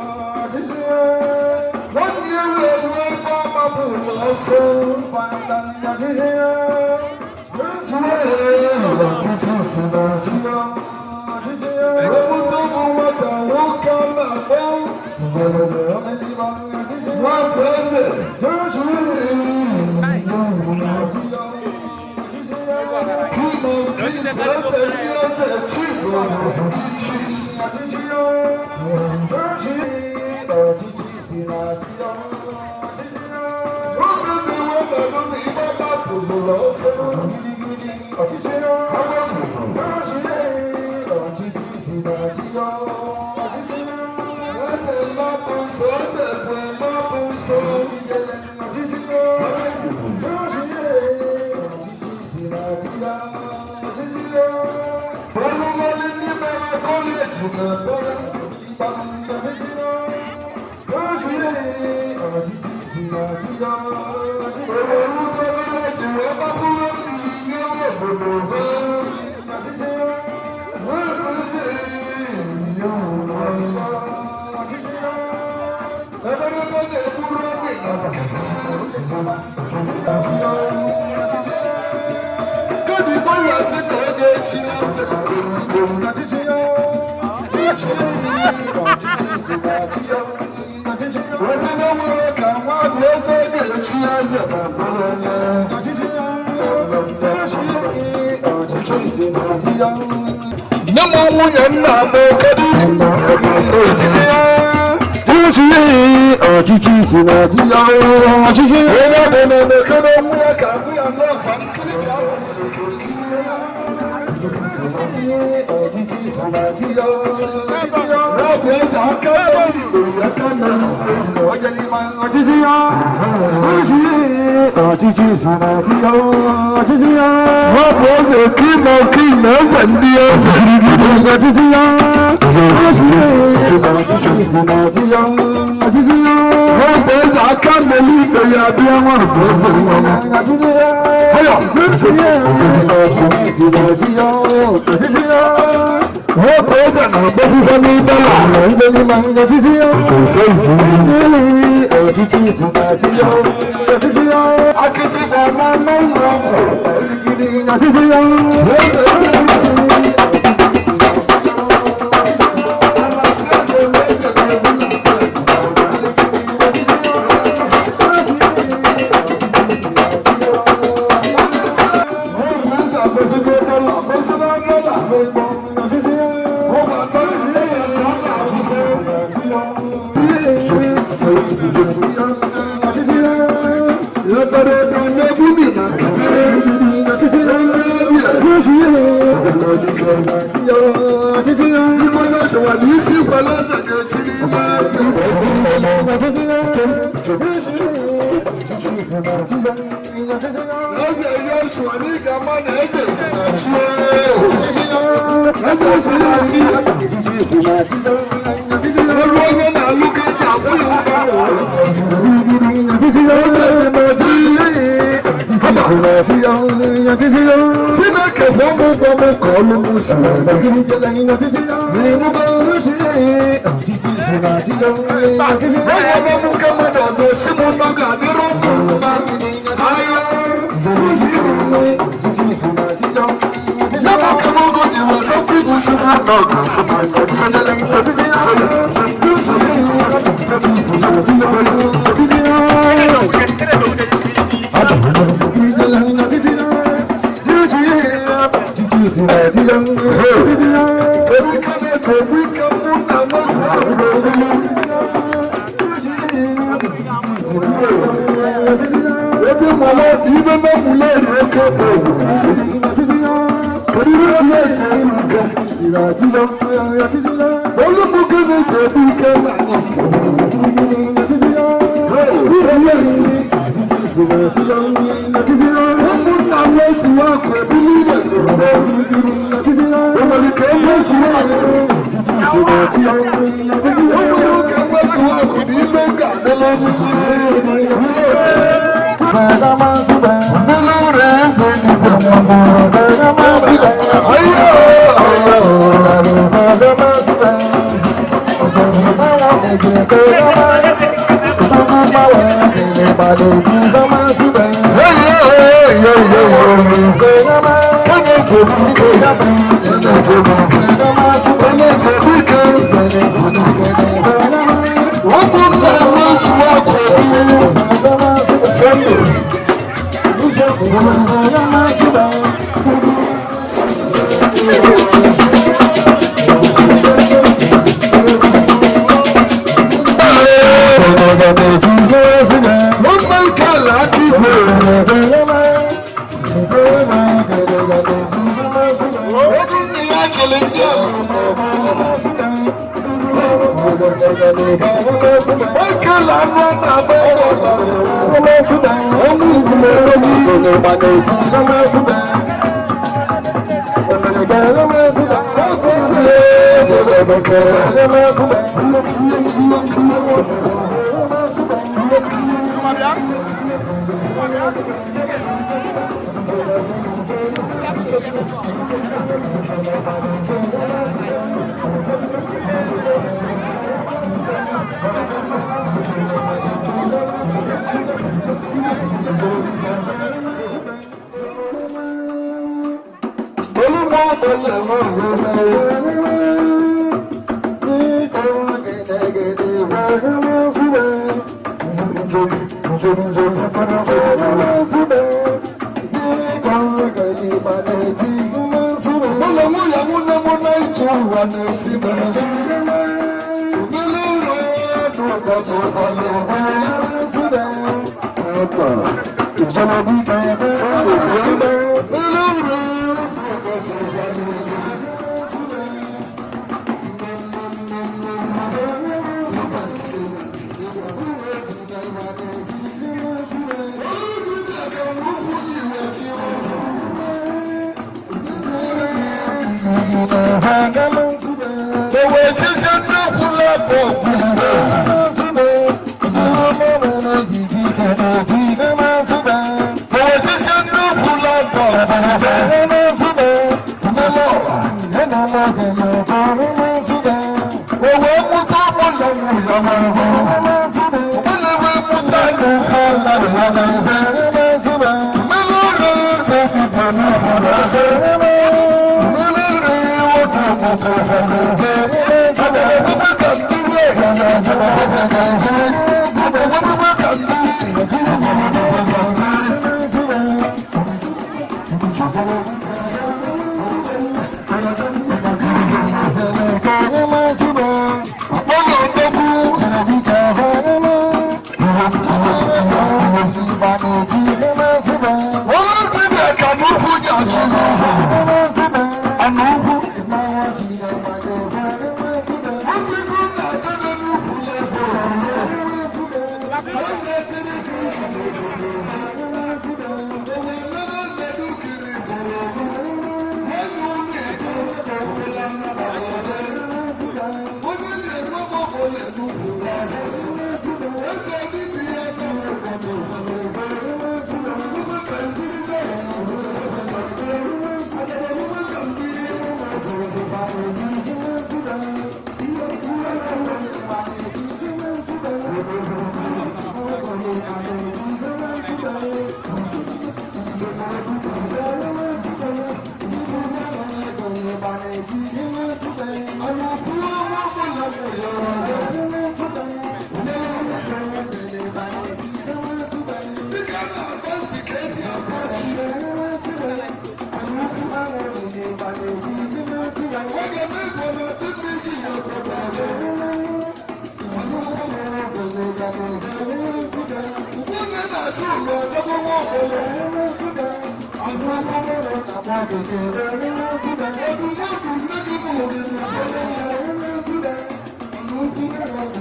Thank you.